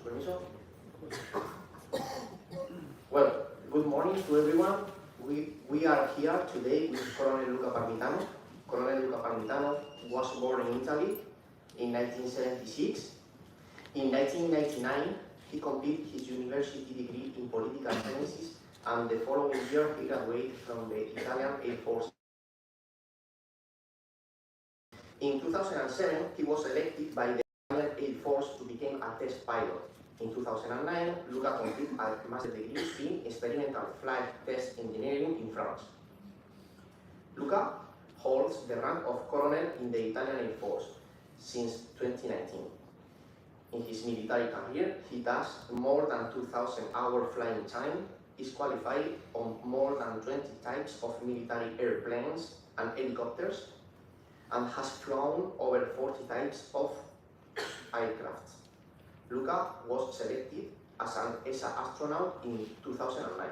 su permiso. Well, good morning to everyone. We are here today with Colonel Luca Parmitano. Colonel Luca Parmitano was born in Italy in 1976. In 1999, he completed his university degree in political sciences, and the following year he graduated from the Italian Air Force. In 2007, he was elected by the Italian Air Force to become a test pilot. In 2009, Luca completed a master's degree in experimental flight test engineering in France. Luca holds the rank of colonel in the Italian Air Force since 2019. In his military career, he does more than 2,000 hours flying time, is qualified on more than 20 types of military airplanes and helicopters, and has flown over 40 types of aircraft. Luca was selected as an ESA astronaut in 2009.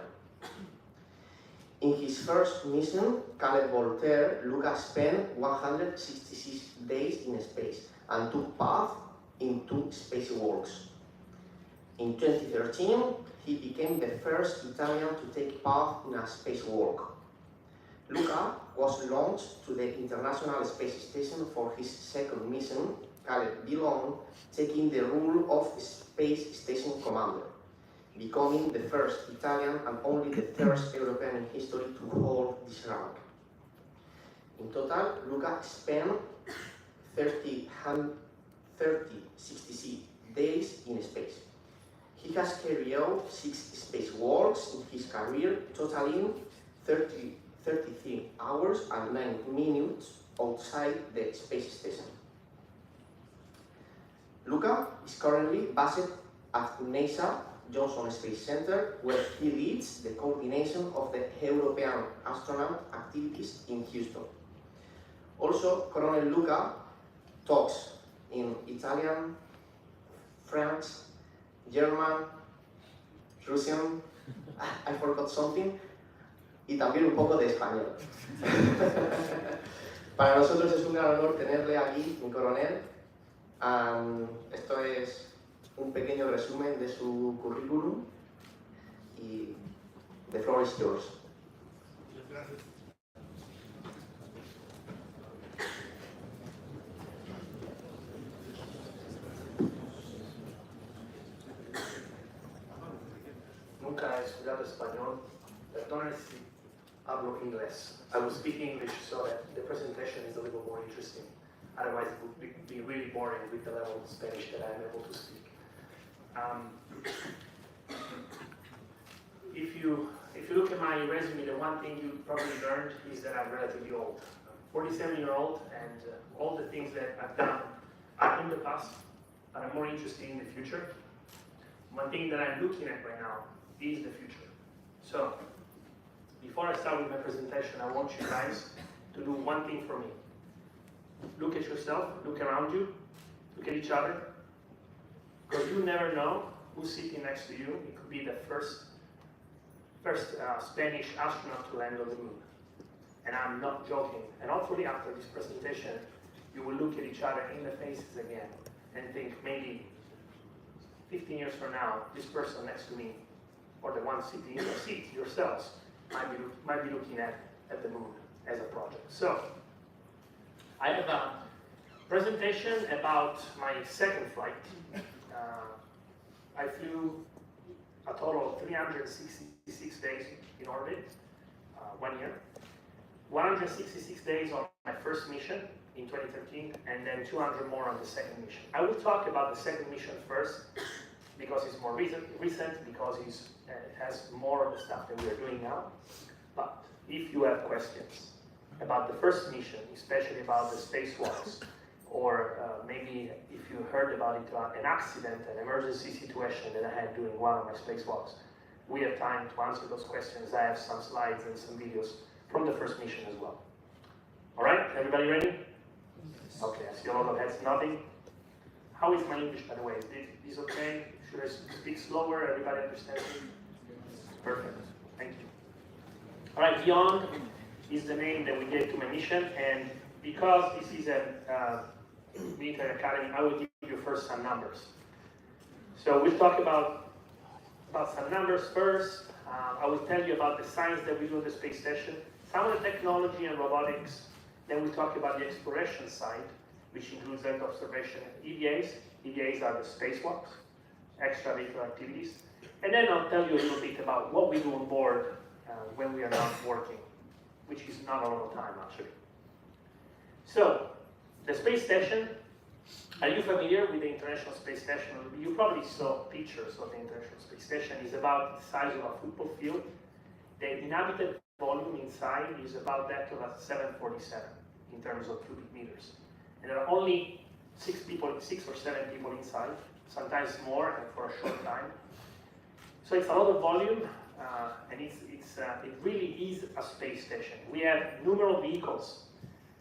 In his first mission, Calais Voltaire, Luca spent 166 days in space and took part in 2 spacewalks. In 2013, he became the first Italian to take part in a spacewalk. Luca was launched to the International Space Station for his second mission, Calais Beyond, taking the role of Space Station Commander, becoming the first Italian and only the first European in history to hold this rank. In total, Luca spent 66 days in space. He has carried out 6 spacewalks in his career, totaling 33 hours and 9 minutes outside the space station. Luca is currently based at NASA Johnson Space Center, where he leads the coordination of the European astronaut activities in Houston. Also, Colonel Luca talks in Italian, French, German, Russian, I forgot something, y también un poco de español. Para nosotros es un gran honor tenerle aquí, mi coronel. Esto es un pequeño resumen de su currículum y the floor is yours. Gracias. Nunca he estudiado español. Perdone si hablo inglés. I will speak English so that the presentation is a little more interesting. Otherwise, it would be really boring with the level of Spanish that I'm able to speak. If you look at my resume, the one thing you probably learned is that I'm relatively old. I'm 47-year-old, and all the things that I've done are in the past, but I'm more interested in the future. One thing that I'm looking at right now is the future. So, before I start with my presentation, I want you guys to do one thing for me. Look at yourself, look around you, look at each other, because you never know who's sitting next to you. It could be the first Spanish astronaut to land on the moon. And I'm not joking. And hopefully after this presentation, you will look at each other in the faces again and think maybe 15 years from now, this person next to me, or the one sitting in your seat, yourselves, might be looking at the moon as a project. So, I have a presentation about my second flight. I flew a total of 366 days in orbit, 1 year. 166 days on my first mission in 2013, and then 200 more on the second mission. I will talk about the second mission first, because it's more recent because it has more of the stuff that we are doing now. But if you have questions about the first mission, especially about the spacewalks, or maybe if you heard about it, an accident, an emergency situation that I had during one of my spacewalks, we have time to answer those questions. I have some slides and some videos from the first mission as well. All right, everybody ready? Okay, I see a lot of heads nodding. How is my English, by the way? Is it okay? Should I speak slower? Everybody understands me? Perfect, thank you. All right, Beyond is the name that we gave to my mission, and because this is a military academy, I will give you first some numbers. So we'll talk about some numbers first. I will tell you about the science that we do on the space station, some of the technology and robotics. Then we'll talk about the exploration side, which includes Earth observation and EVAs. EVAs are the spacewalks, extravehicular activities. And then I'll tell you a little bit about what we do on board when we are not working, which is not a lot of time actually. So, the space station, are you familiar with the International Space Station? You probably saw pictures of the International Space Station. It's about the size of a football field. The inhabited volume inside is about that of a 747 in terms of cubic meters. And there are only 6 or 7 people inside, sometimes more and for a short time. So it's a lot of volume, and it really is a space station. We have numerous vehicles.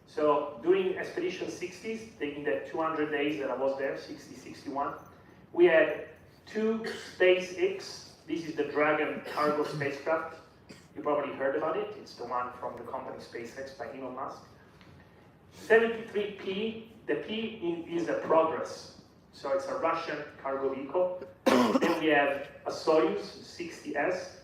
So during Expedition 60s, in the 200 days that I was there, 60, 61, we had 2 SpaceX. This is the Dragon cargo spacecraft. You probably heard about it. It's the one from the company SpaceX by Elon Musk. 73P, the P is a Progress. So it's a Russian cargo vehicle. Then we have a Soyuz 60S.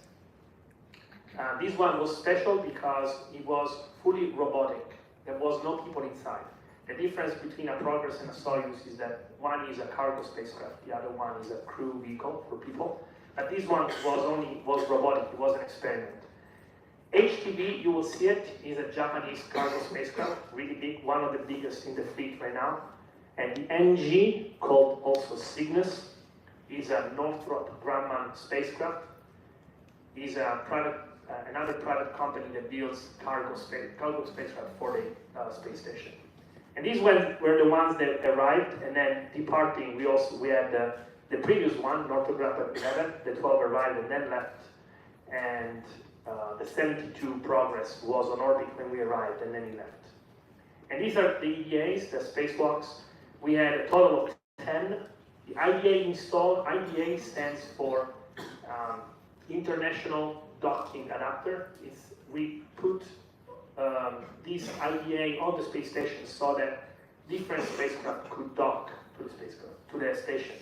This one was special because it was fully robotic. There was no people inside. The difference between a Progress and a Soyuz is that one is a cargo spacecraft, the other one is a crew vehicle for people. But this one was robotic, it was an experiment. HTV, you will see it, is a Japanese cargo spacecraft, really big, one of the biggest in the fleet right now. And the NG, called also Cygnus, is a Northrop Grumman spacecraft. Is another private company that builds cargo spacecraft for the space station. And these were the ones that arrived, and then departing, we had the previous one, Northrop Grumman 11, the 12 arrived and then left, and the 72 Progress was on orbit when we arrived, and then he left. And these are the EVAs, the spacewalks. We had a total of 10. The IDA installed, IDA stands for International Docking Adapter. We put this IDA on the space station so that different spacecraft could dock to the station.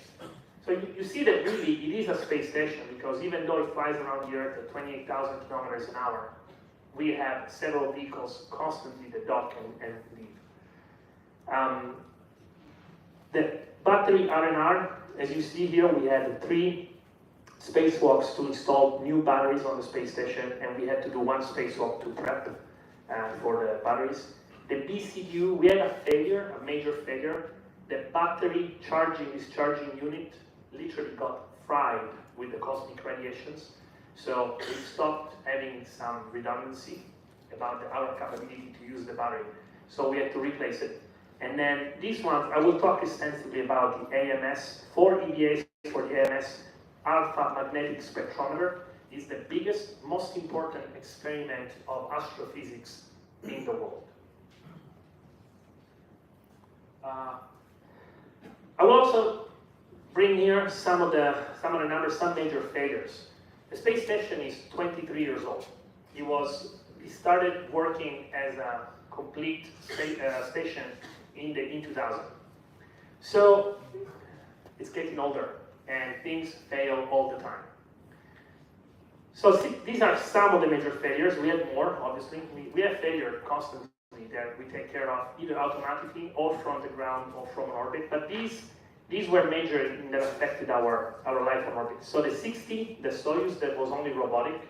So you see that really it is a space station, because even though it flies around the Earth at 28,000 kilometers an hour, we have several vehicles constantly that dock and leave. The battery R&R, as you see here, we had 3 spacewalks to install new batteries on the space station, and we had to do 1 spacewalk to prep for the batteries. The BCU, we had a major failure. The battery discharging unit literally got fried with the cosmic radiations. So we stopped having some redundancy about our capability to use the battery. So we had to replace it. And then these ones, I will talk extensively about the AMS. 4 EVAs for the AMS. Alpha magnetic spectrometer is the biggest, most important experiment of astrophysics in the world. I will also bring here some of the numbers, some major failures. The space station is 23 years old. It started working as a complete station in 2000. So it's getting older, and things fail all the time. So these are some of the major failures. We have more, obviously. We have failure constantly that we take care of either automatically or from the ground or from orbit. But these were major and that affected our life on orbit. So the 60, the Soyuz that was only robotic,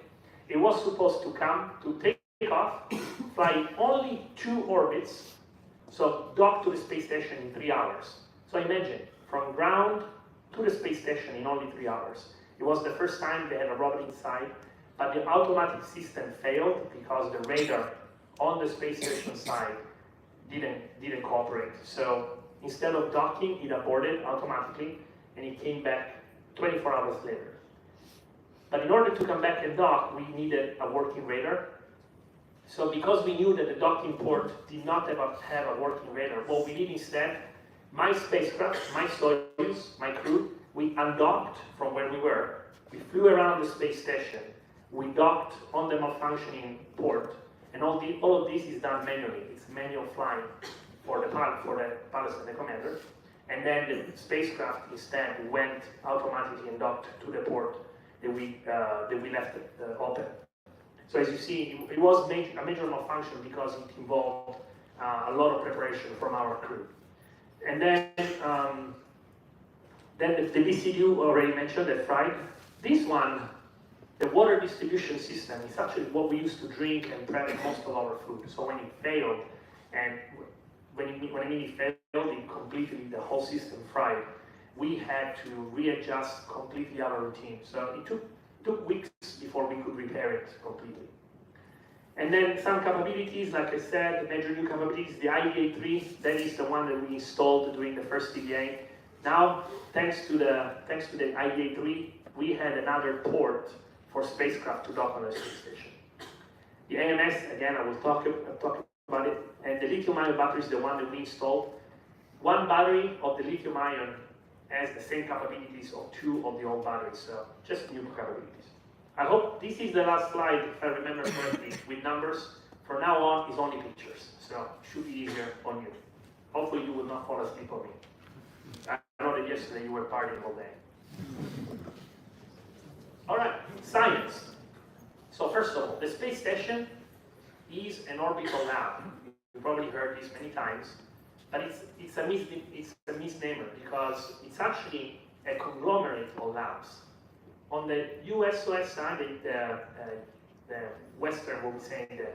it was supposed to come to take off, fly only 2 orbits, so dock to the space station in 3 hours. So imagine, from ground to the space station in only 3 hours. It was the first time they had a robot inside, but the automatic system failed because the radar on the space station side didn't cooperate. So instead of docking, it aborted automatically, and it came back 24 hours later. But in order to come back and dock, we needed a working radar. So because we knew that the docking port did not have a working radar, what we did instead, my spacecraft, my Soyuz, my crew, we undocked from where we were. We flew around the space station. We docked on the malfunctioning port, and all of this is done manually. It's manual flying for the pilot and the commander. And then the spacecraft instead went automatically and docked to the port that we left open. So as you see, it was a major malfunction because it involved a lot of preparation from our crew. And then the BCU already mentioned, that fried. This one, the water distribution system, is actually what we used to drink and prep most of our food. So when it failed, and when I mean it failed, it completely, the whole system fried, we had to readjust completely our routine. So it took weeks before we could repair it completely. And then some capabilities, like I said, the major new capabilities, the IDA3, that is the one that we installed during the first TBA. Now, thanks to the IDA3, we had another port for spacecraft to dock on the space station. The AMS, again, I will talk about it, and the lithium-ion battery is the one that we installed. One battery of the lithium-ion has the same capabilities of two of the old batteries, so just new capabilities. I hope this is the last slide, if I remember correctly, with numbers. From now on, it's only pictures, so it should be easier on you. Hopefully you will not fall asleep on me. I know that yesterday you were partying all day. All right, science. So first of all, the space station is an orbital lab. You've probably heard this many times, but it's a misnomer because it's actually a conglomerate of labs. On the USOS side, the Western, what we say, the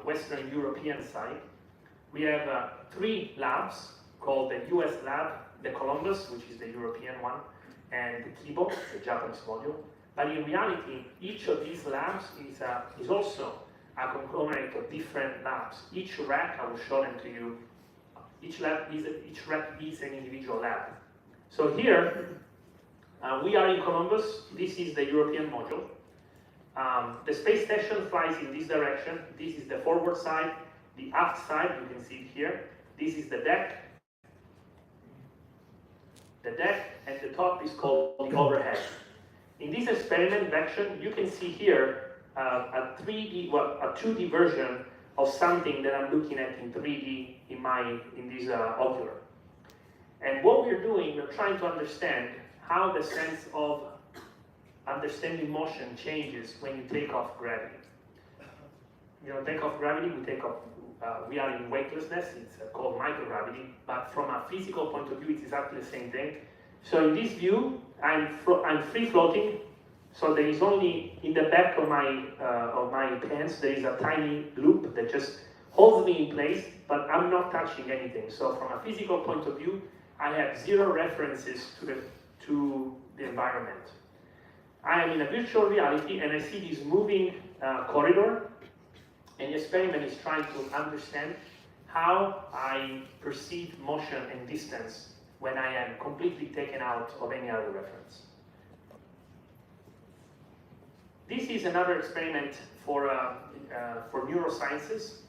Western European side, we have 3 labs called the US lab, the Columbus, which is the European one, and the Kibo, the Japanese module. But in reality, each of these labs is also a conglomerate of different labs. Each rack, I will show them to you, each rack is an individual lab. So here, we are in Columbus. This is the European module. The space station flies in this direction. This is the forward side. The aft side, you can see it here. This is the deck. The deck and the top is called the overhead. In this experiment action, you can see here a 2D version of something that I'm looking at in 3D in this ocular. And what we're doing, we're trying to understand how the sense of understanding motion changes when you take off gravity. You know, take off gravity, we are in weightlessness, it's called microgravity, but from a physical point of view, it's exactly the same thing. So in this view, I'm free floating, so there is only, in the back of my pants, there is a tiny loop that just holds me in place, but I'm not touching anything. So from a physical point of view, I have 0 references to the environment. I am in a virtual reality and I see this moving corridor, and the experiment is trying to understand how I perceive motion and distance when I am completely taken out of any other reference. This is another experiment for neurosciences.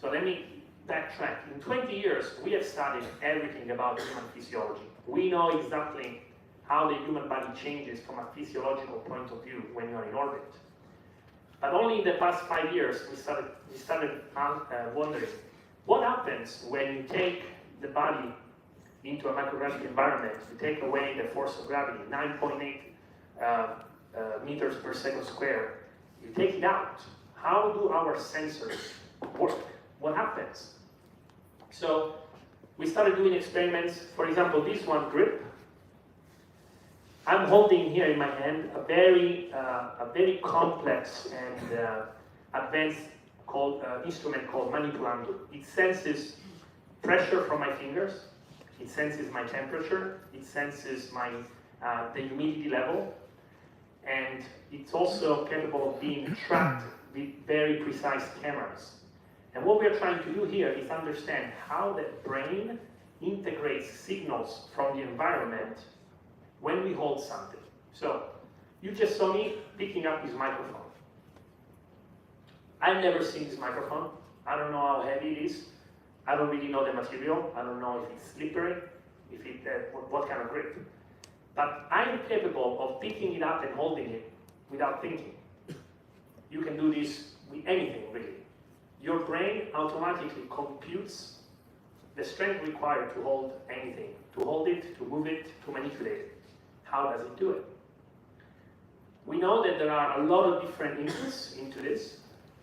So let me backtrack. In 20 years, we have studied everything about human physiology. We know exactly how the human body changes from a physiological point of view when you're in orbit. But only in the past 5 years, we started wondering, what happens when you take the body into a microgravity environment, you take away the force of gravity, 9.8 meters per second square, you take it out. How do our sensors work? What happens? So we started doing experiments. For example, this one, grip. I'm holding here in my hand a very complex and advanced instrument called manipulando. It senses pressure from my fingers. It senses my temperature. It senses the humidity level, and it's also capable of being tracked with very precise cameras. And what we are trying to do here is understand how the brain integrates signals from the environment when we hold something. So, you just saw me picking up this microphone. I've never seen this microphone. I don't know how heavy it is. I don't really know the material. I don't know if it's slippery, if what kind of grip. But I'm capable of picking it up and holding it without thinking. You can do this with anything, really. Your brain automatically computes the strength required to hold anything, to hold it, to move it, to manipulate it. How does it do it? We know that there are a lot of different inputs into this,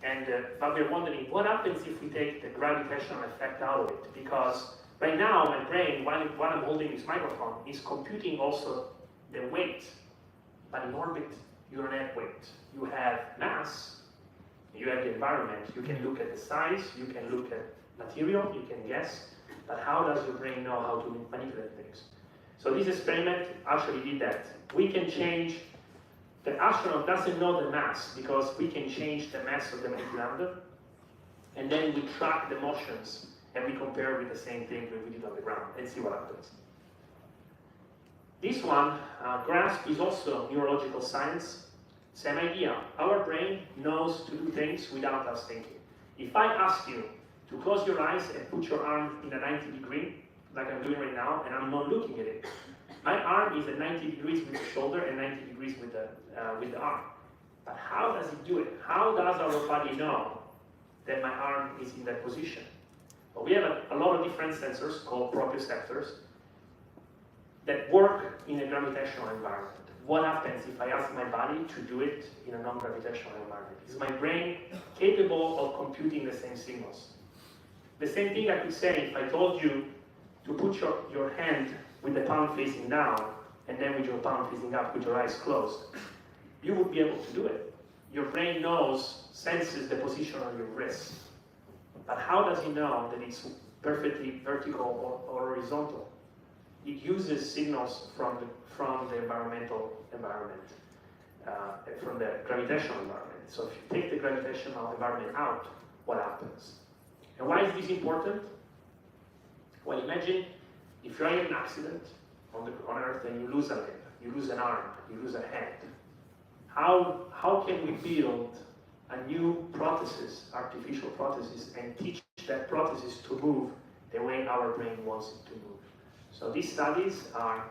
and but we're wondering what happens if we take the gravitational effect out of it, because right now my brain, while I'm holding this microphone, is computing also the weight, but in orbit you don't have weight. You have mass, you have the environment, you can look at the size, you can look at material, you can guess, but how does your brain know how to manipulate things? So this experiment actually did that. We can change, the astronaut doesn't know the mass because we can change the mass of the manipulator, and then we track the motions and we compare with the same thing that we did on the ground and see what happens. This one, grasp, is also neurological science. Same idea. Our brain knows to do things without us thinking. If I ask you to close your eyes and put your arm in a 90 degree, like I'm doing right now, and I'm not looking at it, my arm is at 90 degrees with the shoulder and 90 degrees with the arm. But how does it do it? How does our body know that my arm is in that position? Well, we have a lot of different sensors called proprioceptors that work in a gravitational environment. What happens if I ask my body to do it in a non-gravitational environment? Is my brain capable of computing the same signals? The same thing I could say if I told you to put your hand with the palm facing down and then with your palm facing up with your eyes closed. You would be able to do it. Your brain senses the position on your wrist. But how does it know that it's perfectly vertical or horizontal? It uses signals from the environmental environment, from the gravitational environment. So if you take the gravitational environment out, what happens? And why is this important? Well, imagine if you're in an accident on Earth and you lose a leg, you lose an arm, you lose a hand. How can we build a new prosthesis, artificial prosthesis, and teach that prosthesis to move the way our brain wants it to move? So these studies are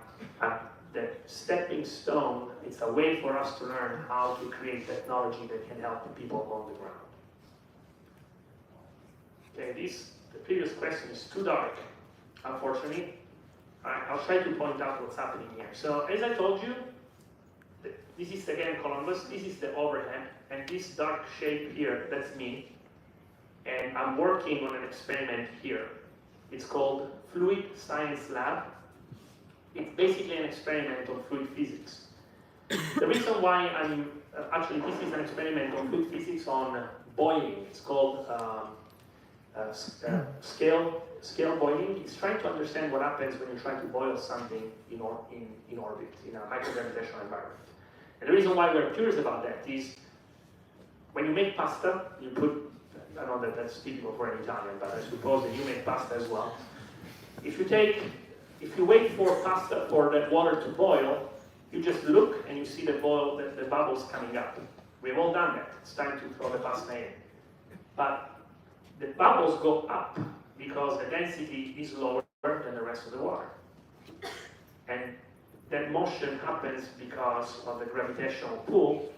the stepping stone. It's a way for us to learn how to create technology that can help people on the ground. Okay, the previous question is too dark, unfortunately. I'll try to point out what's happening here. So as I told you, this is again Columbus, this is the overhead, and this dark shape here, that's me. And I'm working on an experiment here. It's called Fluid Science Lab. It's basically an experiment on fluid physics. The reason why actually this is an experiment on fluid physics on boiling. It's called scale boiling. It's trying to understand what happens when you try to boil something in orbit, in a microgravitational environment. And the reason why we're curious about that is when you make pasta, you put, I know that that's typical for an Italian, but I suppose that you make pasta as well. If you wait for pasta, for that water to boil, you just look and you see the bubbles coming up. We've all done that. It's time to throw the pasta in. But the bubbles go up because the density is lower than the rest of the water. And that motion happens because of the gravitational pull.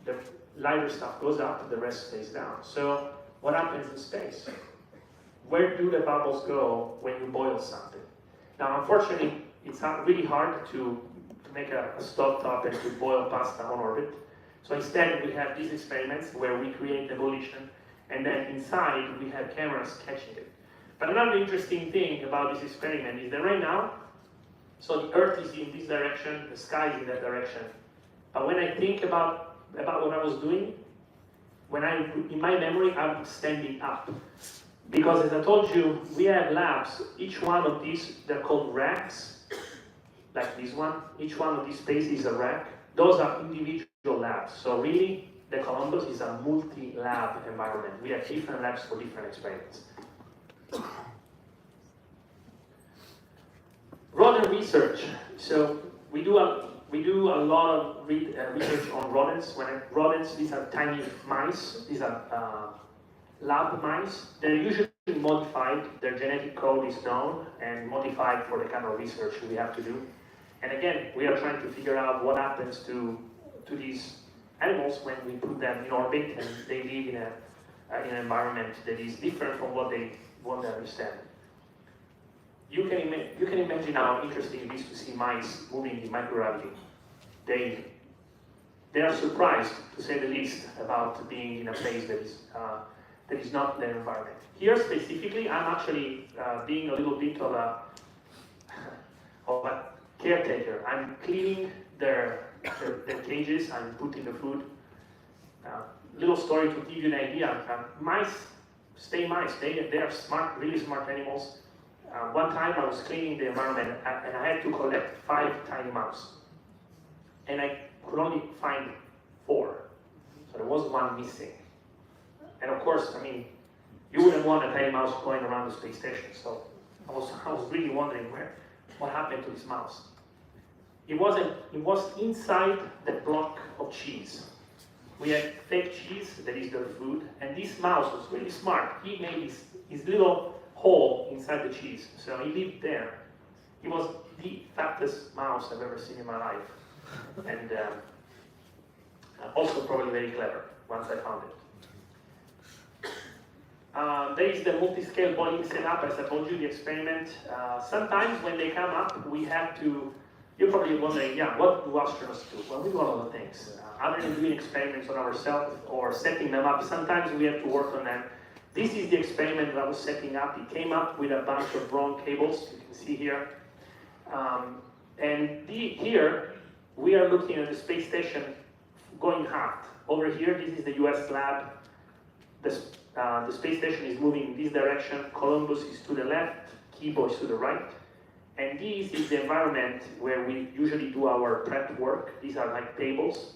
The lighter stuff goes up, the rest stays down. So what happens in space? Where do the bubbles go when you boil something? Now, unfortunately, it's really hard to make a stovetop and to boil pasta on orbit. So instead, we have these experiments where we create the volition, and then inside we have cameras catching it. But another interesting thing about this experiment is that right now, so the Earth is in this direction, the sky is in that direction. But when I think about what I was doing, in my memory, I'm standing up. Because as I told you, we have labs. Each one of these, they're called racks, like this one. Each one of these spaces is a rack. Those are individual labs. So really, the Columbus is a multi-lab environment. We have different labs for different experiments. Rodent research. So we do a lot of research on rodents. Rodents, these are tiny mice. These are lab mice. They're usually modified. Their genetic code is known and modified for the kind of research we have to do. And again, we are trying to figure out what happens to these animals when we put them in orbit and they live in an environment that is different from what they want to understand. you can imagine how interesting it is to see mice moving in microgravity. They are surprised, to say the least, about being in a place that is not their environment. Here specifically, I'm actually being a little bit of a caretaker. I'm cleaning their cages, I'm putting the food. Little story to give you an idea. Mice, they are smart, really smart animals. One time I was cleaning the environment and I had to collect 5 tiny mice. And I could only find 4. So there was one missing. And of course, I mean, you wouldn't want a tiny mouse going around the space station. So I was really wondering what happened to this mouse. It was inside the block of cheese. We had fake cheese, that is their food, and this mouse was really smart. He made his little hole inside the cheese, so he lived there. He was the fattest mouse I've ever seen in my life, and also probably very clever, once I found it. There is the multi-scale boiling setup, as I told you, the experiment. Sometimes when they come up, we have to, you're probably wondering, yeah, what do astronauts do? Well, we do a lot of things. Other than doing experiments on ourselves or setting them up, sometimes we have to work on them. This is the experiment that I was setting up. It came up with a bunch of wrong cables, you can see here. Here, we are looking at the space station going half. Over here, this is the US lab. The space station is moving in this direction. Columbus is to the left, Kibo is to the right. And this is the environment where we usually do our prep work. These are like tables.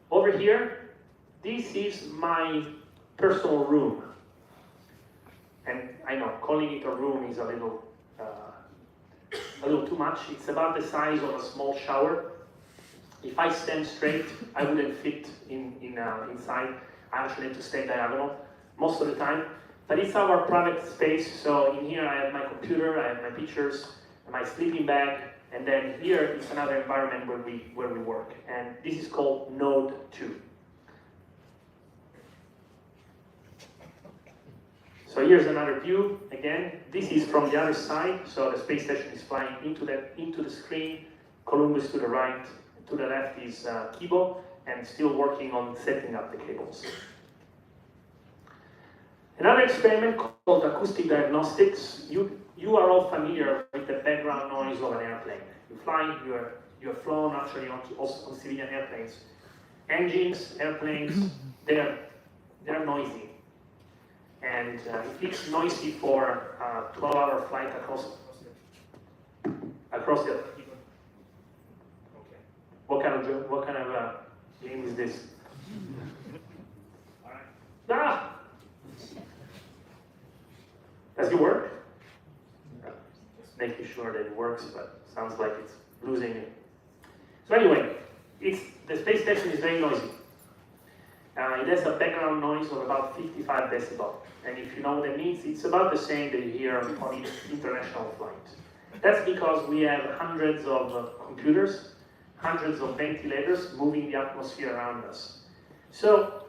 Over here, this is my personal room. And I know, calling it a room is a little too much. It's about the size of a small shower. If I stand straight, I wouldn't fit inside. I actually have to stay diagonal most of the time. But it's our private space, so in here I have my computer, I have my pictures, my sleeping bag, and then here is another environment where we work. And this is called Node 2. So here's another view. Again, this is from the other side. So the space station is flying into the screen. Columbus to the right, to the left is Kibo, and still working on setting up the cables. Another experiment called acoustic diagnostics. You are all familiar with the background noise of an airplane. You fly, you have flown actually also on civilian airplanes. Engines, airplanes, they're noisy. And if it's noisy for a 12-hour flight across the okay. What kind of game is this? All right. Ah! Does it work? Just making sure that it works, but sounds like it's losing it. So anyway, the space station is very noisy. It has a background noise of about 55 decibel. And if you know what that means, it's about the same that you hear on international flights. That's because we have hundreds of computers, hundreds of ventilators moving the atmosphere around us. So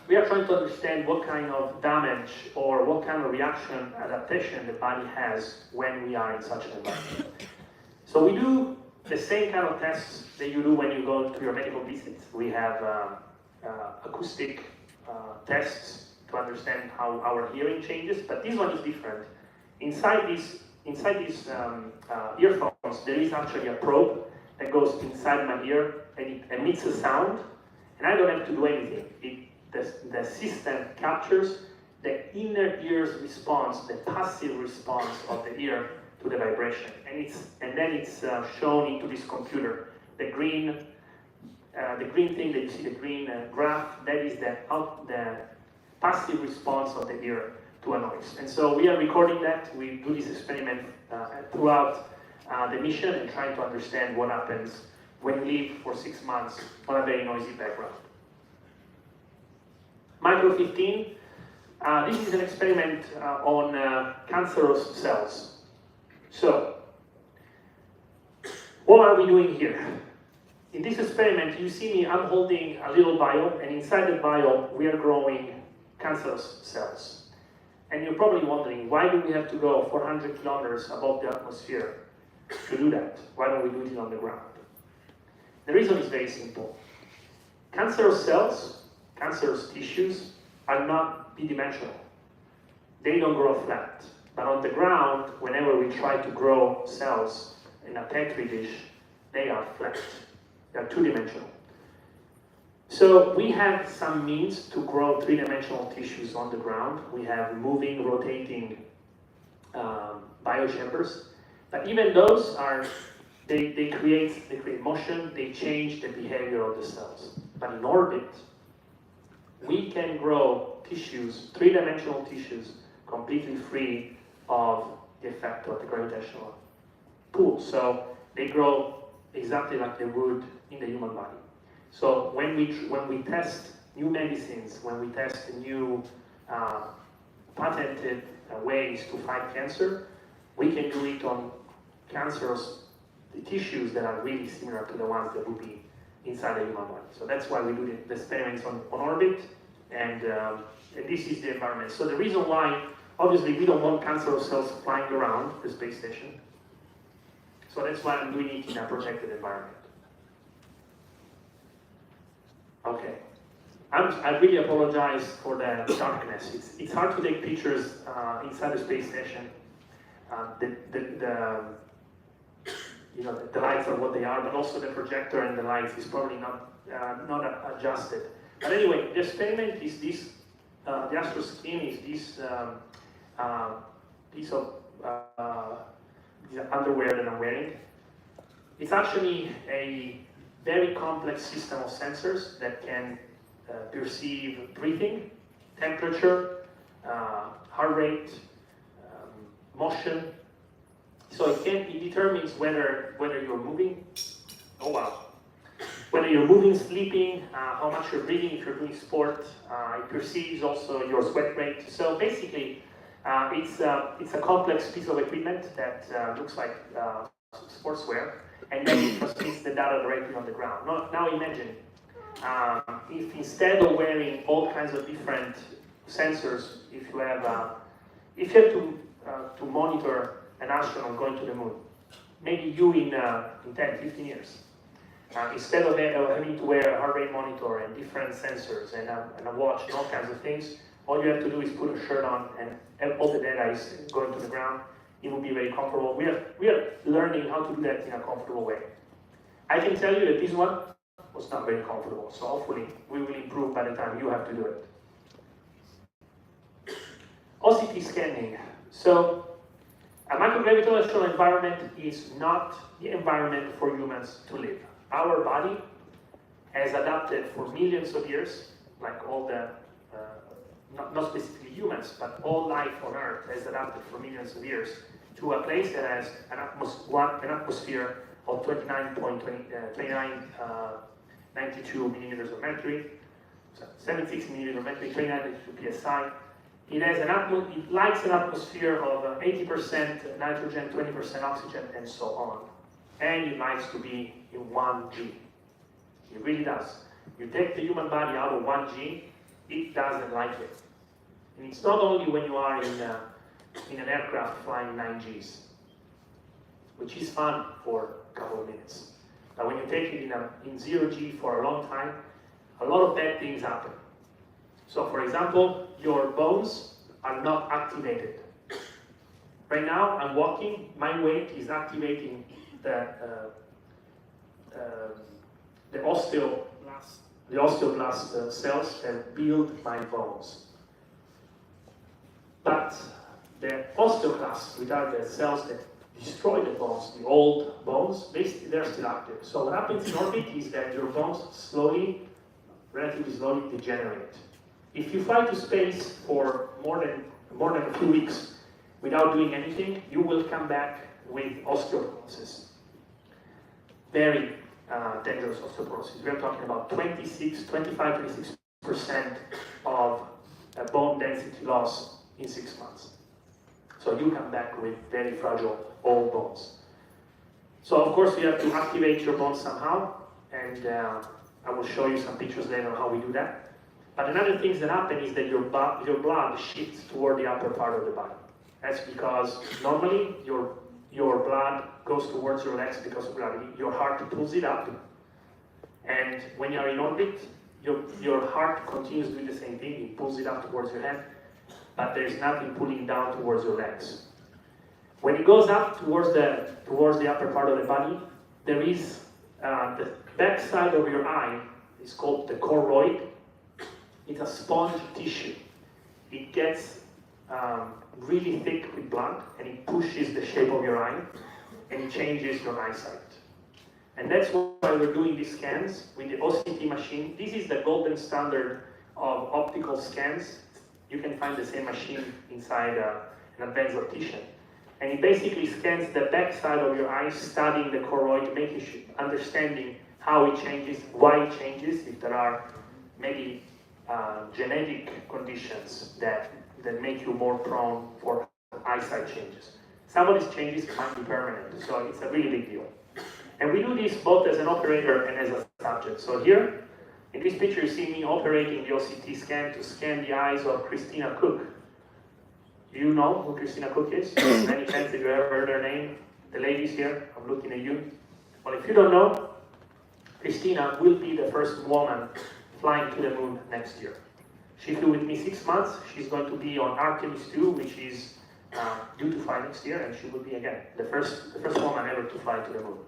we are trying to understand what kind of damage or what kind of reaction, adaptation the body has when we are in such an environment. So we do the same kind of tests that you do when you go to your medical visits. We have acoustic tests to understand how our hearing changes, but this one is different. Inside these earphones, there is actually a probe that goes inside my ear and it emits a sound, and I don't have to do anything. The system captures the inner ear's response, the passive response of the ear to the vibration, and then it's shown into this computer. The green thing that you see, the green graph, that is the passive response of the ear to a noise. And so we are recording that. We do this experiment throughout the mission and trying to understand what happens when you live for 6 months on a very noisy background. Micro 15, this is an experiment on cancerous cells. So, what are we doing here? In this experiment, you see me, I'm holding a little vial, and inside the vial, we are growing cancerous cells. And you're probably wondering, why do we have to go 400 kilometers above the atmosphere to do that? Why don't we do it on the ground? The reason is very simple. Cancerous cells, cancerous tissues, are not bidimensional. They don't grow flat. But on the ground, whenever we try to grow cells in a petri dish, they are flat. They are two-dimensional. So we have some means to grow three-dimensional tissues on the ground. We have moving, rotating biochambers. But even those are, they create motion, they change the behavior of the cells. But in orbit, we can grow tissues, three-dimensional tissues, completely free of the effect of the gravitational pull. So they grow exactly like they would in the human body. So when we test new medicines, when we test new patented ways to fight cancer, we can do it on cancerous tissues that are really similar to the ones that would be inside the human body. So that's why we do the experiments on orbit, and this is the environment. So the reason why, obviously, we don't want cancerous cells flying around the space station. So that's why I'm doing it in a protected environment. Okay. I really apologize for the darkness. It's hard to take pictures inside the space station. The lights are what they are, but also the projector and the lights is probably not adjusted. But anyway, the experiment is this. The astro skin is this piece of underwear that I'm wearing. It's actually a very complex system of sensors that can perceive breathing, temperature, heart rate, motion. So it determines whether you're moving. Oh wow! Whether you're moving, sleeping, how much you're breathing, if you're doing sport. It perceives also your sweat rate. So basically, it's a complex piece of equipment that looks like sportswear, and then it transmits the data directly on the ground. Now imagine if instead of wearing all kinds of different sensors, if you have to monitor an astronaut going to the moon, maybe you in 10, 15 years, instead of having to wear a heart rate monitor and different sensors and a watch and all kinds of things, all you have to do is put a shirt on and all the data is going to the ground. It will be very comfortable. We are learning how to do that in a comfortable way. I can tell you that this one was not very comfortable, so hopefully we will improve by the time you have to do it. OCT scanning. So a microgravitational environment is not the environment for humans to live. Our body has adapted for millions of years, like all the, not specifically humans, but all life on Earth has adapted for millions of years to a place that has an atmosphere of 29.92 millimeters of mercury, 76 millimeters of mercury, 29.92 psi. It likes an atmosphere of 80% nitrogen, 20% oxygen, and so on. And it likes to be in 1G. It really does. You take the human body out of 1G, it doesn't like it. And it's not only when you are in an aircraft flying 9Gs, which is fun for a couple of minutes. But when you take it in 0G for a long time, a lot of bad things happen. So for example, your bones are not activated. Right now, I'm walking, my weight is activating the osteoblast cells that build my bones. But the osteoclasts, which are the cells that destroy the bones, the old bones, they're still active. So what happens in orbit is that your bones relatively slowly degenerate. If you fly to space for more than a few weeks without doing anything, you will come back with osteoporosis. Very dangerous osteoporosis. We're talking about 25-26% of bone density loss in 6 months. So you come back with very fragile old bones. So of course you have to activate your bones somehow, and I will show you some pictures later on how we do that. But another thing that happens is that your blood shifts toward the upper part of the body. That's because normally your blood goes towards your legs because of gravity. Your heart pulls it up, and when you're in orbit, your heart continues doing the same thing. It pulls it up towards your head, but there's nothing pulling down towards your legs. When it goes up towards the upper part of the body, there is the back side of your eye is called the choroid. It's a sponge tissue. It gets really thick with blood, and it pushes the shape of your eye, and it changes your eyesight. And that's why we're doing these scans with the OCT machine. This is the golden standard of optical scans. You can find the same machine inside an advanced optician. And it basically scans the back side of your eye, studying the choroid, making sure, understanding how it changes, why it changes, if there are maybe genetic conditions that make you more prone for eyesight changes. Some of these changes might be permanent, so it's a really big deal. And we do this both as an operator and as a subject. So here, in this picture, you see me operating the OCT scan to scan the eyes of Christina Cook. You know who Christina Cook is? Many times if you ever heard her name. The ladies here, I'm looking at you. Well, if you don't know, Christina will be the first woman flying to the moon next year. She flew with me 6 months. She's going to be on Artemis 2, which is due to fly next year, and she will be, again, the first woman ever to fly to the moon.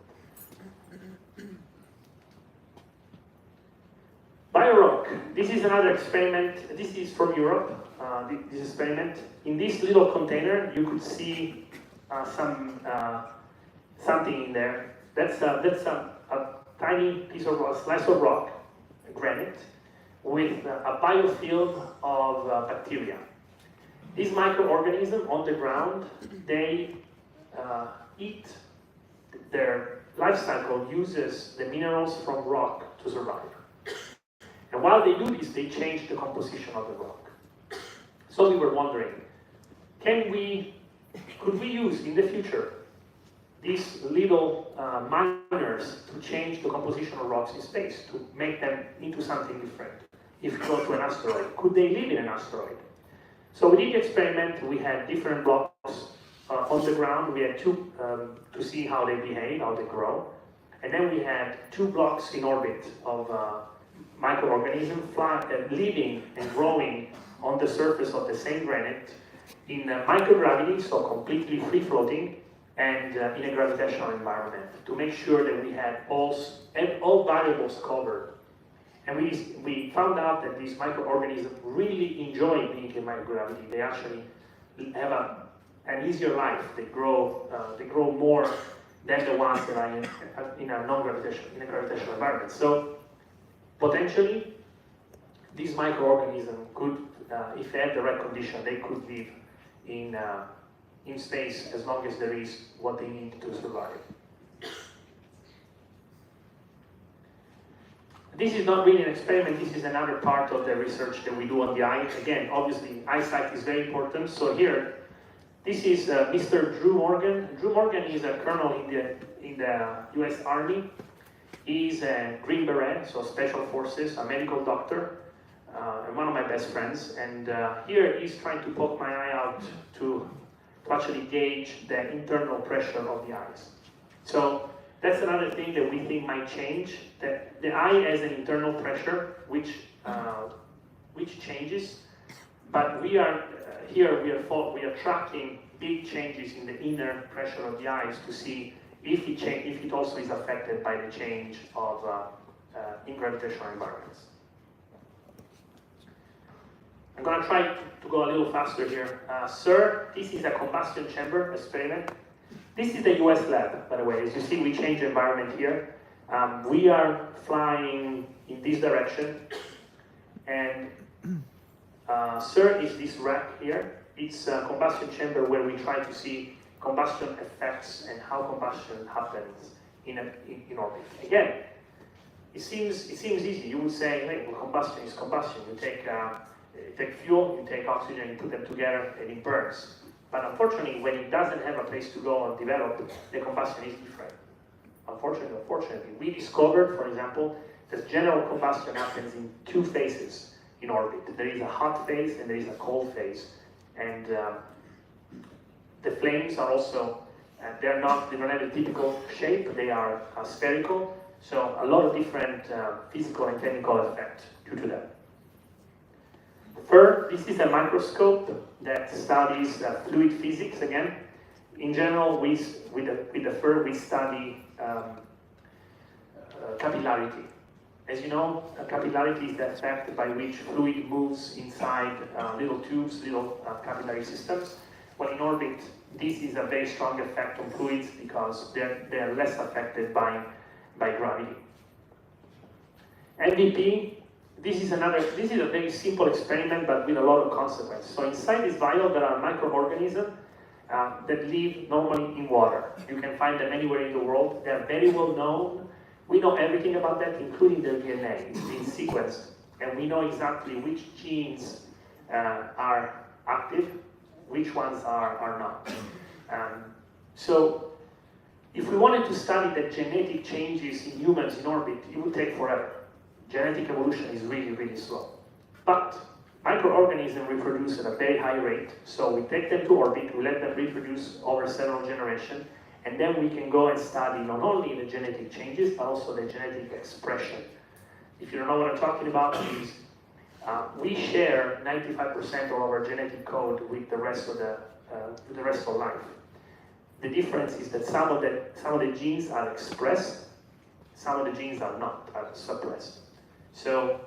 BioRock. This is another experiment. This is from Europe, this experiment. In this little container, you could see something in there. That's a tiny piece of rock, slice of rock, granite, with a biofilm of bacteria. These microorganisms on the ground, they eat. Their life cycle uses the minerals from rock to survive. And while they do this, they change the composition of the rock. So we were wondering, could we use in the future these little miners to change the composition of rocks in space, to make them into something different? If we go to an asteroid, could they live in an asteroid? So we did the experiment. We had different blocks on the ground. We had two to see how they behave, how they grow. And then we had 2 blocks in orbit of microorganisms living and growing on the surface of the same granite in microgravity, so completely free-floating, and in a gravitational environment, to make sure that we had all variables covered. And we found out that these microorganisms really enjoy being in microgravity. They actually have an easier life. They grow more than the ones that are in a gravitational environment. So potentially, these microorganisms could, if they had the right condition, they could live in space as long as there is what they need to survive. This is not really an experiment. This is another part of the research that we do on the eye. Again, obviously, eyesight is very important. So here, this is Mr. Drew Morgan. Drew Morgan is a colonel in the U.S. Army. He's a Green Beret, so Special Forces, a medical doctor, and one of my best friends. And here he's trying to poke my eye out to actually gauge the internal pressure of the eyes. So that's another thing that we think might change. That the eye has an internal pressure which changes, but we are tracking big changes in the inner pressure of the eyes to see if it also is affected by the change of in gravitational environments. I'm going to try to go a little faster here. Sir, this is a combustion chamber experiment. This is the US lab, by the way. As you see, we change the environment here. We are flying in this direction. And Sir is this rack here. It's a combustion chamber where we try to see combustion effects and how combustion happens in orbit. Again, it seems easy. You would say, hey, well, combustion is combustion. You take fuel, you take oxygen, you put them together, and it burns. But unfortunately, when it doesn't have a place to go and develop, the combustion is different. Unfortunately, we discovered, for example, that general combustion happens in 2 phases. in orbit. There is a hot phase and there is a cold phase. And the flames are also, they don't have a typical shape, they are spherical. So a lot of different physical and chemical effects due to them. Third, this is a microscope that studies fluid physics again. In general, with the fur, we study capillarity. As you know, capillarity is the effect by which fluid moves inside little tubes, little capillary systems. Well, in orbit, this is a very strong effect on fluids because they're less affected by gravity. MVP, this is a very simple experiment, but with a lot of consequences. So inside this vial, there are microorganisms that live normally in water. You can find them anywhere in the world. They're very well known. We know everything about that, including their DNA. It's been sequenced, and we know exactly which genes are active, which ones are not. So if we wanted to study the genetic changes in humans in orbit, it would take forever. Genetic evolution is really, really slow. But microorganisms reproduce at a very high rate, so we take them to orbit, we let them reproduce over several generations, and then we can go and study not only the genetic changes, but also the genetic expression. If you don't know what I'm talking about, is we share 95% of our genetic code with the rest of life. The difference is that some of the genes are expressed, some of the genes are not, are suppressed. So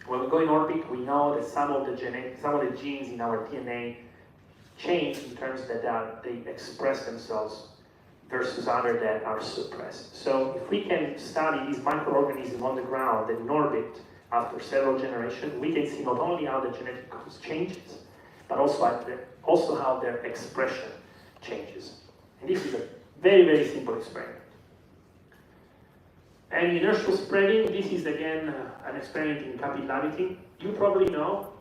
when we go in orbit, we know that some of the genes in our DNA change in terms that they express themselves versus others that are suppressed. So if we can study these microorganisms on the ground and in orbit after several generations, we can see not only how the genetic code changes, but also how their expression changes. And this is a very, very simple experiment. And inertial spreading, this is again an experiment in capillarity. You probably know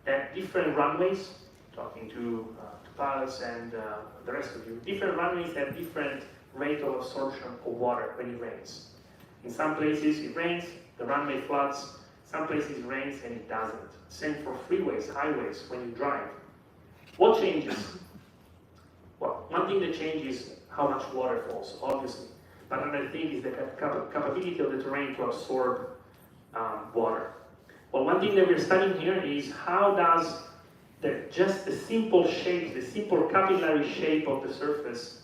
that different runways, talking to Paz and the rest of you, different runways have different rate of absorption of water when it rains. In some places it rains, the runway floods. Some places it rains and it doesn't. Same for freeways, highways, when you drive. What changes? Well, one thing that changes is how much water falls, obviously. But another thing is the capability of the terrain to absorb water. Well, one thing that we're studying here is how does just the simple shape, the simple capillary shape of the surface,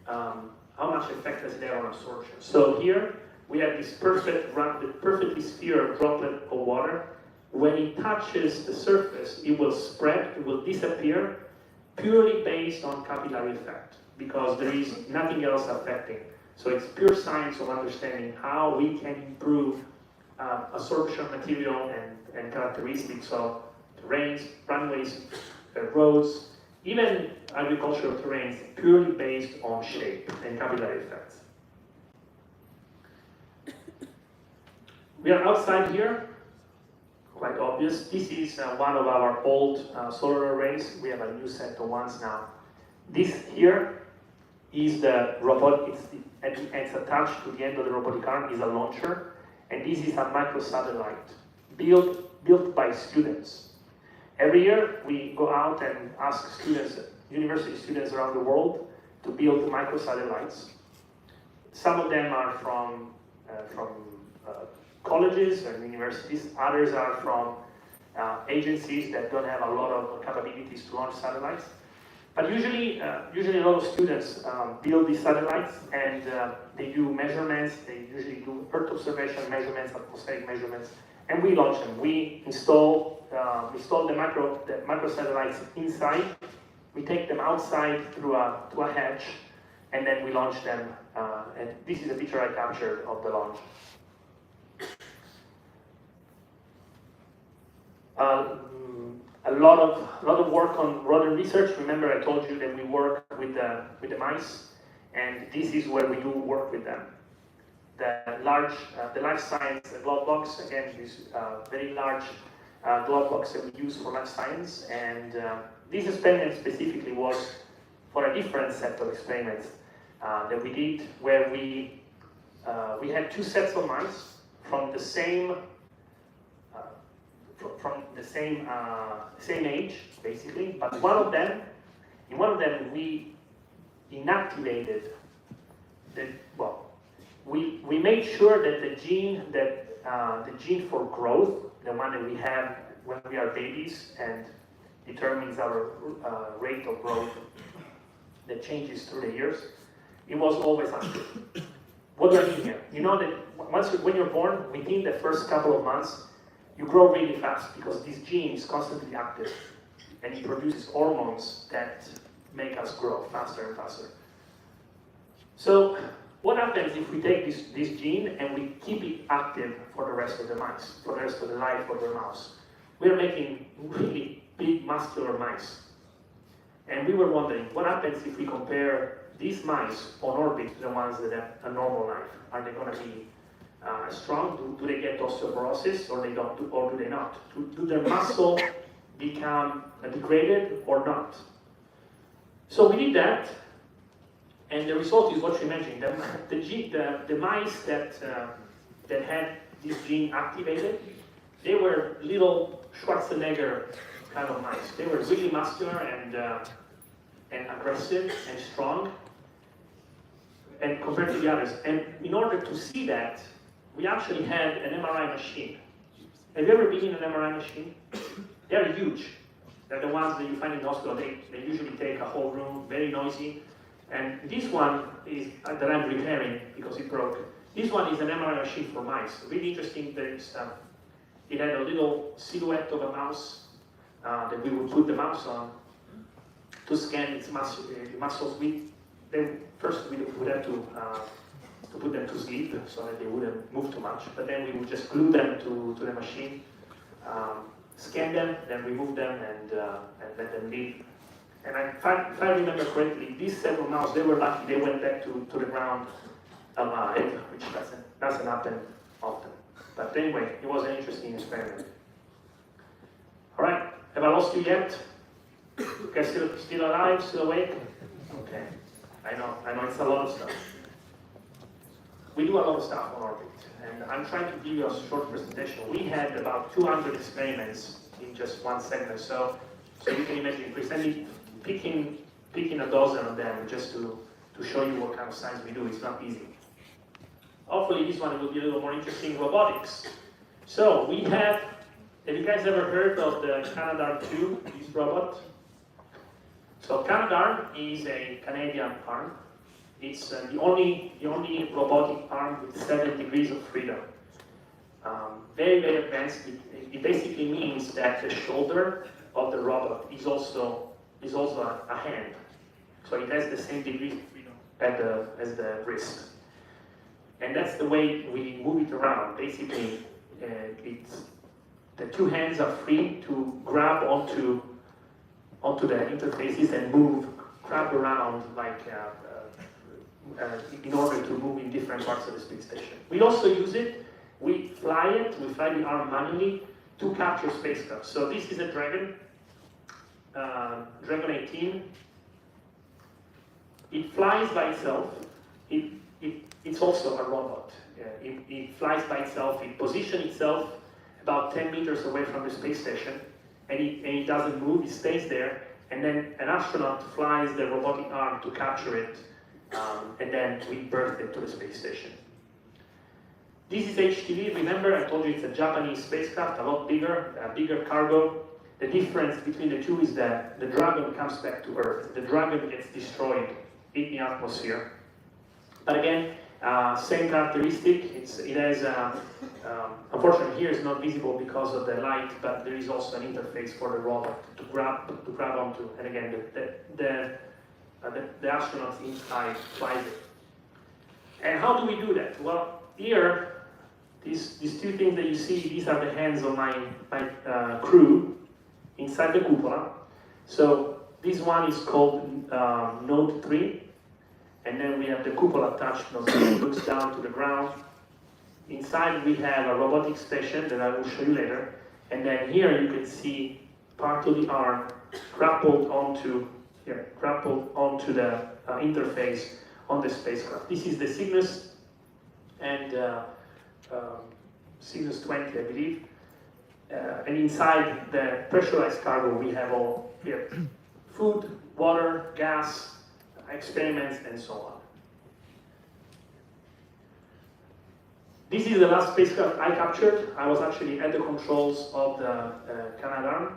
how much effect is there on absorption. So here we have this perfectly sphere droplet of water. When it touches the surface, it will spread, it will disappear, purely based on capillary effect, because there is nothing else affecting. So it's pure science of understanding how we can improve absorption material and characteristics of terrains, runways, roads, even agricultural terrains, purely based on shape and capillary effects. We are outside here, quite obvious. This is one of our old solar arrays. We have a new set of ones now. This here is the robot, it's attached to the end of the robotic arm, is a launcher, and this is a microsatellite built by students. Every year we go out and ask students, university students around the world, to build microsatellites. Some of them are from colleges and universities, others are from agencies that don't have a lot of capabilities to launch satellites. But usually a lot of students build these satellites and they do measurements, they usually do Earth observation measurements, atmospheric measurements, and we launch them. We install the microsatellites inside, we take them outside to a hatch, and then we launch them. And this is a picture I captured of the launch. A lot of work on rodent research. Remember, I told you that we work with the mice, and this is where we do work with them. The life science glove box, again, is very large glove box that we use for life science, and this experiment specifically was for a different set of experiments that we did, where we had two sets of mice from the same from the same age, basically. But in one of them, we inactivated we made sure that the gene for growth, the one that we have when we are babies and determines our rate of growth that changes through the years, it was always active. What do I mean here? You know that when you're born, within the first couple of months, you grow really fast because this gene is constantly active and it produces hormones that make us grow faster and faster. So what happens if we take this gene and we keep it active for the rest of the mice, for the rest of the life of the mouse? We're making really big muscular mice. And we were wondering, what happens if we compare these mice on orbit to the ones that have a normal life? Are they going to be strong? Do they get osteoporosis or they don't? Or do they not? Do their muscle become degraded or not? So we did that, and the result is what you mentioned. The mice that had this gene activated, they were little Schwarzenegger kind of mice. They were really muscular and aggressive and strong, and compared to the others. And in order to see that, we actually had an MRI machine. Have you ever been in an MRI machine? They are huge. They're the ones that you find in the hospital. They usually take a whole room, very noisy. And this one is that I'm repairing because it broke. This one is an MRI machine for mice. Really interesting. It had a little silhouette of a mouse that we would put the mouse on to scan its muscles. First we would have to put them to sleep so that they wouldn't move too much. But then we would just glue them to the machine, scan them, then remove them, and let them live. And if I remember correctly, these several mouse, they were lucky. They went back to the ground alive, which doesn't happen often. But anyway, it was an interesting experiment. All right, have I lost you yet? Okay, still alive, still awake? Okay, I know it's a lot of stuff. We do a lot of stuff on orbit, and I'm trying to give you a short presentation. We had about 200 experiments in just one segment, so you can imagine presenting, picking a dozen of them just to show you what kind of science we do. It's not easy. Hopefully this one will be a little more interesting. Robotics. So we have you guys ever heard of the Canadarm2, this robot? So Canadarm is a Canadian arm. It's the only robotic arm with 7 degrees of freedom. Very, very advanced. It basically means that the shoulder of the robot is also a hand. So it has the same degrees of freedom as the wrist. And that's the way we move it around. Basically, the two hands are free to grab onto the interfaces and grab around like in order to move in different parts of the space station. We also use it. We fly the arm manually to capture spacecraft. So this is a Dragon 18. It flies by itself. It's also a robot. It flies by itself. It positions itself about 10 meters away from the space station, and it doesn't move. It stays there, and then an astronaut flies the robotic arm to capture it, and then we birth it to the space station. This is HTV. Remember, I told you it's a Japanese spacecraft, a lot bigger, bigger cargo. The difference between the two is that the Dragon comes back to Earth. The Dragon gets destroyed in the atmosphere. But again, same characteristic. It has, unfortunately, here it's not visible because of the light, but there is also an interface for the robot to grab onto. And again, the astronauts inside flies it. And how do we do that? Well, here, these two things that you see, these are the hands of my crew inside the cupola. So this one is called Node 3. And then we have the cupola attached, so it looks down to the ground. Inside we have a robotic station that I will show you later. And then here you can see part of the arm grappled onto the interface on the spacecraft. This is the Cygnus and Cygnus 20, I believe. and inside the pressurized cargo we have food, water, gas, experiments, and so on. This is the last spacecraft I captured. I was actually at the controls of the Canada.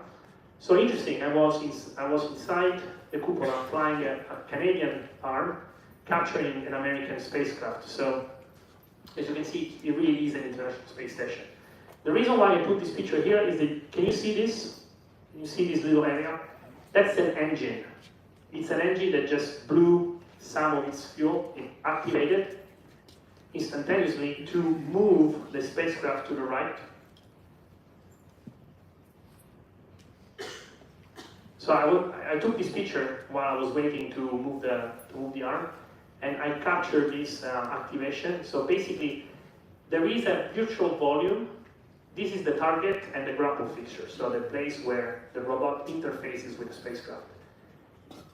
So interesting, I was inside the cupola flying a Canadian arm, capturing an American spacecraft. So as you can see, it really is an international space station. The reason why I put this picture here is that, can you see this? Can you see this little area? That's an engine. It's an engine that just blew some of its fuel. It activated instantaneously to move the spacecraft to the right. So I took this picture while I was waiting to move the arm, and I captured this activation. So basically, there is a virtual volume. This is the target and the grapple fixture, so the place where the robot interfaces with the spacecraft.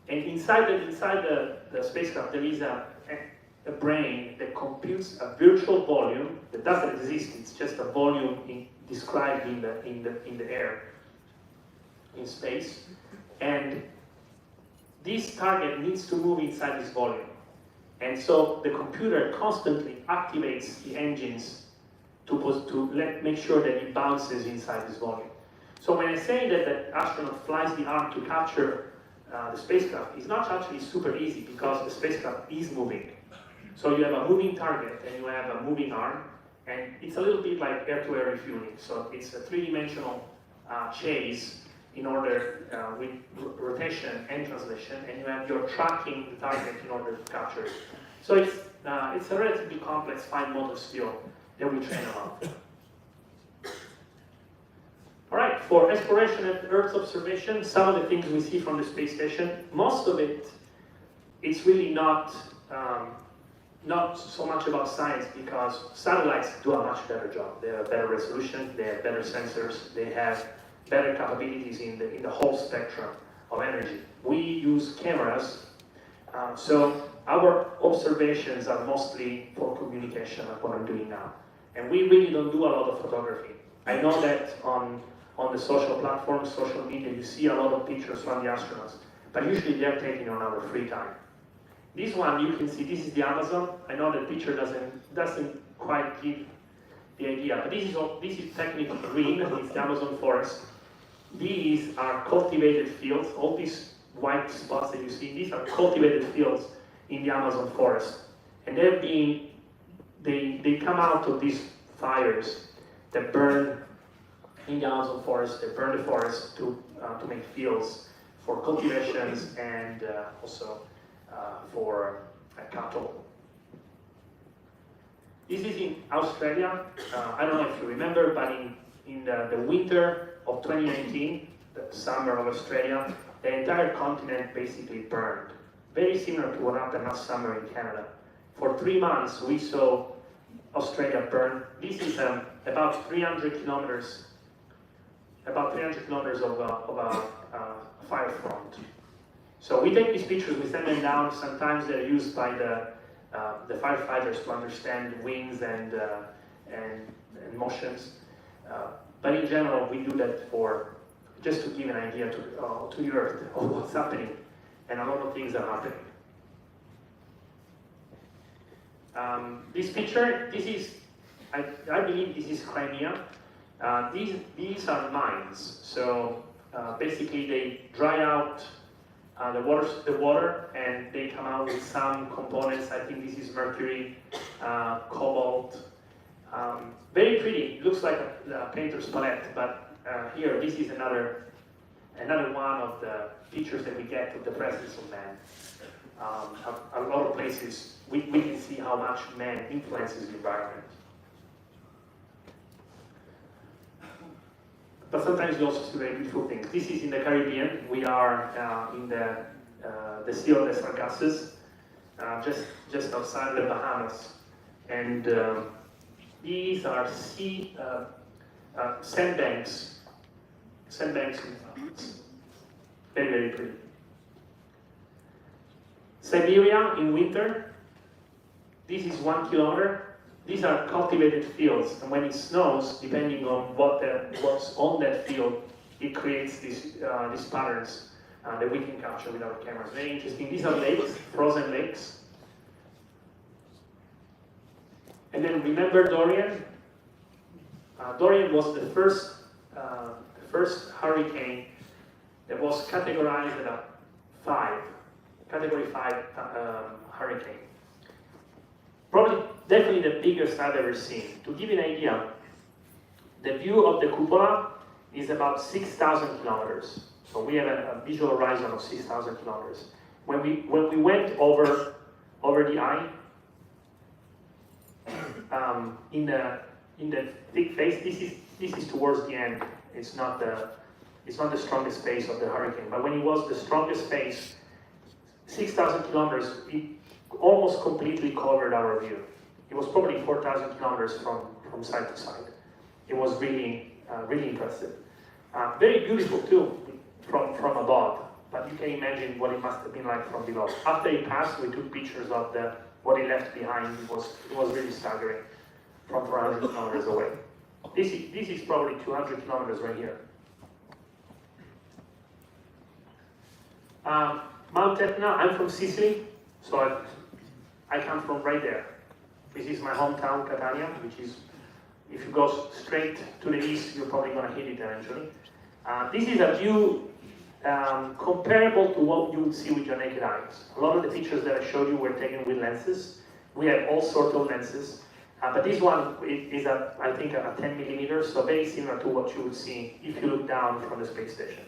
And inside the spacecraft, there is a brain that computes a virtual volume that doesn't exist. It's just a volume described in the air, in space. And this target needs to move inside this volume. And so the computer constantly activates the engines to make sure that it bounces inside this volume. So when I say that the astronaut flies the arm to capture the spacecraft, it's not actually super easy because the spacecraft is moving. So you have a moving target and you have a moving arm, and it's a little bit like air-to-air refueling. So it's a three-dimensional chase in order with rotation and translation, and you're tracking the target in order to capture it. So it's a relatively complex fine motor skill that we train on. All right, for exploration and Earth observation, some of the things we see from the space station, most of it's really not so much about science, because satellites do a much better job. They have better resolution, they have better sensors, they have better capabilities in the whole spectrum of energy. We use cameras, so our observations are mostly for communication, like what I'm doing now. And we really don't do a lot of photography. I know that on the social platforms, social media, you see a lot of pictures from the astronauts, but usually they're taken on our free time. This one, you can see, this is the Amazon. I know the picture doesn't quite give the idea, but this is technically green. It's the Amazon forest. These are cultivated fields. All these white spots that you see, these are cultivated fields in the Amazon forest, and they come out of these fires that burn in the Amazon forest. They burn the forest to make fields for cultivations and also for cattle. This is in Australia. I don't know if you remember, but in the winter of 2019, the summer of Australia, the entire continent basically burned. Very similar to what happened last summer in Canada. For 3 months, we saw Australia burn. This is about 300 kilometers of a fire front. So we take these pictures, we send them down. Sometimes they're used by the firefighters to understand winds and motions. But in general, we do that just to give an idea to the Earth of what's happening, and a lot of things are happening. This picture, I believe this is Crimea. These are mines. So basically, they dry out the water, and they come out with some components. I think this is mercury, cobalt. Very pretty. It looks like a painter's palette, but here, this is another one of the features that we get of the presence of man. A lot of places, we can see how much man influences the environment. But sometimes we also see very beautiful things. This is in the Caribbean. We are in the Sea of the Sargassos, just outside the Bahamas. And these are sandbanks. Sandbanks, very, very pretty. Siberia in winter. This is 1 kilometer. these are cultivated fields, and when it snows, depending on what's on that field, it creates these patterns that we can capture with our cameras. Very interesting. These are lakes, frozen lakes. And then remember Dorian? Dorian was the first hurricane that was categorized as a category 5 hurricane. Probably, definitely the biggest I've ever seen. To give you an idea, the view of the cupola is about 6,000 kilometers. So we have a visual horizon of 6,000 kilometers. When we went over the eye, in the thick phase, this is towards the end. It's not the strongest phase of the hurricane. But when it was the strongest phase, 6,000 kilometers, it almost completely covered our view. It was probably 4,000 kilometers from side to side. It was really impressive. Very beautiful too, from above. But you can imagine what it must have been like from below. After it passed, we took pictures of what it left behind. It was really staggering from 400 kilometers away. This is probably 200 kilometers right here. Mount Etna, I'm from Sicily, so I come from right there. This is my hometown, Catania, which is, if you go straight to the east, you're probably going to hit it eventually. This is a view comparable to what you would see with your naked eyes. A lot of the pictures that I showed you were taken with lenses. We have all sorts of lenses, but this one is, I think, a 10 millimeters, so very similar to what you would see if you look down from the space station.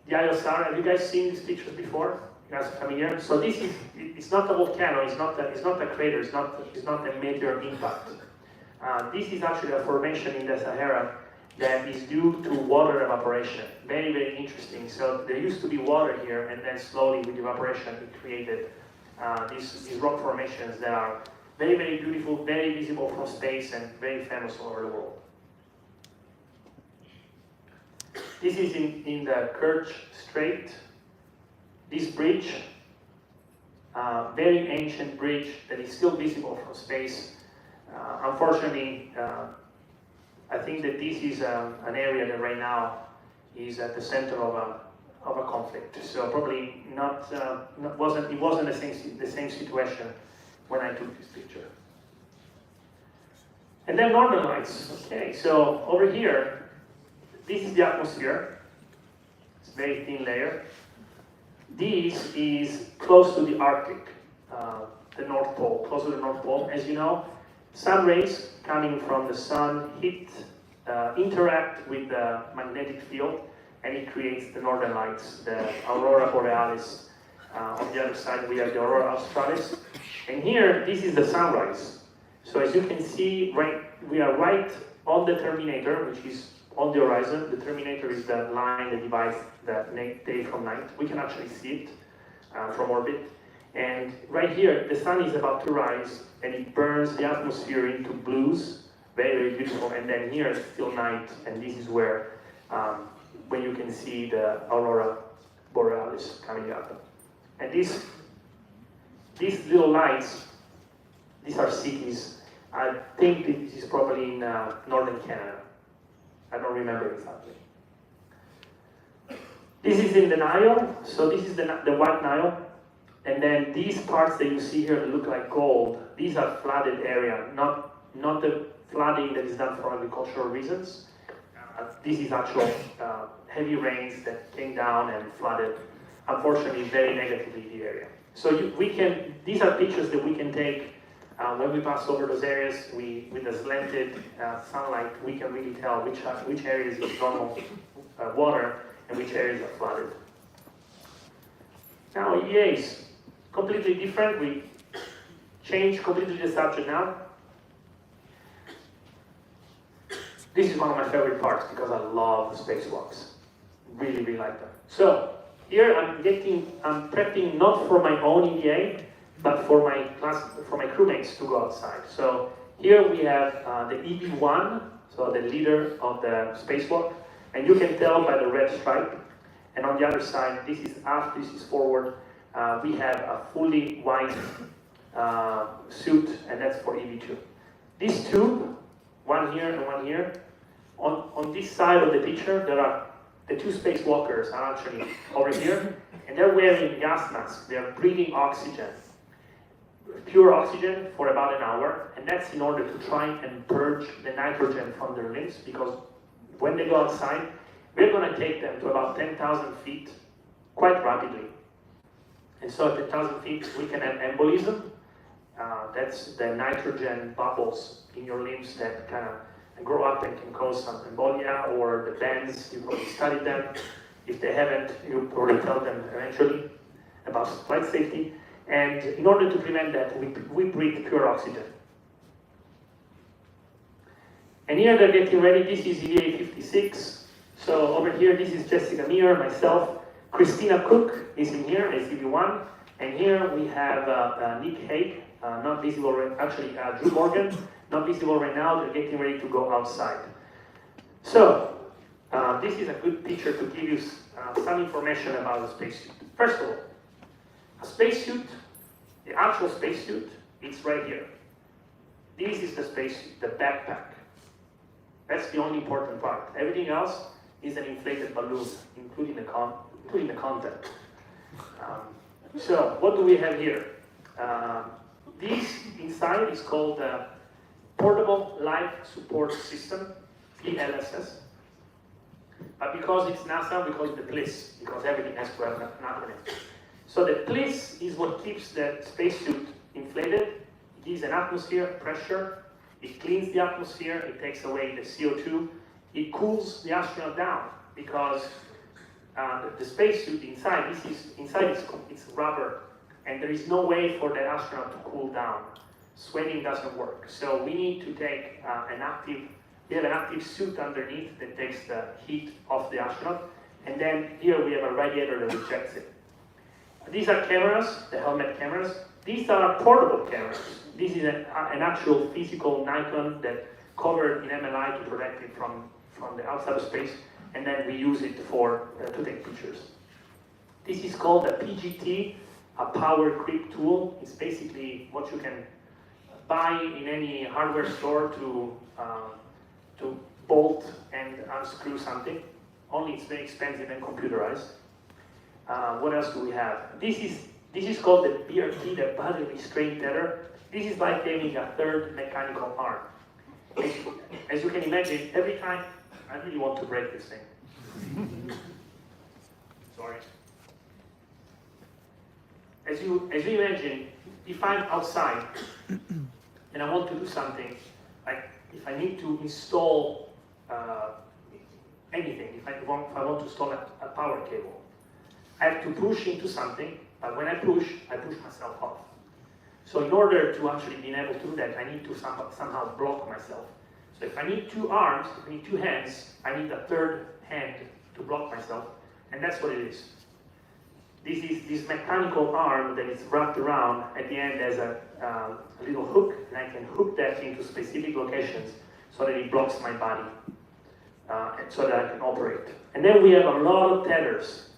The Eye of Star, have you guys seen these pictures before? You guys are familiar? So this is, it's not a volcano, it's not a crater, it's not a meteor impact. This is actually a formation in the Sahara that is due to water evaporation. Very, very interesting. So there used to be water here, and then slowly with evaporation it created these rock formations that are very, very beautiful, very visible from space, and very famous all over the world. This is in the Kerch Strait. This bridge, very ancient bridge that is still visible from space. Unfortunately, I think that this is an area that right now is at the center of a conflict. So probably it wasn't the same situation when I took this picture. And then northern lights. Okay, so over here, this is the atmosphere. It's a very thin layer. This is close to the Arctic, the North Pole, close to the North Pole. As you know, sun rays coming from the sun interact with the magnetic field, and it creates the northern lights, the aurora borealis. On the other side, we have the aurora australis. And here, this is the sunrise. So as you can see, we are right on the terminator, which is on the horizon. The terminator is the line that divides the day from night. We can actually see it from orbit. And right here, the sun is about to rise, and it burns the atmosphere into blues. Very, very beautiful. And then here it's still night, and this is where when you can see the aurora borealis coming up. And these little lights, these are cities. I think this is probably in northern Canada. I don't remember exactly. This is in the Nile, so this is the White Nile. And then these parts that you see here that look like gold, these are flooded area, not the flooding that is done for agricultural reasons. This is actual heavy rains that came down and flooded, unfortunately, very negatively the area. So these are pictures that we can take when we pass over those areas. With the slanted sunlight, we can really tell which areas is normal water and which areas are flooded. Now, EAs, completely different. We change completely the subject now. This is one of my favorite parts because I love the spacewalks. Really, really like them. So here I'm prepping not for my own EVA, but for my crewmates to go outside. So here we have the EV1, so the leader of the spacewalk, and you can tell by the red stripe. And on the other side, this is aft, this is forward. We have a fully white suit, and that's for EV2. These two, one here and one here, on this side of the picture, there are the two spacewalkers are actually over here, and they're wearing gas masks. They're breathing oxygen, pure oxygen, for about an hour, and that's in order to try and purge the nitrogen from their limbs, because when they go outside, we're going to take them to about 10,000 feet quite rapidly. And so at 10,000 feet, we can have embolism. That's the nitrogen bubbles in your limbs that kind of grow up and can cause some embolia, or the bends. You probably studied them. If they haven't, you probably tell them eventually about flight safety. And in order to prevent that, we breathe pure oxygen. And here they're getting ready. This is EVA 56. So over here, this is Jessica Meir, myself. Christina Cook is in here as EV1. And here we have Nick Hague, not visible, actually Drew Morgan, not visible right now. They're getting ready to go outside. So this is a good picture to give you some information about the spacesuit. First of all, a spacesuit, the actual spacesuit, it's right here. This is the spacesuit, the backpack. That's the only important part. Everything else is an inflated balloon, including the content. So what do we have here? This inside is called the Portable Life Support System, PLSS. But because it's NASA, we call it the PLIS, because everything has to have an acronym. So the PLIS is what keeps the spacesuit inflated. It gives an atmosphere pressure. It cleans the atmosphere. It takes away the CO2. It cools the astronaut down, because the spacesuit inside, it's rubber, and there is no way for the astronaut to cool down. Sweating doesn't work. So we need to take we have an active suit underneath that takes the heat off the astronaut, and then here we have a radiator that rejects it. These are cameras, the helmet cameras. These are portable cameras. This is an actual physical Nikon that covered in MLI to protect it from the outside of space, and then we use it to take pictures. This is called a PGT, a power grip tool. It's basically what you can buy in any hardware store to bolt and unscrew something. Only it's very expensive and computerized. What else do we have? This is called the BRT, the body restraint tether. This is like having a third mechanical arm. As you can imagine, every time I really want to break this thing. Sorry. As you imagine, if I'm outside and I want to do something, like if I need to install anything, if I want to install a power cable, I have to push into something, but when I push myself off. So in order to actually be able to do that, I need to somehow block myself. So if I need two arms, if I need two hands, I need a third hand to block myself, and that's what it is. This is this mechanical arm that is wrapped around. At the end there's a little hook, and I can hook that into specific locations so that it blocks my body, and so that I can operate. And then we have a lot of tethers.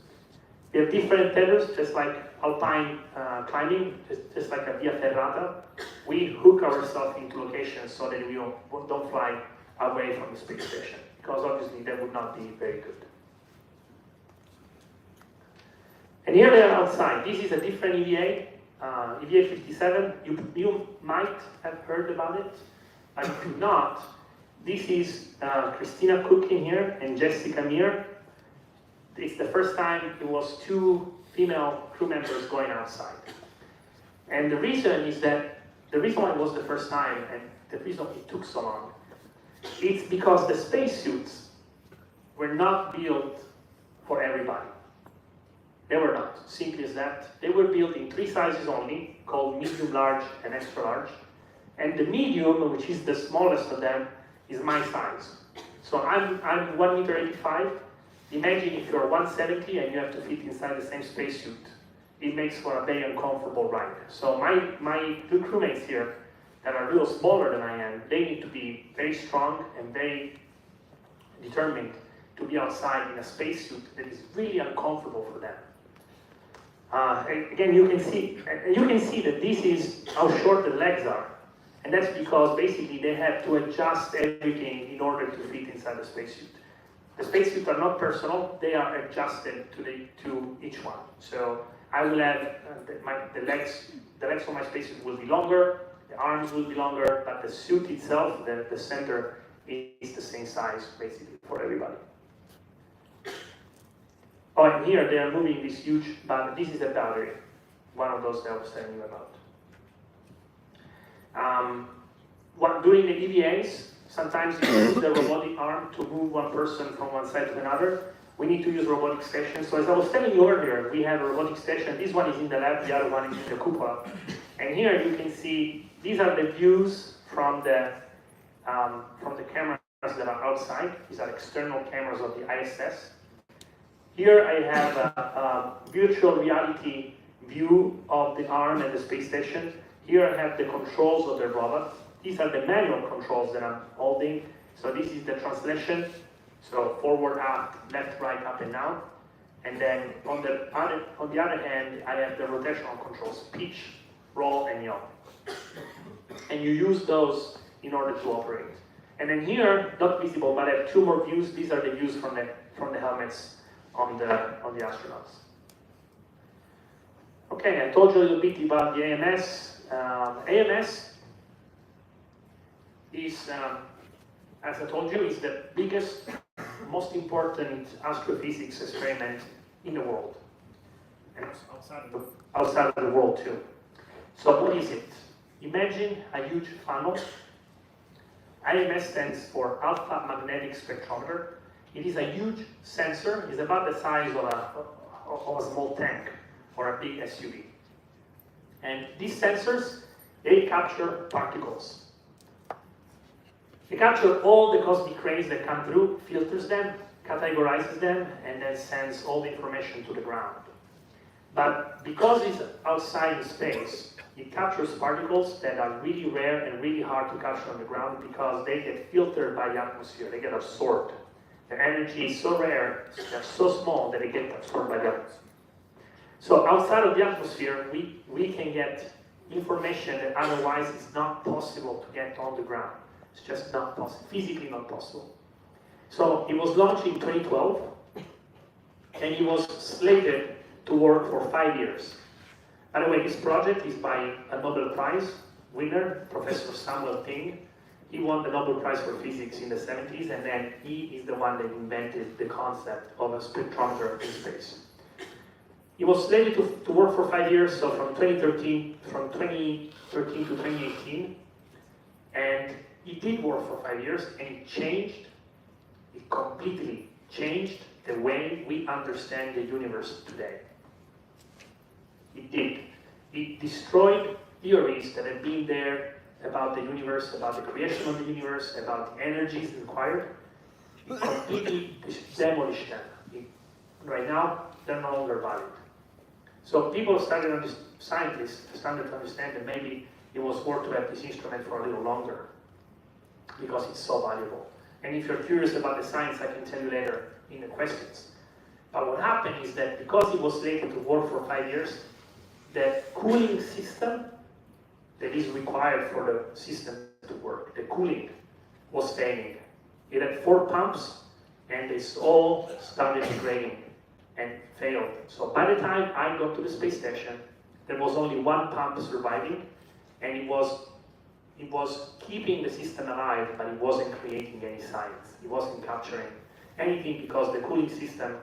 We have different tethers, just like alpine climbing, just like a via ferrata. We hook ourselves into locations so that we don't fly away from the space station, because obviously that would not be very good. And here they are outside. This is a different EVA, EVA 57. You might have heard about it, but if you not, this is Christina Cook in here and Jessica Meir. It's the first time it was two female crew members going outside. And the reason is that, the reason why it was the first time and the reason it took so long, it's because the spacesuits were not built for everybody. They were not, simply as that. They were built in three sizes only, called medium, large, and extra large. And the medium, which is the smallest of them, is my size. So I'm 1.85 meters. Imagine if you're 170 and you have to fit inside the same spacesuit. It makes for a very uncomfortable ride. So my two crewmates here that are a little smaller than I am, they need to be very strong and very determined to be outside in a spacesuit that is really uncomfortable for them. And again, you can see that this is how short the legs are. And that's because basically they have to adjust everything in order to fit inside the spacesuit. The spacesuits are not personal, they are adjusted to each one. So I will have the legs of my spacesuit will be longer, the arms will be longer, but the suit itself, the center, is the same size basically for everybody. Oh, and here they are moving this huge battery. This is a battery, one of those that I was telling you about. During the EVAs, sometimes you use the robotic arm to move one person from one side to another. We need to use robotic stations. So as I was telling you earlier, we have a robotic station. This one is in the lab, the other one is in the cupola. And here you can see, these are the views from the cameras that are outside. These are external cameras of the ISS. Here I have a virtual reality view of the arm and the space station. Here I have the controls of the robot. These are the manual controls that I'm holding. So this is the translation. So forward, up, left, right, up, and down. And then on the other hand, I have the rotational controls, pitch, roll, and yaw. And you use those in order to operate. And then here, not visible, but I have two more views. These are the views from the helmets on the astronauts. Okay, I told you a little bit about the AMS. AMS is, as I told you, is the biggest, most important astrophysics experiment in the world. And outside of the world too. So what is it? Imagine a huge funnel. AMS stands for Alpha Magnetic Spectrometer. It is a huge sensor. It's about the size of a small tank or a big SUV. And these sensors, they capture particles. They capture all the cosmic rays that come through, filters them, categorizes them, and then sends all the information to the ground. But because it's outside in space, it captures particles that are really rare and really hard to capture on the ground because they get filtered by the atmosphere, they get absorbed. Their energy is so rare, they're so small that they get absorbed by the atmosphere. So outside of the atmosphere, we can get information that otherwise is not possible to get on the ground. It's just not possible, physically not possible. So it was launched in 2012, and it was slated to work for 5 years. By the way, this project is by a Nobel Prize winner, Professor Samuel Ting. He won the Nobel Prize for Physics in the 70s, and then he is the one that invented the concept of a spectrometer in space. It was slated to work for 5 years, so from 2013 to 2018, and it did work for 5 years, and it completely changed the way we understand the universe today. It did. It destroyed theories that have been there about the universe, about the creation of the universe, about the energies required. It completely demolished them. Right now, they're no longer valid. So scientists started to understand that maybe it was worth to have this instrument for a little longer because it's so valuable. And if you're curious about the science, I can tell you later in the questions. But what happened is that because it was slated to work for 5 years, the cooling system that is required for the system to work, the cooling was failing. It had 4 pumps, and they all started degrading and failed. So by the time I got to the space station, there was only 1 pump surviving, and it was keeping the system alive, but it wasn't creating any science. It wasn't capturing anything because the cooling system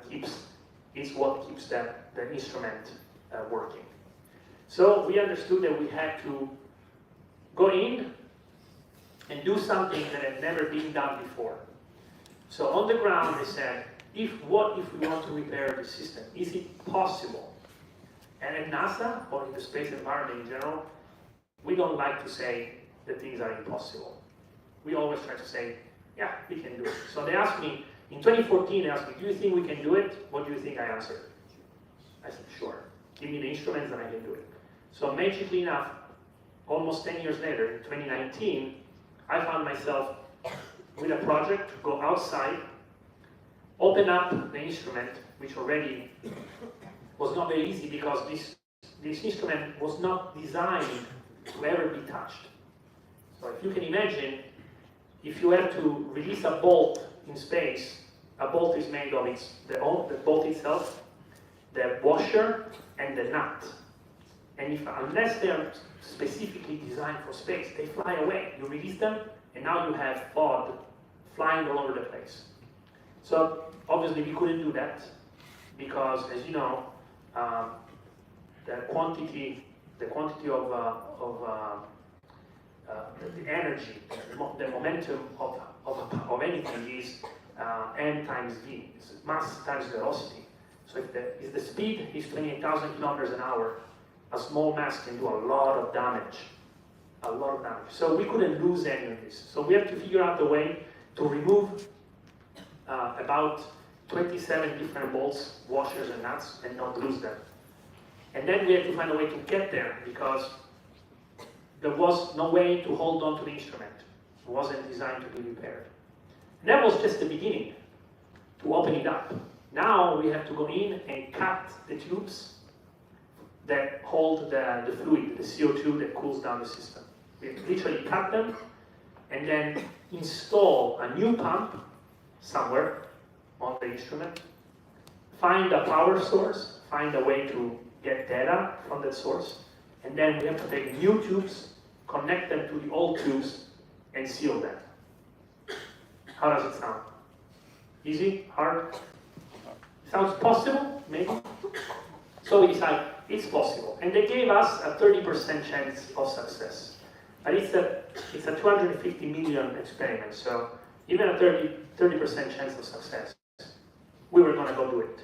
is what keeps the instrument working. So we understood that we had to go in and do something that had never been done before. So on the ground they said, what if we want to repair the system? Is it possible? And at NASA, or in the space environment in general, we don't like to say that things are impossible. We always try to say, yeah, we can do it. So they asked me, in 2014, they asked me, do you think we can do it? What do you think? I answered. I said, sure. Give me the instruments and I can do it. So magically enough, almost 10 years later, in 2019, I found myself with a project to go outside, open up the instrument, which already was not very easy because this instrument was not designed to ever be touched. So if you can imagine, if you have to release a bolt in space, a bolt is made of the bolt itself, the washer, and the nut. And unless they are specifically designed for space, they fly away. You release them, and now you have fog flying all over the place. So obviously we couldn't do that because, as you know, the quantity of the energy, the momentum of anything is m times v. It's mass times velocity. So if the speed is 28,000 kilometers an hour, a small mass can do a lot of damage. A lot of damage. So we couldn't lose any of this. So we have to figure out a way to remove about 27 different bolts, washers, and nuts, and not lose them. And then we had to find a way to get there because there was no way to hold on to the instrument. It wasn't designed to be repaired. And that was just the beginning, to open it up. Now we have to go in and cut the tubes that hold the fluid, the CO2 that cools down the system. We literally cut them and then install a new pump somewhere on the instrument, find a power source, find a way to get data from that source, and then we have to take new tubes, connect them to the old tubes, and seal them. How does it sound? Easy? Hard? Sounds possible? Maybe? So we decided it's possible. And they gave us a 30% chance of success. But it's a 250 million experiment, so even a 30% chance of success, we were going to go do it.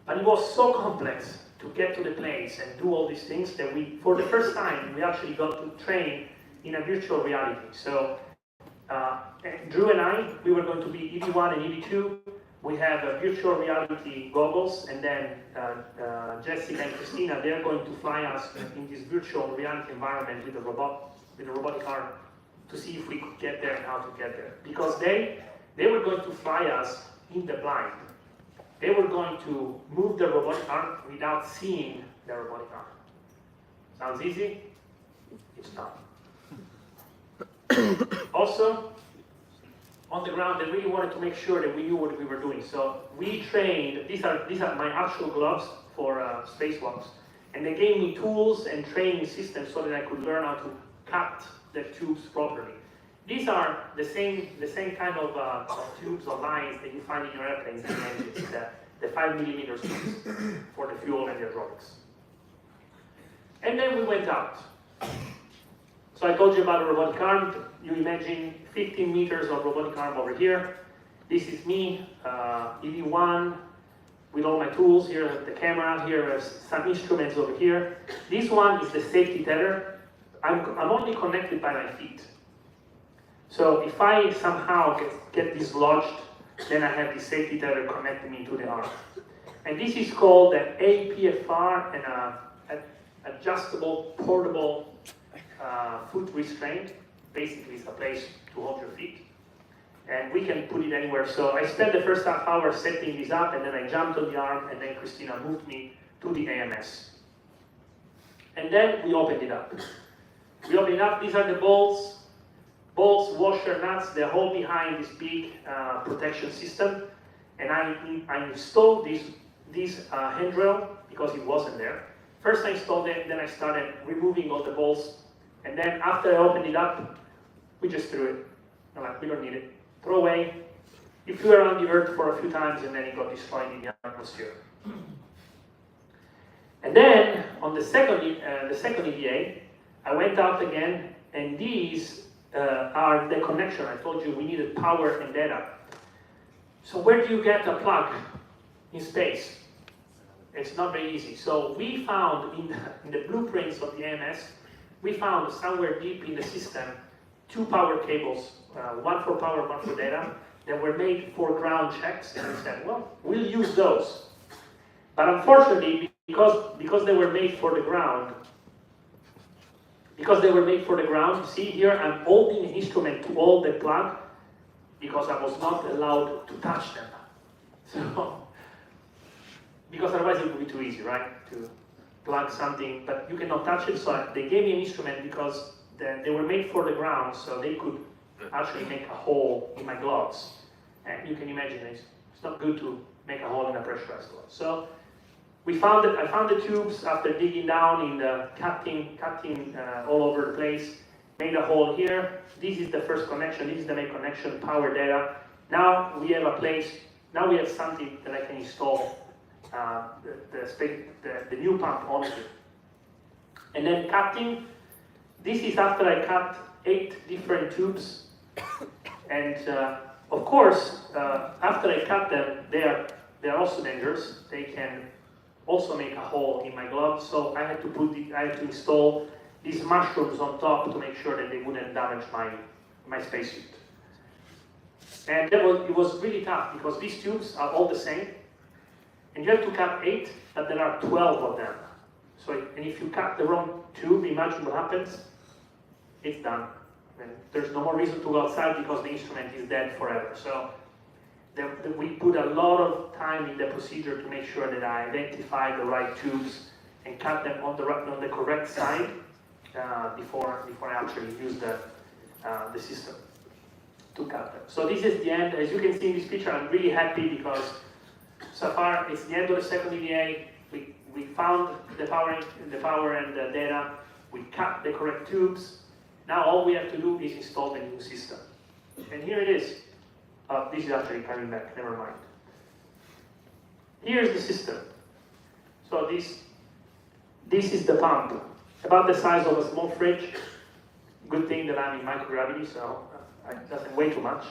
But it was so complex to get to the place and do all these things that for the first time, we actually got to train in a virtual reality. So Drew and I, we were going to be EV1 and EV2. We have virtual reality goggles, and then Jessica and Christina, they're going to fly us in this virtual reality environment with a robotic arm to see if we could get there and how to get there. Because they were going to fly us in the blind. They were going to move the robotic arm without seeing the robotic arm. Sounds easy? It's not. Also, on the ground, they really wanted to make sure that we knew what we were doing. So we trained, these are my actual gloves for spacewalks. And they gave me tools and training systems so that I could learn how to cut the tubes properly. These are the same kind of tubes or lines that you find in your airplanes and engines, the 5mm tubes for the fuel and the hydraulics. And then we went out. So I told you about a robotic arm. You imagine 15 meters of robotic arm over here. This is me, EV1, with all my tools. Here the camera, here are some instruments over here. This one is the safety tether. I'm only connected by my feet. So if I somehow get dislodged, then I have the safety tether connecting me to the arm. And this is called the APFR, an adjustable portable foot restraint. Basically, it's a place to hold your feet. And we can put it anywhere. So I spent the first half hour setting this up, and then I jumped on the arm, and then Christina moved me to the AMS. And then we opened it up. We opened it up. These are the bolts, washer, nuts. They're all behind this big protection system. And I installed this handrail because it wasn't there. First I installed it, then I started removing all the bolts. And then after I opened it up, we just threw it. I'm like, we don't need it. Throw away. It flew around the Earth for a few times, and then it got destroyed in the atmosphere. And then on the second EVA, I went out again, and these are the connection. I told you we needed power and data. So where do you get a plug in space? It's not very easy. So we found in the blueprints of the AMS, we found somewhere deep in the system 2 power cables, one for power, one for data, that were made for ground checks. And we said, well, we'll use those. But unfortunately, because they were made for the ground, see here, I'm holding the instrument to hold the plug because I was not allowed to touch them. because otherwise it would be too easy, right? To plug something, but you cannot touch it. So they gave me an instrument because they were made for the ground, so they could actually make a hole in my gloves. And you can imagine it's not good to make a hole in a pressurized glove. So I found the tubes after digging down in the cutting all over the place, made a hole here. This is the first connection, this is the main connection, power data. Now we have a place, now we have something that I can install the new pump onto. And then cutting, this is after I cut 8 different tubes. And of course, after I cut them, they are also dangerous. They can also make a hole in my glove, so I had to install these mushrooms on top to make sure that they wouldn't damage my spacesuit. And it was really tough because these tubes are all the same, and you have to cut 8, but there are 12 of them. So, and if you cut the wrong tube, imagine what happens. It's done. And there's no more reason to go outside because the instrument is dead forever. So we put a lot of time in the procedure to make sure that I identify the right tubes and cut them on the correct side before I actually use the system to cut them. So this is the end. As you can see in this picture, I'm really happy because so far it's the end of the second EVA. We found the power and the data. We cut the correct tubes. Now all we have to do is install the new system. And here it is. This is actually coming back, never mind. Here's the system. So this is the pump, about the size of a small fridge. Good thing that I'm in microgravity, so it doesn't weigh too much.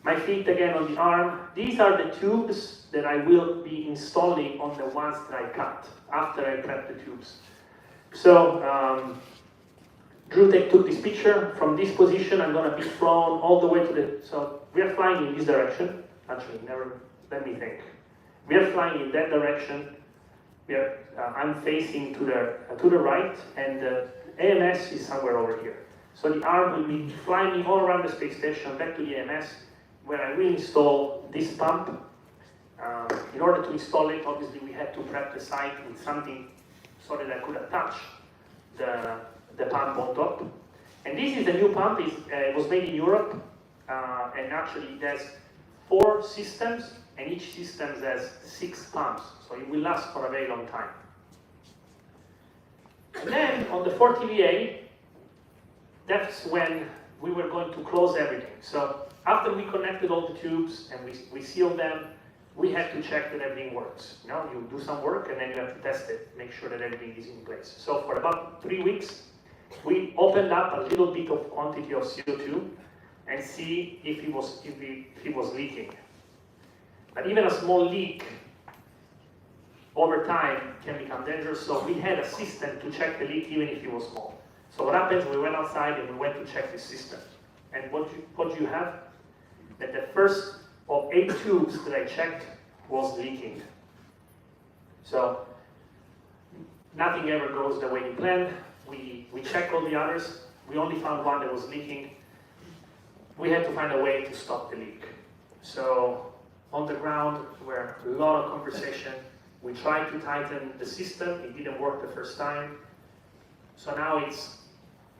My feet again on the arm. These are the tubes that I will be installing on the ones that I cut, after I prep the tubes. So, Drew took this picture. From this position, I'm going to be flown all the way to the... So we are flying in this direction. Actually, let me think. We are flying in that direction. I'm facing to the right, and the AMS is somewhere over here. So the arm will be flying me all around the space station back to the AMS, where I will install this pump. In order to install it, obviously we had to prep the site with something so that I could attach the pump on top. And this is the new pump. It was made in Europe, and actually it has 4 systems, and each system has 6 pumps, so it will last for a very long time. And then on the 4th EVA, that's when we were going to close everything. So after we connected all the tubes and we sealed them, we had to check that everything works. You know, you do some work and then you have to test it, make sure that everything is in place. So for about 3 weeks, we opened up a little bit of quantity of CO2 and see if it was leaking. But even a small leak over time can become dangerous, so we had a system to check the leak even if it was small. So what happens, we went outside and we went to check the system. And what you have, that the first of 8 tubes that I checked was leaking. So nothing ever goes the way you planned. We checked all the others. We only found one that was leaking. We had to find a way to stop the leak. So on the ground, were a lot of conversation. We tried to tighten the system. It didn't work the first time. So now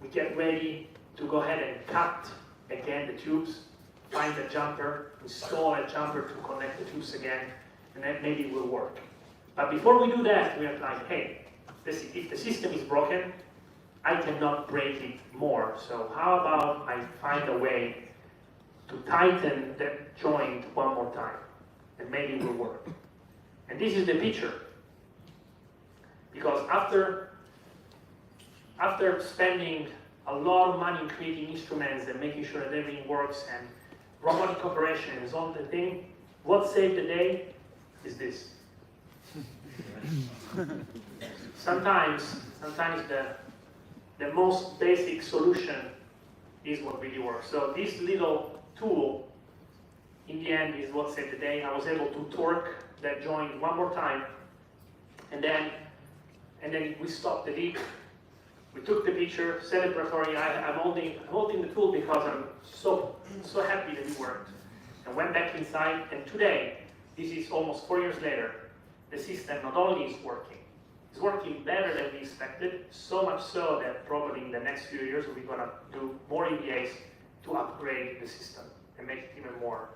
we get ready to go ahead and cut again the tubes, find a jumper, install a jumper to connect the tubes again, and then maybe it will work. But before we do that, we are like, hey, if the system is broken, I cannot break it more. So how about I find a way to tighten that joint one more time, and maybe it will work. And this is the picture. Because after spending a lot of money creating instruments and making sure that everything works and robotic operation is on the thing, what saved the day is this. Sometimes the most basic solution is what really works. So this little tool, in the end, is what saved the day. I was able to torque that joint one more time, and then we stopped the leak. We took the picture, celebratory. I'm holding the tool because I'm so happy that it worked. And went back inside, and today, this is almost 4 years later, the system not only is working, it's working better than we expected, so much so that probably in the next few years we're going to do more EVAs to upgrade the system and make it even more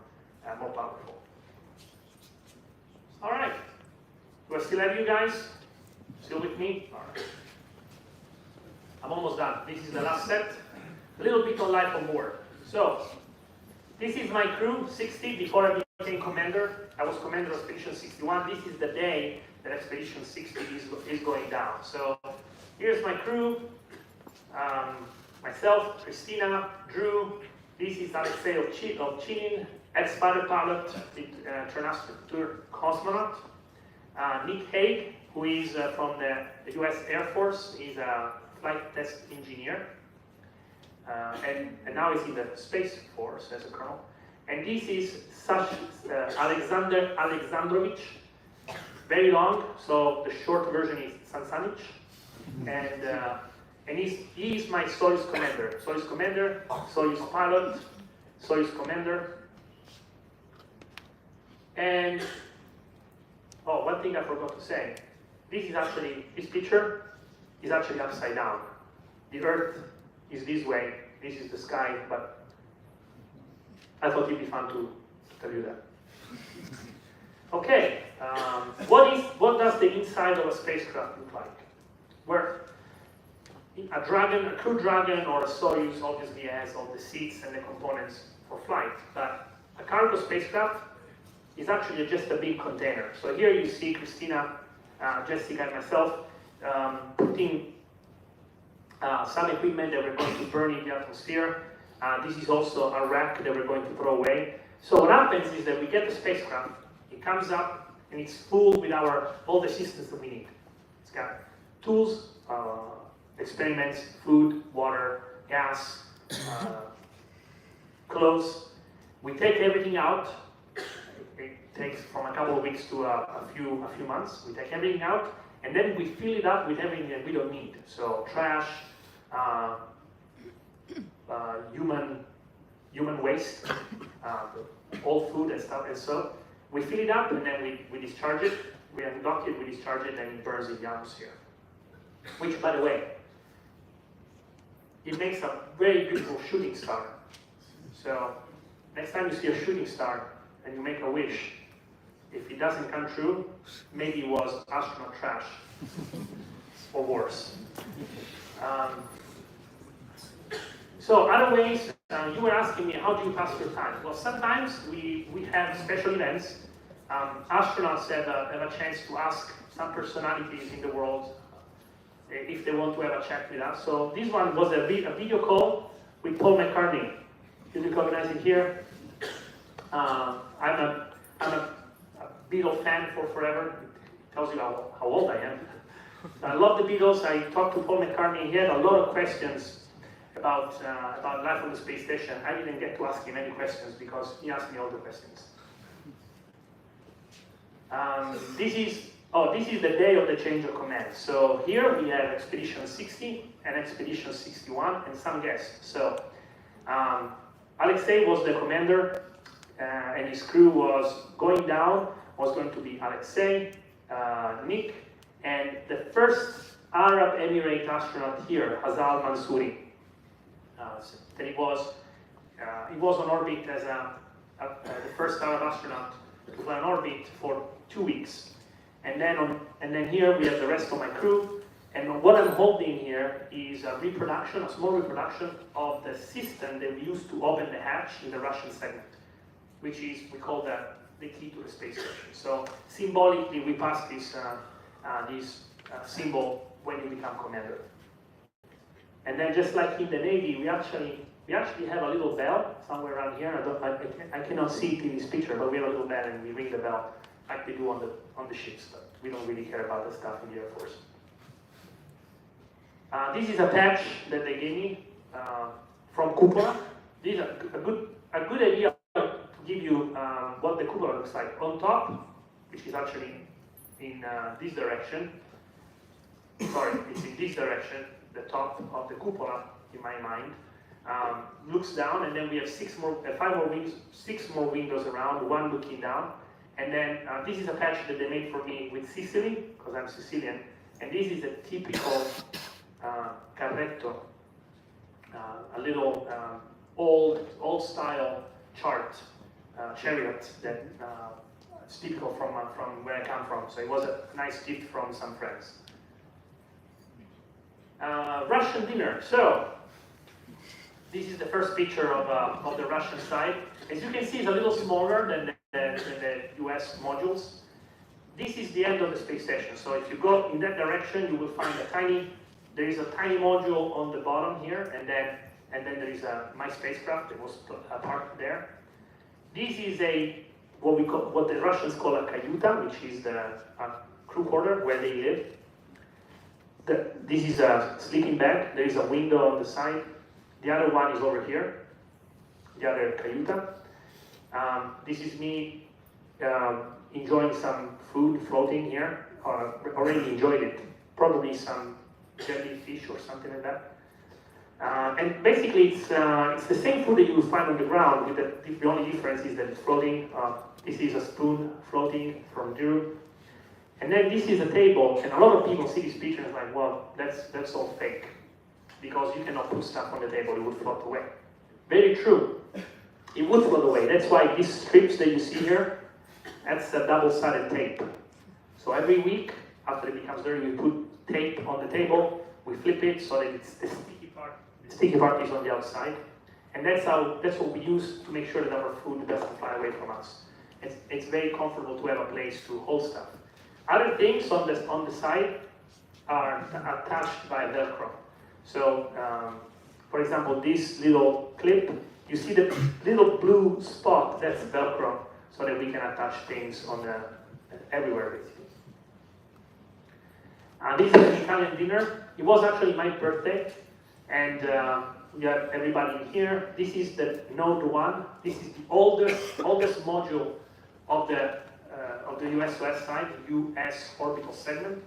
powerful. All right. Do I still have you guys? Still with me? All right. I'm almost done. This is the last set. A little bit on life on board. So, this is my crew, 60, before I became commander. I was commander of Expedition 61. This is the day that Expedition 60 is going down. So, here's my crew. Myself, Christina, Drew. This is Alexei of Chinin, ex-fighter pilot, transfer cosmonaut. Nick Haig, who is from the US Air Force, he's a flight test engineer. And now he's in the Space Force as a colonel. And this is Alexander Alexandrovich, very long, so the short version is Sansanich. And he's my Soyuz commander. Soyuz commander, Soyuz pilot, Soyuz commander. And, oh, one thing I forgot to say. This picture is actually upside down. The Earth is this way, this is the sky, but I thought it'd be fun to tell you that. Okay, what does the inside of a spacecraft look like? Where a Crew Dragon or a Soyuz obviously has all the seats and the components for flight, but a cargo spacecraft is actually just a big container. So here you see Christina, Jessica, and myself putting some equipment that we're going to burn in the atmosphere. This is also a rack that we're going to throw away. So what happens is that we get the spacecraft, it comes up, and it's full with all the systems that we need. It's got tools, experiments, food, water, gas, clothes. We take everything out. It takes from a couple of weeks to a few months. We take everything out, and then we fill it up with everything that we don't need. So trash, human waste, old food and stuff. And so we fill it up, and then we discharge it. We undock it, we discharge it, and it burns in the atmosphere. Which, by the way, it makes a very beautiful shooting star. So next time you see a shooting star and you make a wish, if it doesn't come true, maybe it was astronaut trash or worse. So other ways, you were asking me, how do you pass your time? Well, sometimes we have special events. Astronauts have a chance to ask some personalities in the world if they want to have a chat with us. So this one was a video call with Paul McCartney. You recognize it here. I'm a Beatles fan for forever. It tells you how old I am. I love the Beatles. I talked to Paul McCartney. He had a lot of questions about life on the space station. I didn't get to ask him any questions because he asked me all the questions. This is the day of the change of command. So here we have Expedition 60 and Expedition 61 and some guests. So Alexei was the commander, and his crew was going down. Was going to be Alexei, Nick, and the first Arab Emirate astronaut here, Hazal Mansouri. That he was on orbit as the first Arab astronaut to fly on orbit for 2 weeks. And then here we have the rest of my crew. And what I'm holding here is a small reproduction of the system that we used to open the hatch in the Russian segment, which is, we call that the key to the space station. So symbolically, we pass this symbol when you become commander. And then, just like in the Navy, we actually have a little bell somewhere around here. I cannot see it in this picture, but we have a little bell and we ring the bell like they do on the ships. But we don't really care about the stuff in the Air Force. This is a patch that they gave me from Cupola. This is a good idea to give you what the cupola looks like. On top, which is actually in this direction. Sorry, it's in this direction. The top of the cupola, in my mind, looks down, and then we have 6 more windows around, one looking down, And then this is a patch that they made for me with Sicily, because I'm Sicilian. And this is a typical carretto, a little old style chariot that it's typical from where I come from. So it was a nice gift from some friends. Russian dinner. So this is the first picture of the Russian side. As you can see, it's a little smaller than the US modules. This is the end of the space station. So if you go in that direction, you will find there is a tiny module on the bottom here, and then there is my spacecraft that was parked there. This is what the Russians call a kayuta, which is the crew quarter where they live. This is a sleeping bag. There is a window on the side. The other one is over here, the other kayuta. This is me enjoying some food floating here. Already enjoyed it. Probably some jellyfish or something like that. And basically, it's the same food that you will find on the ground. With the only difference is that it's floating. This is a spoon floating from Drew. And then this is a table, and a lot of people see this picture and like, well, that's all fake, because you cannot put stuff on the table; it would float away. Very true. It would float away. That's why these strips that you see here, that's a double-sided tape. So every week, after it becomes dirty, we put tape on the table. We flip it so that it's the sticky part. The sticky part is on the outside, and that's what we use to make sure that our food doesn't fly away from us. It's very comfortable to have a place to hold stuff. Other things on the side are attached by Velcro. So, for example, this little clip, you see the little blue spot, that's Velcro, so that we can attach things everywhere, basically. This is an Italian dinner. It was actually my birthday, and we have everybody in here. This is the Node 1. This is the oldest module of the US side, US orbital segment.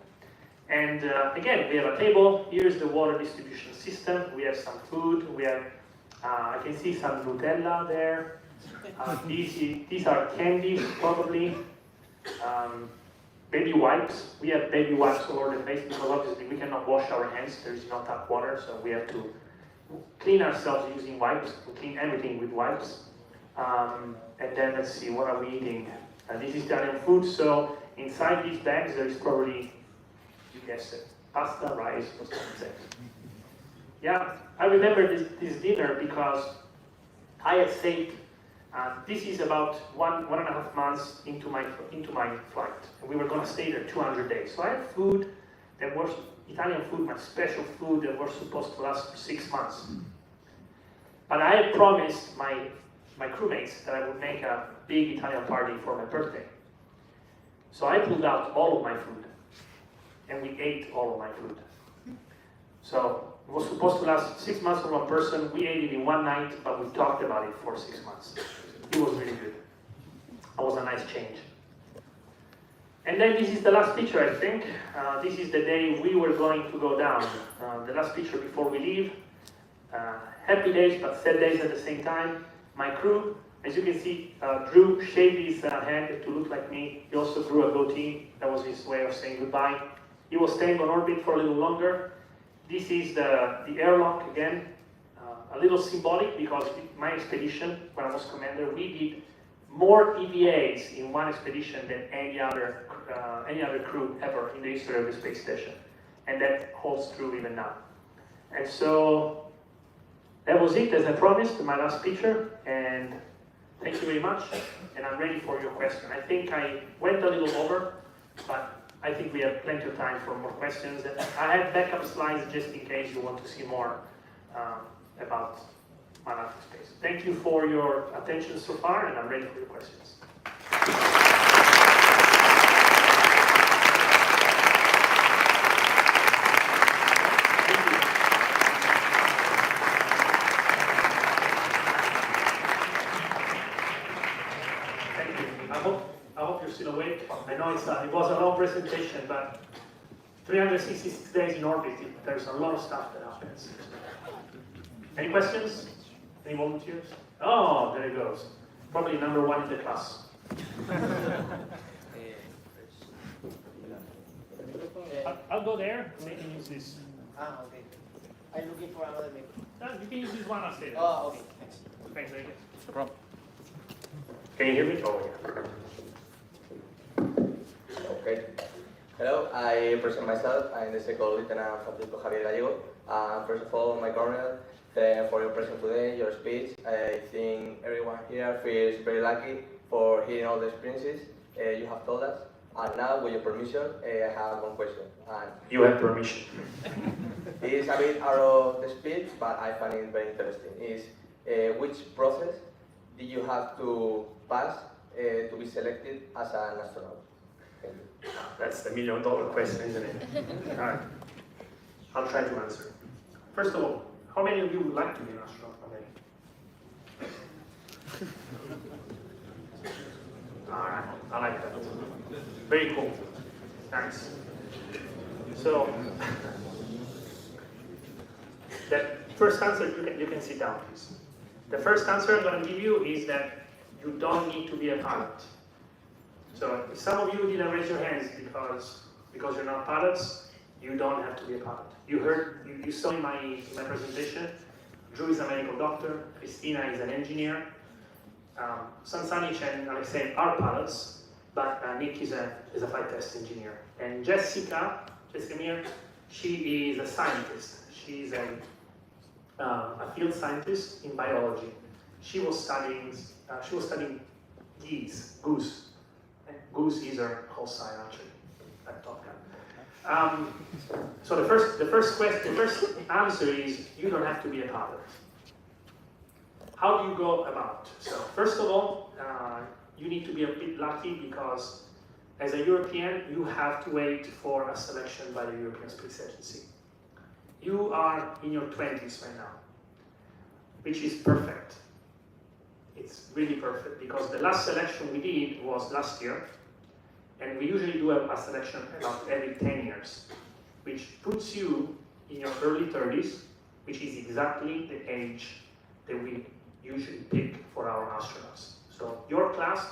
And again, we have a table. Here's the water distribution system. We have some food. We have, I can see some Nutella there. These are candies, probably. Baby wipes. We have baby wipes all over the place because obviously we cannot wash our hands. There is no tap water, so we have to clean ourselves using wipes. We clean everything with wipes. And then let's see, what are we eating? This is Italian food, so inside these bags there is probably, you guessed it, pasta, rice, or something. Yeah, I remember this dinner because I had saved, this is about one and a half months into my flight. And we were going to stay there 200 days. So I had food that was Italian food, my special food that was supposed to last for 6 months. But I had promised my crewmates that I would make a big Italian party for my birthday. So I pulled out all of my food, and we ate all of my food. So it was supposed to last 6 months for one person. We ate it in one night, but we talked about it for 6 months. It was really good. It was a nice change. And then this is the last picture, I think. This is the day we were going to go down. The last picture before we leave. Happy days, but sad days at the same time. My crew, as you can see, Drew shaved his head to look like me. He also grew a goatee. That was his way of saying goodbye. He was staying on orbit for a little longer. This is the airlock again. A little symbolic because my expedition, when I was commander, we did more EVAs in one expedition than any other crew ever in the history of the space station. And that holds true even now. And so that was it, as I promised, my last picture, and thank you very much, and I'm ready for your question. I think I went a little over, but I think we have plenty of time for more questions. I have backup slides just in case you want to see more about my life in space. Thank you for your attention so far, and I'm ready for your questions. I know it was a long presentation, but 366 days in orbit, there's a lot of stuff that happens. Any questions? Any volunteers? Oh, there it goes. Probably number one in the class. I'll go there, and they can use this. Ah, okay. I'm looking for another mic. No, you can use this one upstairs. Oh, okay. Thanks. Thanks, very good. No problem. Can you hear me? Oh, yeah. Okay. Hello, I present myself. I'm the second Lieutenant Francisco Javier Gallego. First of all, my colonel, for your presence today, your speech. I think everyone here feels very lucky for hearing all the experiences you have told us. And now, with your permission, I have one question. And You have permission. it is a bit out of the speech, but I find it very interesting. Is which process did you have to pass to be selected as an astronaut? Thank you. That's the million-dollar question, isn't it? All right. I'll try to answer. First of all, how many of you would like to be an astronaut? All right, I like that. Very cool. Nice. So, the first answer, you can sit down, please. The first answer I'm going to give you is that you don't need to be a pilot. So, if some of you didn't raise your hands because you're not pilots, you don't have to be a pilot. You saw in my presentation, Drew is a medical doctor, Christina is an engineer, Sansanic and Alexei are pilots, but Nick is a flight test engineer. And Jessica Mir, she is a scientist. She's a field scientist in biology. She was studying goose. Goose is her whole sign actually, at Top Gun. So the first answer is you don't have to be a pilot. How do you go about? So first of all, you need to be a bit lucky because as a European, you have to wait for a selection by the European Space Agency. You are in your 20s right now, which is perfect. It's really perfect because the last selection we did was last year, and we usually do a selection about every 10 years, which puts you in your early 30s, which is exactly the age that we usually pick for our astronauts. So your class,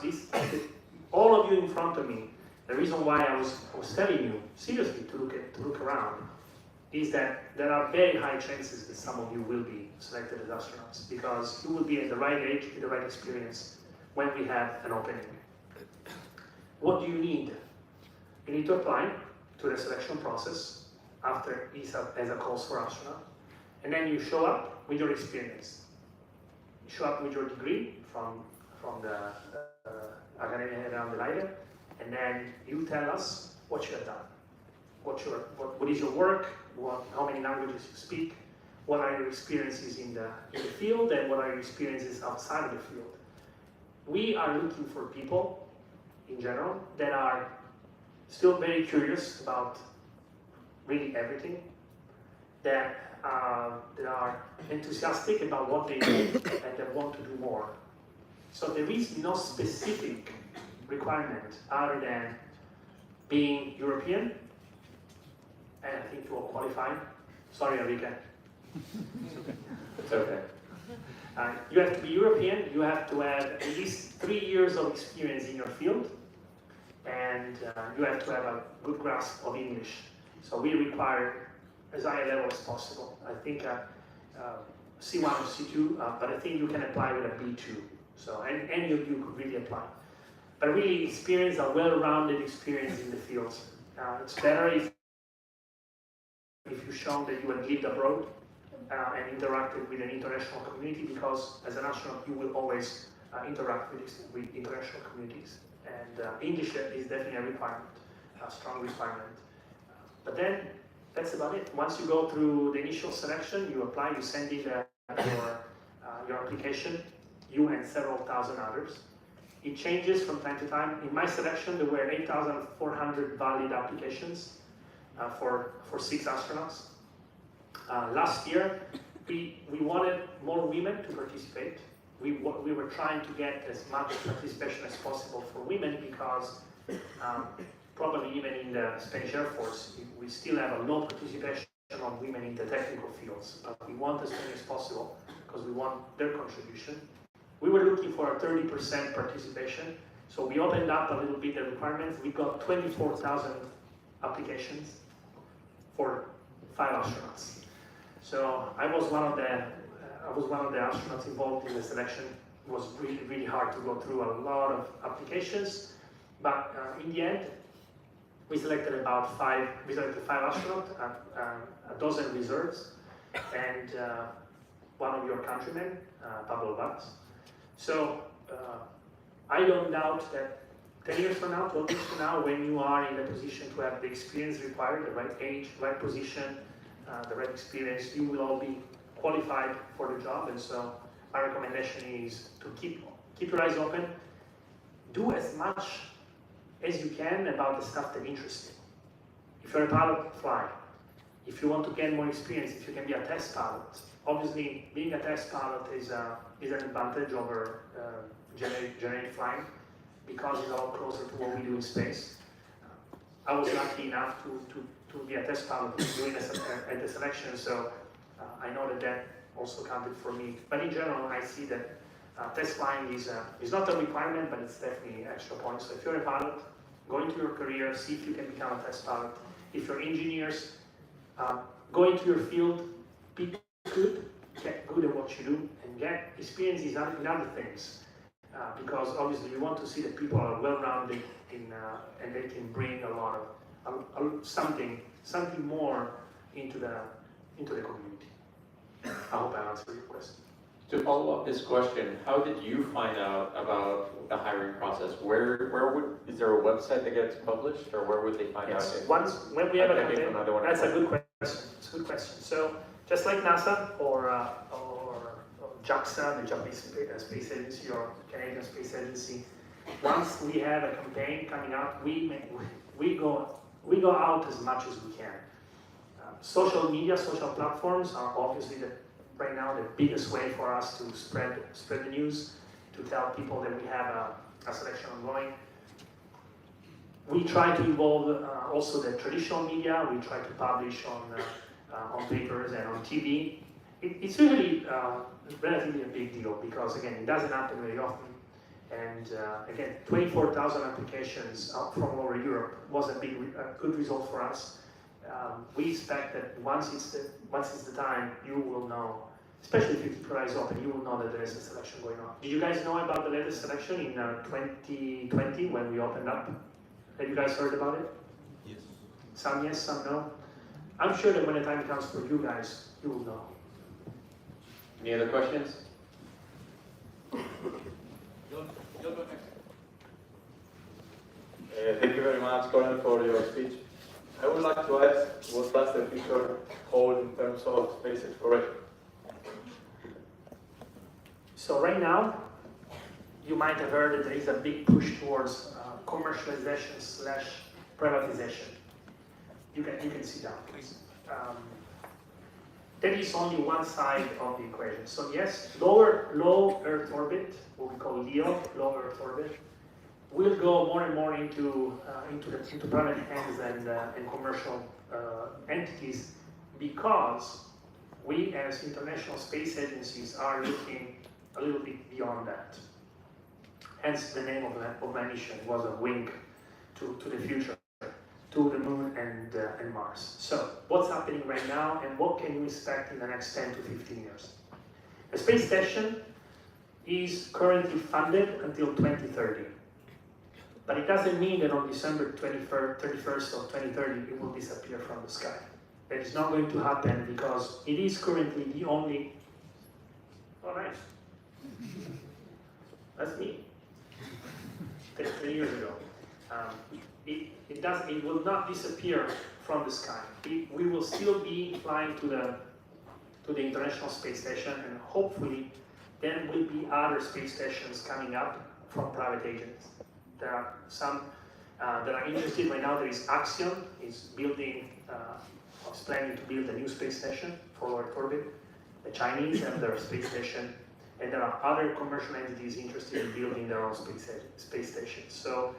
all of you in front of me, the reason why I was telling you seriously to look around is that there are very high chances that some of you will be selected as astronauts because you will be at the right age, with the right experience when we have an opening. What do you need? You need to apply to the selection process after ESA as a calls for astronaut, and then you show up with your experience. You show up with your degree from the Ejército del Aire, and then you tell us what you have done. What is your work? How many languages you speak? What are your experiences in the field, and what are your experiences outside of the field? We are looking for people, in general, that are still very curious about really everything, that are enthusiastic about what they do and that want to do more. So there is no specific requirement other than being European, and I think you are qualified. Sorry, Enrique. It's okay. You have to be European, you have to have at least 3 years of experience in your field, and you have to have a good grasp of English. So we require as high a level as possible. I think C1 or C2, but I think you can apply with a B2. So any of you could really apply. But really experience, a well-rounded experience in the field. It's better if you've shown that you have lived abroad and interacted with an international community, because as an astronaut you will always interact with international communities. And English is definitely a requirement, a strong requirement. But then that's about it. Once you go through the initial selection, you apply, you send in your application, you and several thousand others. It changes from time to time. In my selection, there were 8,400 valid applications for 6 astronauts. Last year, we wanted more women to participate. We were trying to get as much participation as possible for women because probably even in the Spanish Air Force, we still have a low participation of women in the technical fields. But we want as many as possible because we want their contribution. We were looking for a 30% participation, So we opened up a little bit the requirements. We got 24,000 applications for 5 astronauts. So I was one of the astronauts involved in the selection. It was really, really hard to go through a lot of applications, but in the end, we selected about 5 astronauts, a dozen reserves, and one of your countrymen, Pablo Vaz. So I don't doubt that 10 years from now, 12 years from now, when you are in a position to have the experience required, the right age, right position, the right experience, you will all be qualified for the job. And so my recommendation is to keep your eyes open, do as much as you can about the stuff that interests you. If you're a pilot, fly. If you want to get more experience, if you can be a test pilot, obviously being a test pilot is an advantage over generic flying, because it's a lot closer to what we do in space. I was lucky enough to be a test pilot during at the selection, so I know that also counted for me. But in general, I see that test flying is not a requirement, but it's definitely an extra point. So if you're a pilot, go into your career, see if you can become a test pilot. If you're engineers, go into your field, be good, get good at what you do, and get experience in other things. Because obviously you want to see that people are well-rounded and they can bring a lot of something more into the community. I hope I answered your question. To follow up this question, how did you find out about the hiring process? Is there a website that gets published, or where would they find out? When we have a campaign, that's a good question. It's a good question. So just like NASA or JAXA, the Japanese Space Agency, or Canadian Space Agency, once we have a campaign coming out, we go out as much as we can. Social media, social platforms are obviously right now the biggest way for us to spread the news, to tell people that we have a selection ongoing. We try to involve also the traditional media. We try to publish on papers and on TV. It's usually relatively a big deal because, again, it doesn't happen very often. And again, 24,000 applications from all over Europe was a good result for us. We expect that once it's the time, you will know, especially if you keep your eyes open, you will know that there is a selection going on. Did you guys know about the latest selection in 2020 when we opened up? Have you guys heard about it? Yes. Some yes, some no. I'm sure that when the time comes for you guys, you will know. Any other questions? Thank you very much, Colin, for your speech. I would like to ask, what does the future hold in terms of space exploration? So right now, you might have heard that there is a big push towards commercialization / privatization. You can sit down, please. That is only one side of the equation. So yes, low Earth orbit, what we call LEO, low Earth orbit, will go more and more into private hands and commercial entities, because we as international space agencies are looking a little bit beyond that. Hence the name of my mission was a wink to the future, to the moon and Mars. So what's happening right now, and what can you expect in the next 10 to 15 years? The space station is currently funded until 2030. But it doesn't mean that on December 31st of 2030 it will disappear from the sky. That is not going to happen, because it is currently the only... Oh, nice. That's me. 10 years ago. It will not disappear from the sky. We will still be flying to the International Space Station, and hopefully there will be other space stations coming up from private agents. There are some that are interested right now. There is Axiom, is planning to build a new space station for low Earth orbit. The Chinese have their space station, and there are other commercial entities interested in building their own space stations. So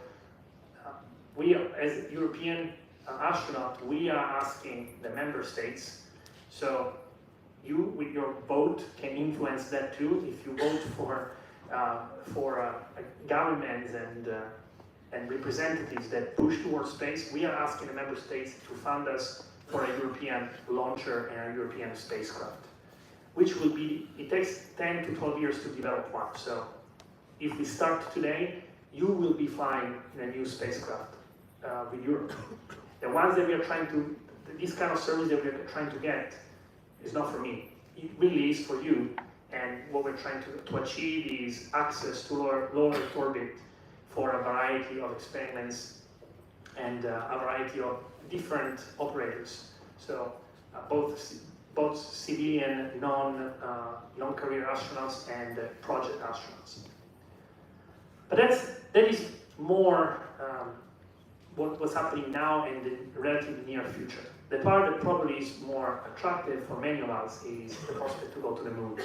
we, as European astronauts, we are asking the member states, so you with your vote can influence that too. If you vote for for governments and representatives that push towards space, we are asking the member states to fund us for a European launcher and a European spacecraft, which will be, it takes 10 to 12 years to develop one. So if we start today, you will be flying in a new spacecraft with Europe. The ones that we are trying to, this kind of service that we are trying to get is not for me. It really is for you. And what we're trying to achieve is access to low Earth orbit for a variety of experiments and a variety of different operators. So both civilian, non-career astronauts and project astronauts. But that is more what's happening now in the relatively near future. The part that probably is more attractive for many of us is the prospect to go to the moon.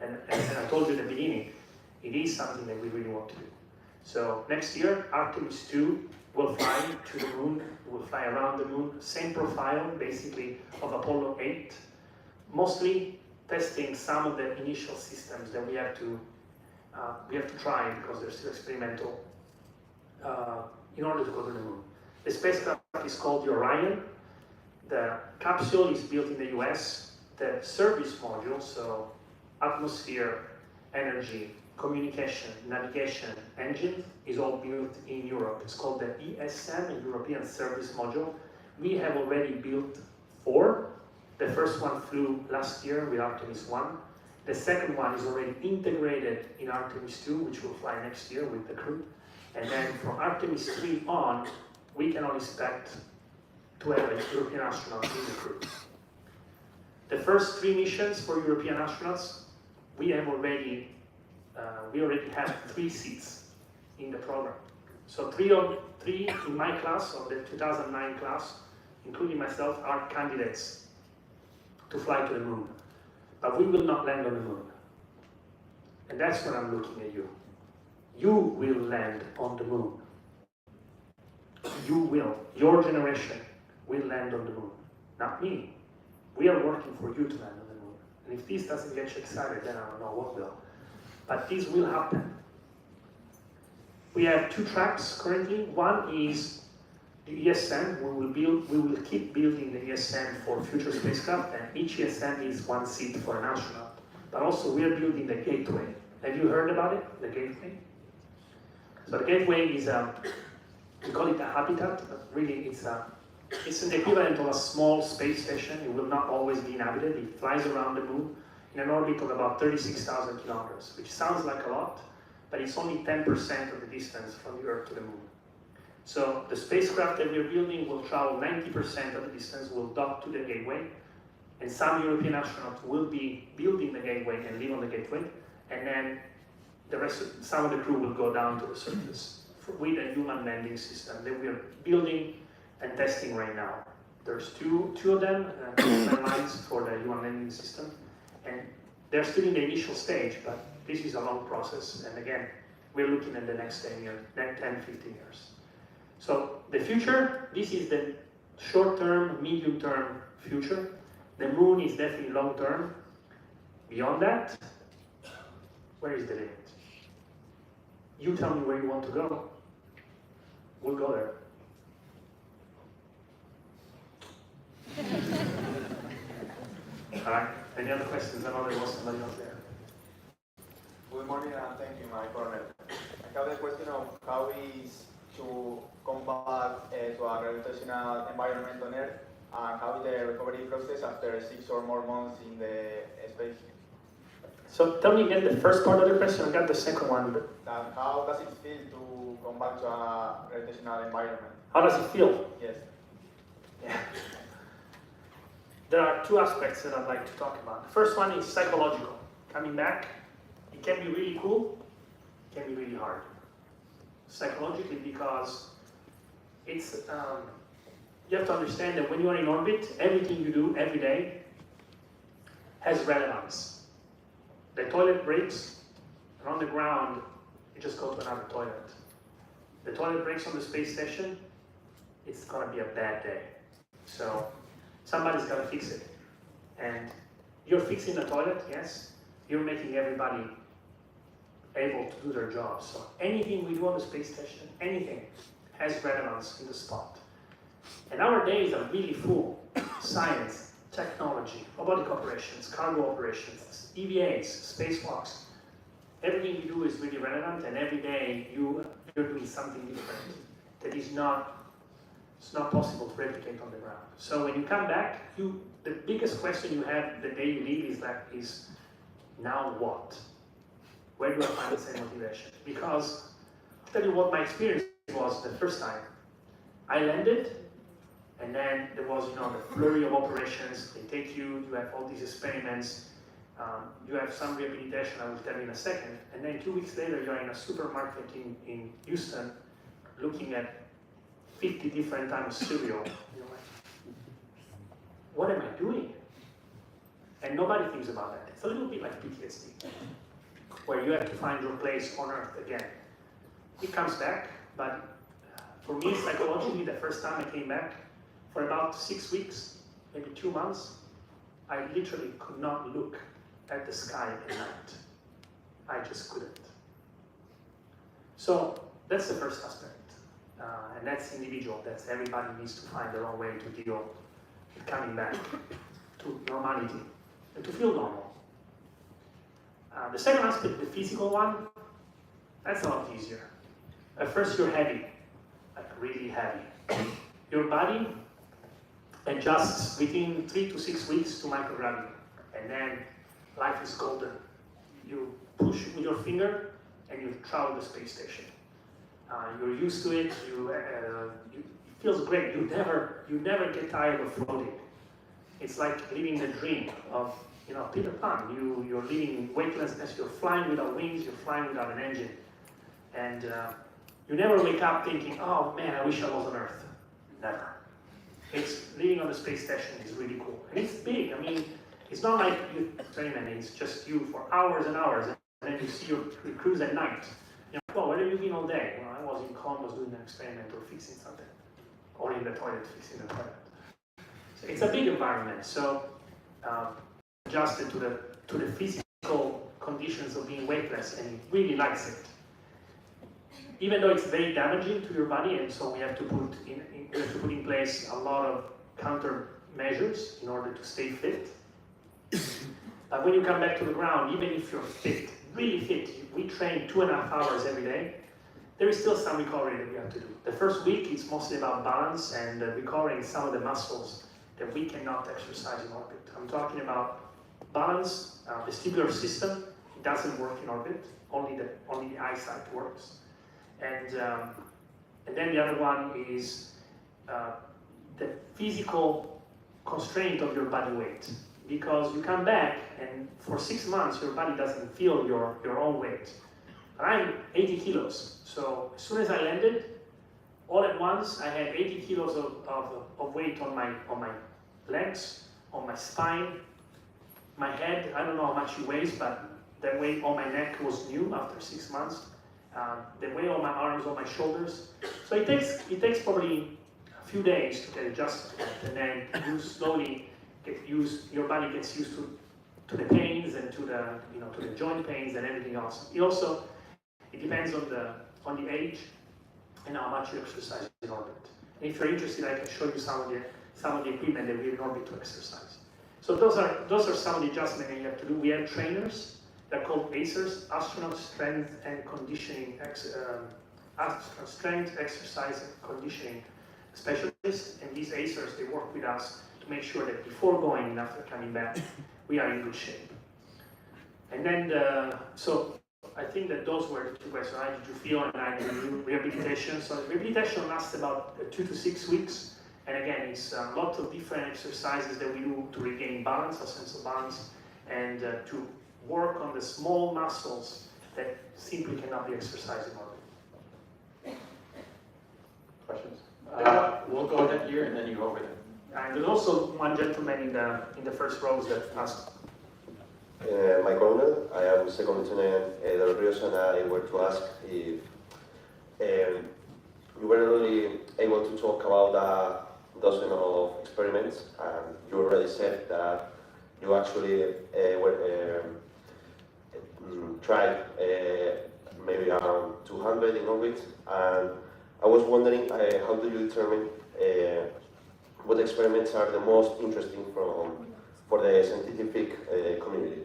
And I told you at the beginning, it is something that we really want to do. So next year, Artemis 2 will fly to the moon, will fly around the moon, same profile basically of Apollo 8, mostly testing some of the initial systems that we have to try because they're still experimental in order to go to the moon. The spacecraft is called the Orion. The capsule is built in the US. The service module, so atmosphere, energy, communication, navigation, engine, is all built in Europe. It's called the ESM, European Service Module. We have already built 4. The first one flew last year with Artemis 1. The second one is already integrated in Artemis 2, which will fly next year with the crew. And then from Artemis 3 on, we can all expect to have a European astronaut in the crew. The first 3 missions for European astronauts, we already have 3 seats in the program. So 3 in my class, of the 2009 class, including myself, are candidates to fly to the moon. But we will not land on the moon. And that's when I'm looking at you. You will land on the moon. You will. Your generation will land on the moon. Not me. We are working for you to land on the moon. And if this doesn't get you excited, then I don't know what will. But this will happen. We have 2 tracks currently. One is the ESM. We will keep building the ESM for future spacecraft, and each ESM is 1 seat for an astronaut. But also we are building the gateway. Have you heard about it? The gateway? So the gateway is we call it a habitat, but really it's an equivalent of a small space station. It will not always be inhabited. It flies around the moon in an orbit of about 36,000 kilometers, which sounds like a lot, but it's only 10% of the distance from the Earth to the moon. So the spacecraft that we're building will travel 90% of the distance, will dock to the gateway, and some European astronauts will be building the gateway and live on the gateway, and then some of the crew will go down to the surface with a human landing system that we are building and testing right now. There's two of them, lines for the human landing system, and they're still in the initial stage, but this is a long process, and again, we're looking at the next 10 years, 10, 15 years. So the future, this is the short-term, medium-term future. The moon is definitely long-term. Beyond that, where is the limit? You tell me where you want to go. We'll go there. All right. Any other questions? I know there was somebody else there. Good morning and thank you, my corner. I have the question of how is to come back to a gravitational environment on Earth, and how is the recovery process after 6 or more months in the space? So tell me again the first part of the question. I got the second one. But How does it feel to come back to a gravitational environment? how does it feel? Yes. Yeah. There are 2 aspects that I'd like to talk about. The first one is psychological. Coming back, it can be really cool, it can be really hard. Psychologically, because it's you have to understand that when you are in orbit, everything you do every day has relevance. The toilet breaks, and on the ground, you just go to another toilet. The toilet breaks on the space station, it's going to be a bad day. So somebody's got to fix it. And you're fixing the toilet, yes. You're making everybody able to do their job. So anything we do on the space station, anything, has relevance in the spot. And our days are really full. Science, technology, robotic operations, cargo operations, EVAs, spacewalks. Everything we do is really relevant, and every day you're doing something different that it's not possible to replicate on the ground. So when you come back, the biggest question you have the day you leave is now what? Where do I find the same motivation? Because I'll tell you what my experience was the first time. I landed, and then there was, the flurry of operations. They take you have all these experiments, you have some rehabilitation, I will tell you in a second, and then 2 weeks later you're in a supermarket in Houston looking at 50 different times cereal. You're like, what am I doing? And nobody thinks about that. It's a little bit like PTSD, where you have to find your place on Earth again. It comes back, but for me, psychologically, the first time I came back, for about 6 weeks, maybe 2 months, I literally could not look at the sky at night. I just couldn't. So that's the first aspect. And that's individual. That's everybody needs to find their own way to deal with coming back to normality and to feel normal. The second aspect, the physical one, that's a lot easier. At first you're heavy, like really heavy. Your body adjusts within 3 to 6 weeks to microgravity, and then life is golden. You push with your finger and you travel the space station. You're used to it. It feels great. You never get tired of floating. It's like living the dream of Peter Pan. You're living in weightlessness. You're flying without wings. You're flying without an engine, and you never wake up thinking, "Oh man, I wish I was on Earth." Never. It's living on the space station is really cool, and it's big. I mean, it's not like you experiment. It's just you for hours and hours, and then you see your cruise at night. Well, where have you been all day? Well, I was in Columbus doing an experiment or fixing something, or in the toilet fixing the toilet. So it's a big environment, so adjusted to the physical conditions of being weightless, and it really likes it. Even though it's very damaging to your body, and so we have to put in place a lot of countermeasures in order to stay fit. But when you come back to the ground, even if you're fit, really fit, we train 2.5 hours every day, there is still some recovery that we have to do. The first week is mostly about balance and recovering some of the muscles that we cannot exercise in orbit. I'm talking about balance, vestibular system, it doesn't work in orbit, only the eyesight works. And then the other one is the physical constraint of your body weight. Because you come back and for 6 months your body doesn't feel your own weight. And I'm 80 kilos, so as soon as I landed, all at once I had 80 kilos of weight on my legs, on my spine, my head. I don't know how much it weighs, but the weight on my neck was new after 6 months. The weight on my arms, on my shoulders. So it takes probably a few days to get adjusted to that, and then you slowly your body gets used to the pains and to the joint pains and everything else. It depends on the age and how much you exercise in orbit. And if you're interested, I can show you some of the equipment that we have in orbit to exercise. So those are some of the adjustments that you have to do. We have trainers. They're called ACERs, Astronaut Strength and Conditioning, Strength, Exercise and Conditioning Specialists. And these ACERs, they work with us to make sure that before going and after coming back, we are in good shape. And then, so I think that those were the two questions. How did you feel? And I did rehabilitation. So rehabilitation lasts about 2 to 6 weeks. And again, it's lots of different exercises that we do to regain balance, a sense of balance, and to work on the small muscles that simply cannot be exercised in orbit. Questions? We'll go ahead here and then you go over there. And there's also one gentleman in the first rows that asked. My colonel, I am Second Lieutenant Del Rios, and I were to ask if you were only able to talk about a dozen of experiments, and you already said that you actually tried maybe around 200 in orbit, and I was wondering how do you determine what experiments are the most interesting for the scientific community.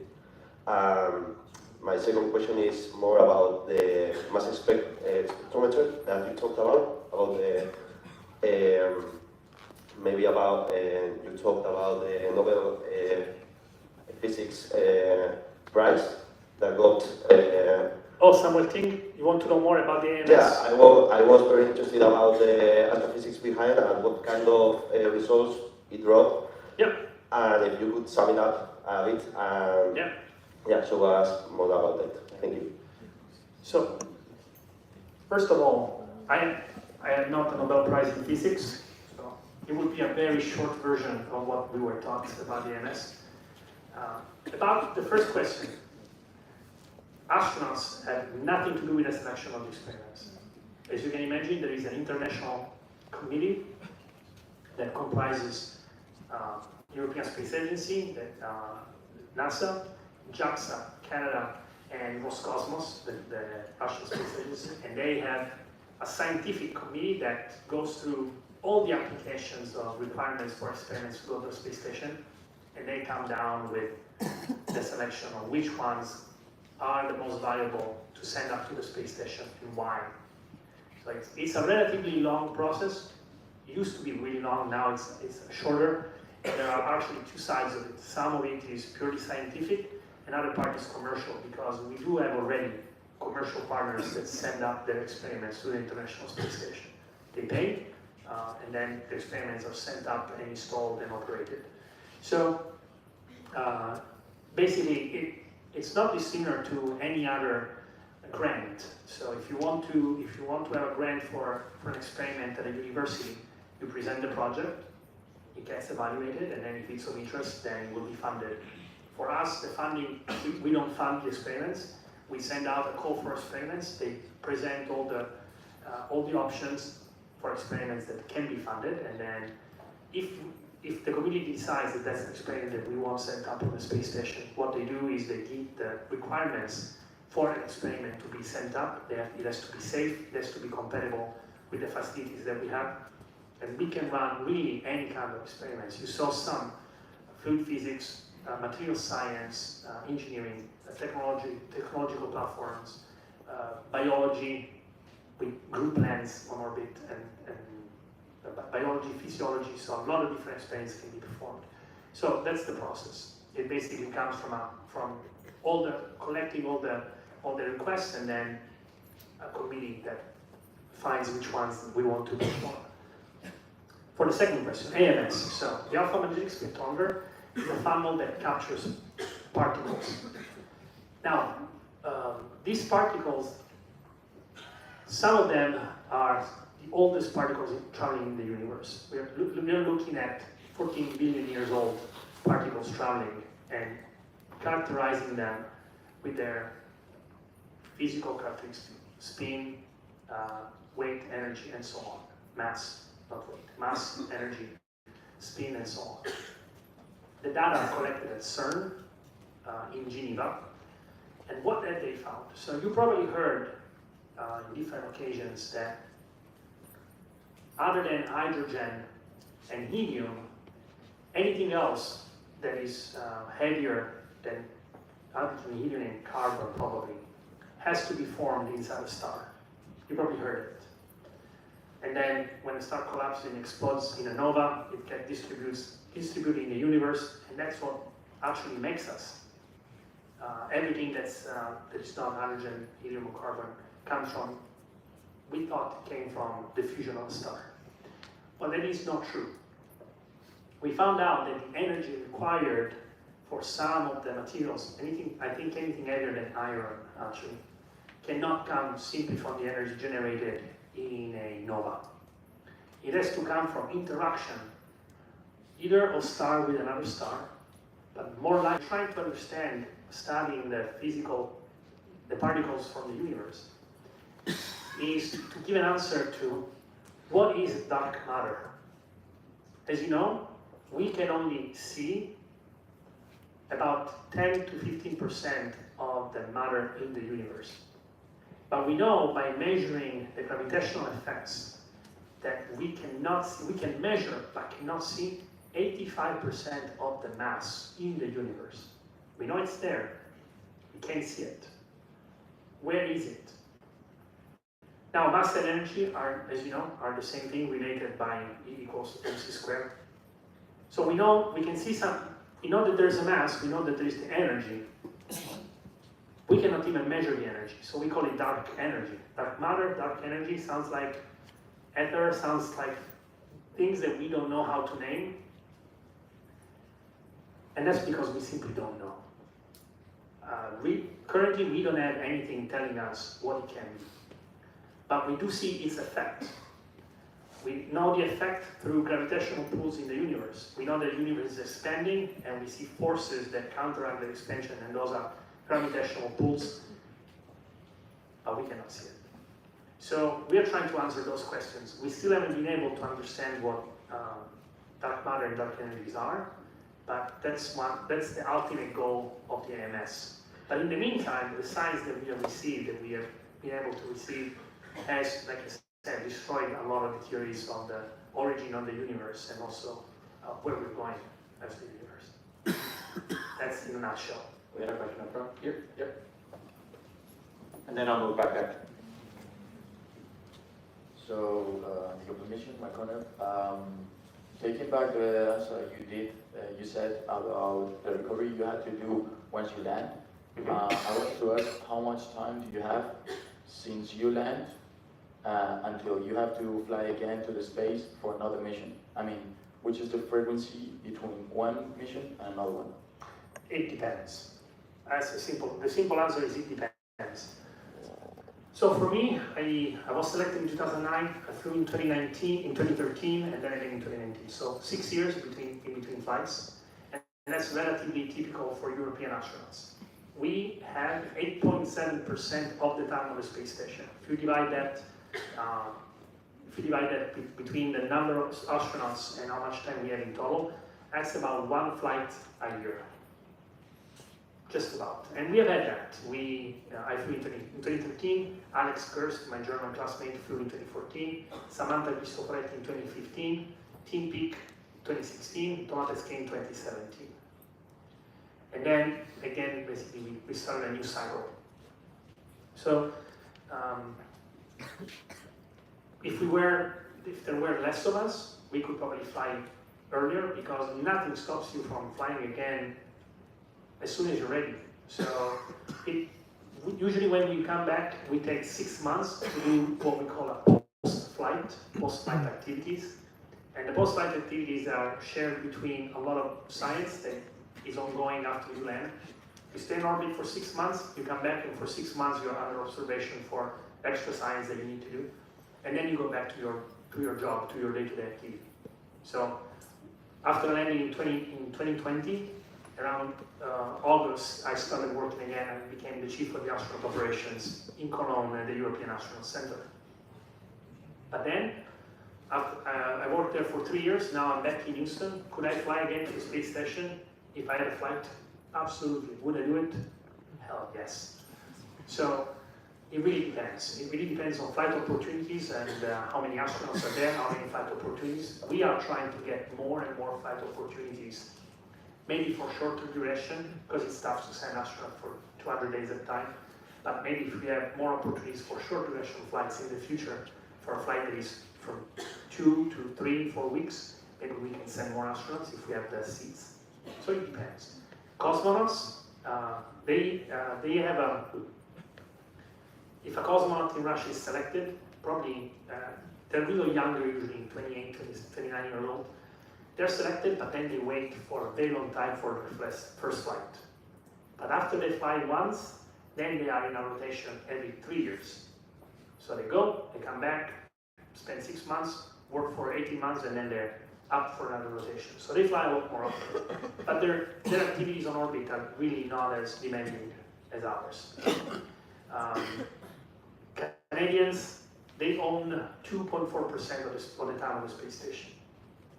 My second question is more about the mass spectrometer that you talked about the maybe about you talked about the Nobel Physics Prize that got. Oh, Samuel Ting, you want to know more about the AMS? Yeah, I was very interested about the astrophysics behind and what kind of results it brought. Yeah. And if you could sum it up a bit and show us more about it. Thank you. So, first of all, I am not a Nobel Prize in Physics, so it would be a very short version of what we were taught about the AMS. About the first question, astronauts have nothing to do with the selection of the experiments. As you can imagine, there is an international committee that comprises European Space Agency, NASA, JAXA, Canada, and Roscosmos, the Russian Space Agency, and they have a scientific committee that goes through all the applications of requirements for experiments to go to the space station, and they come down with the selection of which ones are the most valuable to send up to the space station and why. So it's a relatively long process. It used to be really long, now it's shorter. And there are actually two sides of it. Some of it is purely scientific, another part is commercial, because we do have already commercial partners that send up their experiments to the International Space Station. They pay, and then the experiments are sent up and installed and operated. So basically, it's not dissimilar to any other grant. So if you want to have a grant for an experiment at a university, you present the project, it gets evaluated, and then if it's of interest, then it will be funded. For us, the funding, we don't fund the experiments. We send out a call for experiments. They present all the options for experiments that can be funded, and then if the community decides that that's an experiment that we want set up on the space station, what they do is they give the requirements for an experiment to be sent up. It has to be safe, it has to be compatible with the facilities that we have, and we can run really any kind of experiments. You saw some fluid physics, material science, engineering, technological platforms, biology with group lens on orbit, and biology, physiology, so a lot of different experiments can be performed. So that's the process. It basically comes from collecting all the requests, and then a committee that finds which ones we want to perform. For the second question, AMS. So the alpha magnetic spectrometer is a funnel that captures particles. Now, these particles, some of them are the oldest particles traveling in the universe. We are looking at 14 billion years old particles traveling and characterizing them with their physical characteristics, spin, weight, energy, and so on. Mass, not weight, mass, energy, spin, and so on. The data are collected at CERN in Geneva. And what have they found? So you probably heard on different occasions that other than hydrogen and helium, anything else that is heavier than hydrogen, helium, and carbon probably has to be formed inside a star. You probably heard it. And then when the star collapses and explodes in a nova, it gets distributed in the universe, and that's what actually makes us. Everything that is not hydrogen, helium, or carbon comes from, we thought it came from the fusion of a star. But that is not true. We found out that the energy required for some of the materials, anything heavier than iron actually, cannot come simply from the energy generated in a nova. It has to come from interaction, either of star with another star, but more like trying to understand, studying the particles from the universe, is to give an answer to what is dark matter. As you know, we can only see about 10 to 15% of the matter in the universe. But we know by measuring the gravitational effects that we can measure but cannot see 85% of the mass in the universe. We know it's there, we can't see it. Where is it? Now, mass and energy are, as you know, are the same thing, related by E equals mc squared. So we know, we can see we know that there's a mass, we know that there is the energy. We cannot even measure the energy, so we call it dark energy. Dark matter, dark energy sounds like ether, sounds like things that we don't know how to name. And that's because we simply don't know. Currently, we don't have anything telling us what it can be. But we do see its effect. We know the effect through gravitational pulls in the universe. We know that the universe is expanding, and we see forces that counteract the expansion, and those are gravitational pulls, but we cannot see it. So we are trying to answer those questions. We still haven't been able to understand what dark matter and dark energies are, but that's the ultimate goal of the AMS. But in the meantime, the science that we have received, that we have been able to receive, has, like I said, destroyed a lot of the theories of the origin of the universe and also where we're going as the universe. That's in a nutshell. We had a question up front. Here, yep. And then I'll move back there. So, your permission, my corner. Taking back the answer you did, you said about the recovery you had to do once you land. I want to ask, how much time do you have since you land until you have to fly again to the space for another mission? I mean, which is the frequency between one mission and another one? It depends. The simple answer is it depends. So for me, I was selected in 2009, I flew in 2013, and then again in 2019. So 6 years in between flights, and that's relatively typical for European astronauts. We have 8.7% of the time on the space station. If you divide that, between the number of astronauts and how much time we have in total, that's about one flight a year. Just about. And we have had that. I flew in 2013, Alex Gerst, my German classmate, flew in 2014, Samantha Cristoforetti in 2015, Tim Peake 2016, Tomates came in 2017. And then, again, basically, we started a new cycle. So, if there were less of us, we could probably fly earlier, because nothing stops you from flying again as soon as you're ready. So usually when we come back, we take 6 months to do what we call a post-flight activities. And the post-flight activities are shared between a lot of science that is ongoing after you land. You stay in orbit for 6 months, you come back, and for 6 months you're under observation for extra science that you need to do. And then you go back to your job, to your day-to-day activity. So after landing in 2020, around August, I started working again and became the chief of the astronaut operations in Cologne at the European Astronaut Center. But then, after, I worked there for 3 years. Now I'm back in Houston. Could I fly again to the space station if I had a flight? Absolutely. Would I do it? Hell yes. So it really depends. It really depends on flight opportunities and how many astronauts are there, how many flight opportunities. We are trying to get more and more flight opportunities, maybe for shorter duration, because it's tough to send astronauts for 200 days at a time. But maybe if we have more opportunities for short duration flights in the future, for a flight that is from 2 to 3, 4 weeks, maybe we can send more astronauts if we have the seats. So it depends. Cosmonauts, they have a, if a cosmonaut in Russia is selected, probably, they're really younger usually, 28, 29 years old. They're selected, but then they wait for a very long time for their first flight. But after they fly once, then they are in a rotation every 3 years. So they go, they come back, spend 6 months, work for 18 months, and then they're up for another rotation. So they fly a lot more often. But their activities on orbit are really not as demanding as ours. Canadians, they own 2.4% of the time on the space station.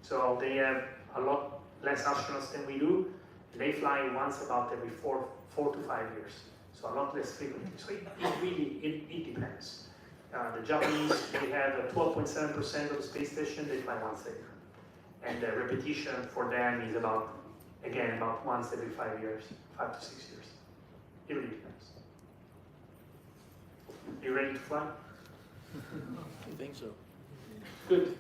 So they have a lot less astronauts than we do. They fly once about every 4 to 5 years. so a lot less frequently. So it depends. The Japanese, they have 12.7% of the space station, they fly once a year. And the repetition for them is about once every 5 years, 5 to 6 years. It really depends. You ready to fly? I think so. Good.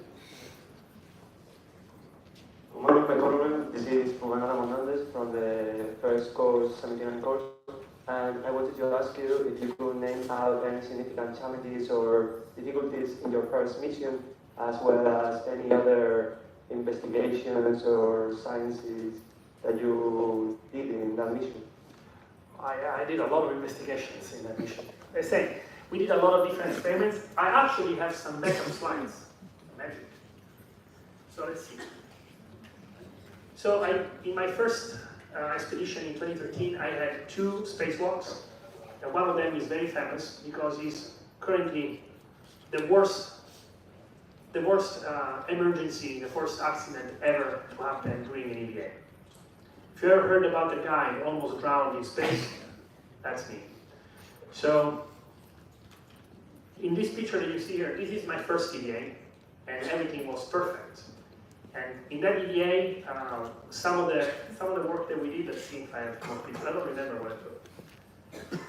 Good morning, my government. This is Hernandez from the first course, 79 course. And I wanted to ask you if you could name out any significant challenges or difficulties in your first mission, as well as any other investigations or sciences that you did in that mission. I did a lot of investigations in that mission. I say, we did a lot of different experiments. I actually have some backup slides. Magic. So let's see. So in my first expedition in 2013, I had 2 spacewalks, and one of them is very famous because it's currently the worst emergency, the worst accident ever to happen during an EVA. If you ever heard about the guy who almost drowned in space, that's me. So in this picture that you see here, this is my first EVA, and everything was perfect. And in that EVA, some of the work that we did, let's see if I have more pictures. I don't remember what I put.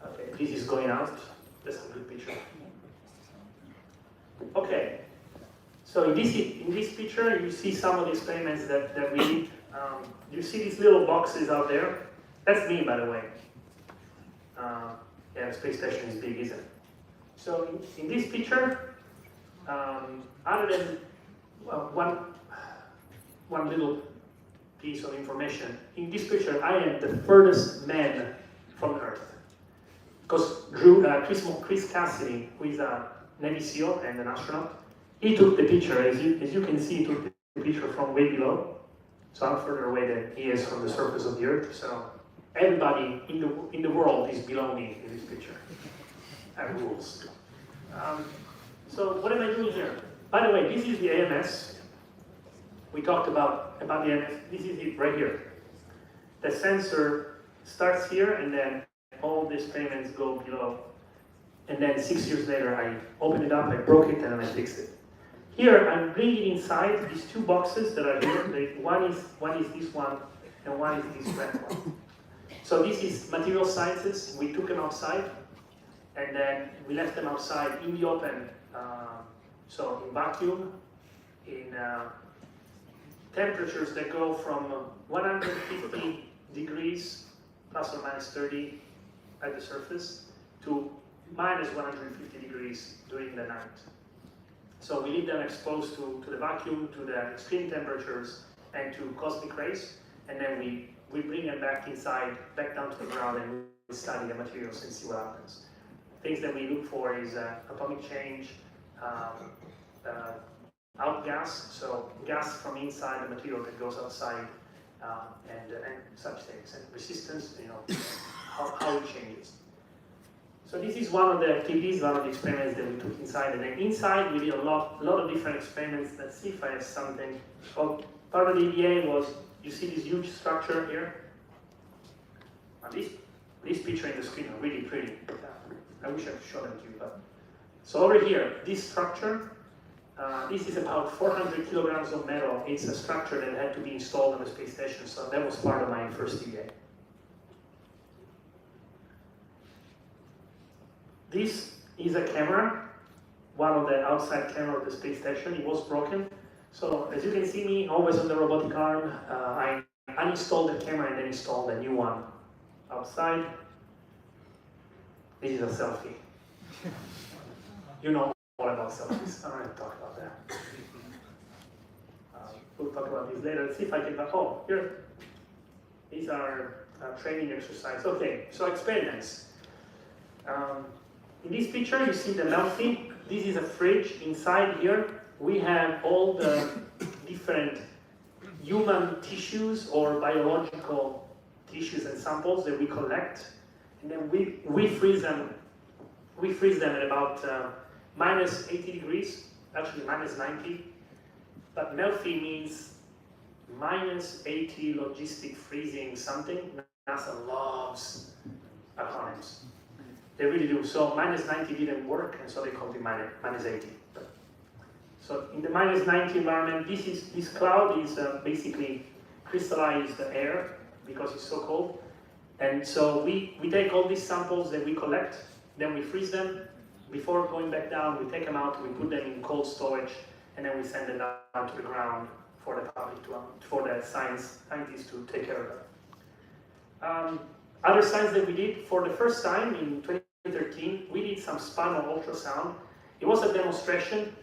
Okay, this is going out. That's a good picture. Okay, so in this picture, you see some of the experiments that we did. You see these little boxes out there? That's me, by the way. Yeah, the space station is big, isn't it? So in this picture, other than one little piece of information, in this picture, I am the furthest man from Earth. Because Chris Cassidy, who is a Navy SEAL and an astronaut, he took the picture. As you can see, he took the picture from way below. So I'm further away than he is from the surface of the Earth. So everybody in the world is below me in this picture. That rules. So what am I doing here? By the way, this is the AMS. We talked about the AMS. This is it right here. The sensor starts here, and then all the experiments go below. And then 6 years later, I opened it up, I broke it, and then I fixed it. Here, I'm bringing inside these 2 boxes that are here. One is this one, and one is this red one. So this is material sciences. We took them outside, and then we left them outside in the open. So in vacuum, in temperatures that go from 150 degrees plus or minus 30 at the surface to minus 150 degrees during the night. So we leave them exposed to the vacuum, to the extreme temperatures, and to cosmic rays, and then we bring them back inside, back down to the ground, and we study the materials and see what happens. Things that we look for is atomic change, outgas, so gas from inside the material that goes outside, and such things, and resistance, how it changes. So this is one of the activities, one of the experiments that we took inside, and then inside we did a lot of different experiments. Let's see if I have something. Well, part of the EVA was, you see this huge structure here? This picture in the screen are really pretty. I wish I could show them to you, but. So over here, this structure, this is about 400 kilograms of metal. It's a structure that had to be installed on the space station, so that was part of my first EVA. This is a camera, one of the outside camera of the space station. It was broken. So as you can see me, always on the robotic arm, I uninstalled the camera and then installed a new one outside. This is a selfie. You know all about selfies. I don't have to talk about that. We'll talk about this later. Let's see if I can. Oh, here. These are training exercises. Okay, so experiments. In this picture, you see the melting. This is a fridge. Inside here, we have all the different human tissues or biological tissues and samples that we collect, and then we freeze them. We freeze them at about minus 80 degrees, actually minus 90. But Melfi means minus 80 logistic freezing something. NASA loves acronyms. They really do. So minus 90 didn't work, and so they called it minus 80. So in the minus 90 environment, this cloud is basically crystallized air because it's so cold. And so we take all these samples that we collect, then we freeze them. Before going back down, we take them out, we put them in cold storage, and then we send them down to the ground for the public, for the scientists to take care of them. Other science that we did, for the first time in 2013, we did some spinal ultrasound. It was a demonstration.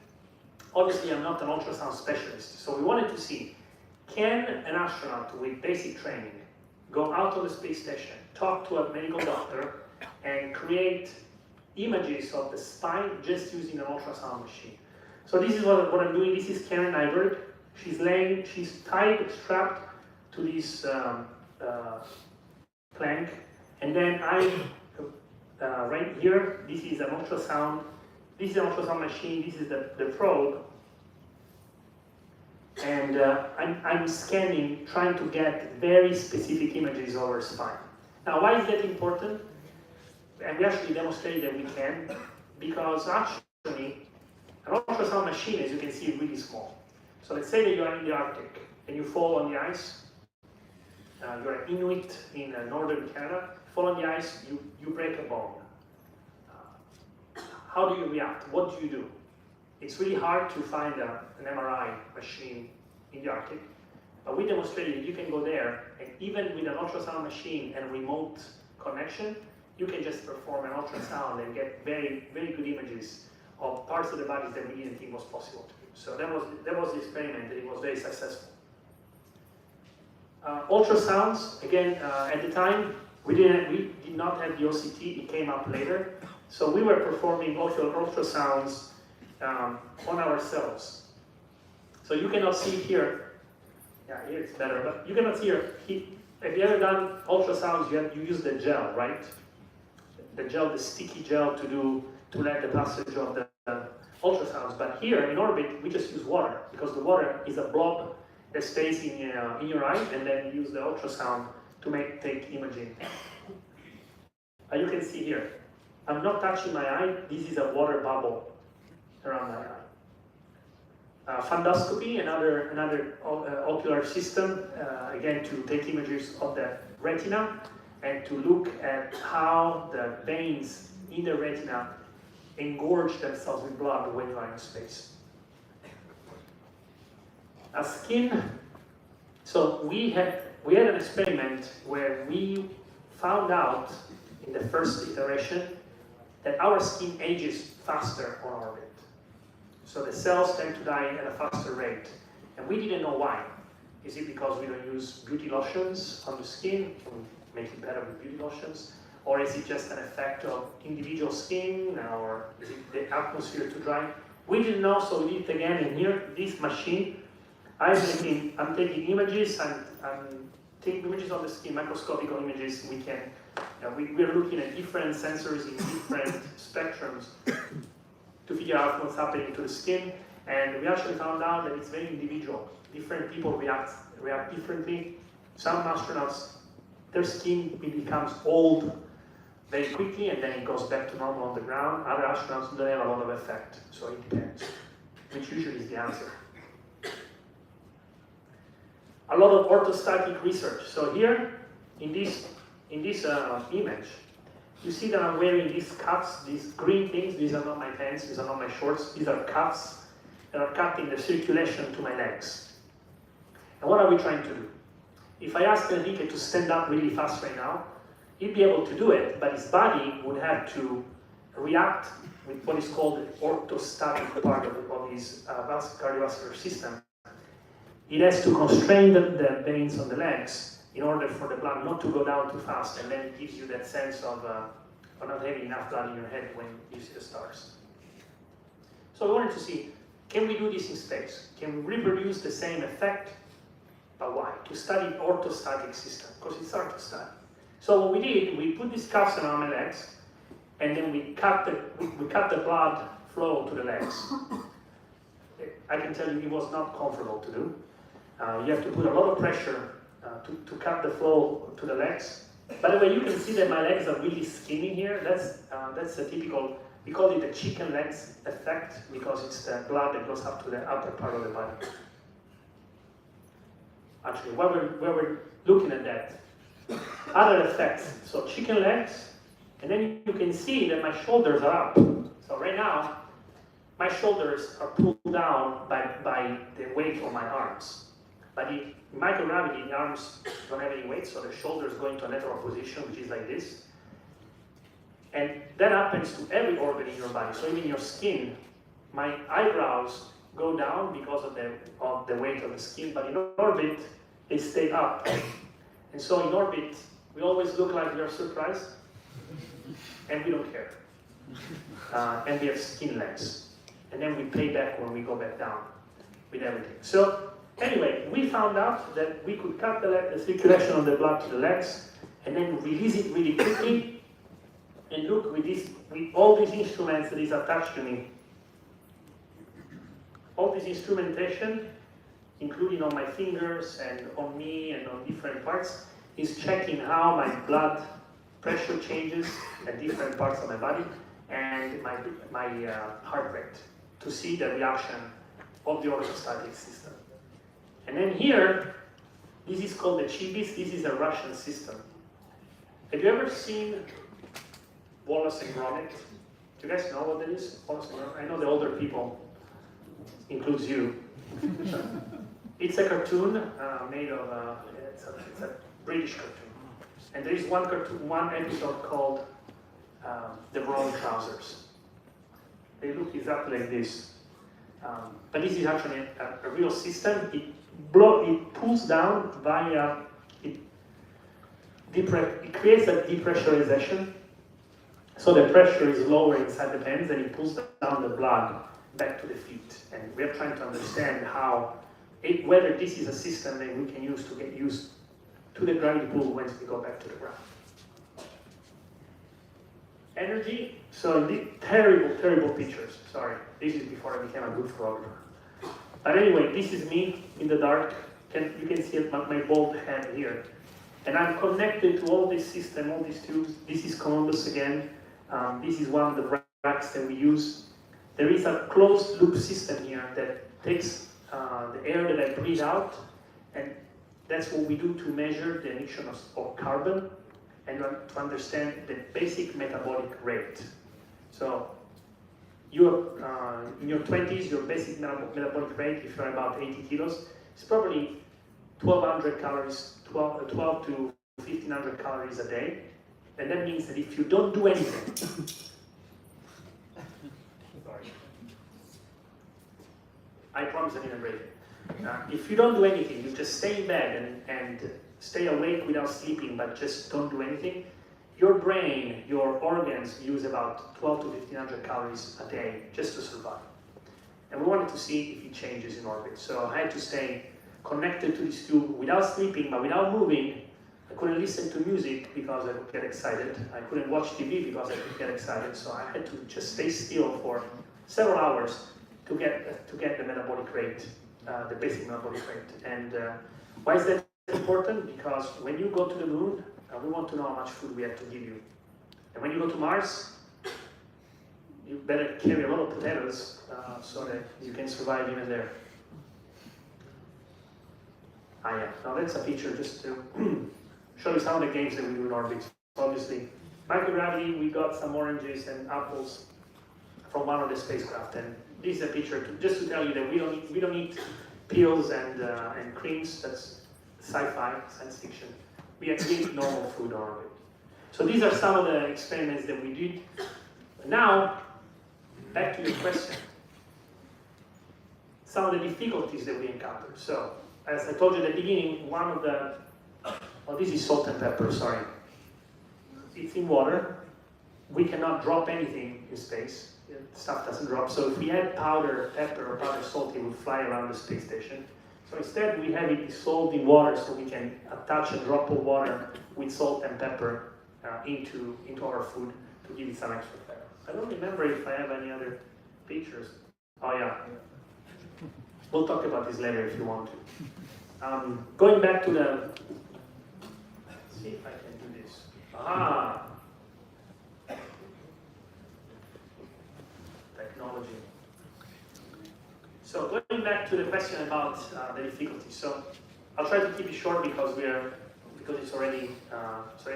Obviously, I'm not an ultrasound specialist, so we wanted to see, can an astronaut with basic training go out on the space station, talk to a medical doctor, and create images of the spine just using an ultrasound machine? So this is what I'm doing. This is Karen Nyberg. She's strapped to this plank, and then right here, this is an ultrasound. This is an ultrasound machine. This is the probe, and I'm scanning, trying to get very specific images of her spine. Now, why is that important? And we actually demonstrated that we can, because actually, an ultrasound machine, as you can see, is really small. So let's say that you are in the Arctic and you fall on the ice. You're an Inuit in northern Canada. Fall on the ice, you break a bone. How do you react? What do you do? It's really hard to find an MRI machine in the Arctic. But we demonstrated you can go there, and even with an ultrasound machine and remote connection, you can just perform an ultrasound and get very, very good images of parts of the bodies that we didn't think was possible to do. So that was the experiment, and it was very successful. Ultrasounds, again, at the time, we did not have the OCT, it came up later. So we were performing ultrasounds on ourselves. So you cannot see here, yeah, here it's better, but you cannot see here. Have you ever done ultrasounds? You use the gel, right? The gel, the sticky gel to let the passage of the ultrasounds. But here in orbit, we just use water, because the water is a blob that stays in your eye, and then you use the ultrasound to take imaging. You can see here, I'm not touching my eye. This is a water bubble around my eye. Fundoscopy, another ocular system, again to take images of the retina and to look at how the veins in the retina engorge themselves with blood when you are in space. Skin. So we had an experiment where we found out in the first iteration that our skin ages faster on orbit. So the cells tend to die at a faster rate. And we didn't know why. Is it because we don't use beauty lotions on the skin? Can we make it better with beauty lotions? Or is it just an effect of individual skin? Or is it the atmosphere too dry? We didn't know, so we did it again. And here, this machine, I'm taking images, I'm taking images of the skin, microscopic images. We're looking at different sensors in different spectrums to figure out what's happening to the skin. And we actually found out that it's very individual. Different people react differently. Some astronauts, their skin becomes old very quickly, and then it goes back to normal on the ground. Other astronauts don't have a lot of effect, so it depends, which usually is the answer. A lot of orthostatic research. So here, in this image, you see that I'm wearing these cuffs, these green things. These are not my pants, these are not my shorts. These are cuffs that are cutting the circulation to my legs. And what are we trying to do? If I ask Enrique to stand up really fast right now, he'd be able to do it, but his body would have to react with what is called the orthostatic part of his cardiovascular system. It has to constrain the veins on the legs in order for the blood not to go down too fast, and then it gives you that sense of not having enough blood in your head when you see the stars. So we wanted to see, can we do this in space? Can we reproduce the same effect? But why? To study orthostatic system, because it's hard to study. So what we did, we put these cuffs around my legs, and then we cut the blood flow to the legs. I can tell you it was not comfortable to do. You have to put a lot of pressure to cut the flow to the legs. By the way, you can see that my legs are really skinny here. That's a typical, we call it the chicken legs effect because it's the blood that goes up to the upper part of the body. Actually, while we're looking at that, other effects. So chicken legs, and then you can see that my shoulders are up. So right now, my shoulders are pulled down by the weight of my arms. But in microgravity, the arms don't have any weight, so the shoulders go into a lateral position, which is like this. And that happens to every organ in your body. So even your skin, my eyebrows go down because of the weight of the skin, but in orbit, they stay up. And so in orbit, we always look like we are surprised, and we don't care. And we have skin legs. And then we pay back when we go back down with everything. So anyway, we found out that we could cut the circulation of the blood to the legs and then release it really quickly. And look, with all these instruments that is attached to me, all this instrumentation, including on my fingers and on me and on different parts, is checking how my blood pressure changes at different parts of my body and my heart rate to see the reaction of the orthostatic system. And then here, this is called the Chibis. This is a Russian system. Have you ever seen Wallace and Gromit? Do you guys know what that is? Wallace and Gromit? I know the older people, includes you. It's a cartoon made of, it's a British cartoon. And there is one episode called The Wrong Trousers. They look exactly like this. But this is actually a real system. It pulls down via, it creates a depressurization. So the pressure is lower inside the veins and it pulls down the blood back to the feet. And we're trying to understand whether this is a system that we can use to get used to the gravity pull once we go back to the ground. Energy, so terrible pictures. Sorry, this is before I became a good photographer. But anyway, this is me in the dark. You can see my bald head here. And I'm connected to all this system, all these tubes. This is Columbus again. This is one of the racks that we use. There is a closed loop system here that takes the air that I breathe out, and that's what we do to measure the emission of carbon and to understand the basic metabolic rate. So in your 20s, your basic metabolic rate, if you're about 80 kilos, is probably 1,200 calories, 12 to 1,500 calories a day. And that means that if you don't do anything, sorry, I promise I didn't break it. If you don't do anything, you just stay in bed and stay awake without sleeping, but just don't do anything, your brain, your organs use about 12 to 1,500 calories a day just to survive. And we wanted to see if it changes in orbit. So I had to stay connected to this tube without sleeping, but without moving. I couldn't listen to music because I would get excited. I couldn't watch TV because I could get excited. So I had to just stay still for several hours to get the metabolic rate, the basic metabolic rate. And why is that important? Because when you go to the moon, we want to know how much food we have to give you. And when you go to Mars, you better carry a lot of potatoes so that you can survive even there. Yeah. Now that's a picture just to show you some of the games that we do in orbit. Obviously, microgravity, we got some oranges and apples from one of the spacecraft. And this is a picture just to tell you that we don't eat pills and creams. That's sci-fi, science fiction. We actually eat normal food on orbit. So these are some of the experiments that we did. Now, back to your question. Some of the difficulties that we encountered. So, as I told you at the beginning, one of the, this is salt and pepper, sorry. It's in water. We cannot drop anything in space. Stuff doesn't drop. So if we add powder pepper or powder salt, it would fly around the space station. So instead, we have it dissolved in water so we can attach a drop of water with salt and pepper into our food to give it some extra flavor. I don't remember if I have any other pictures. Oh yeah. We'll talk about this later if you want to. Going back to the, let's see if I can do this. difficulties. Ah, technology. So going back to the question about the difficulties. So I'll try to keep it short because it's already a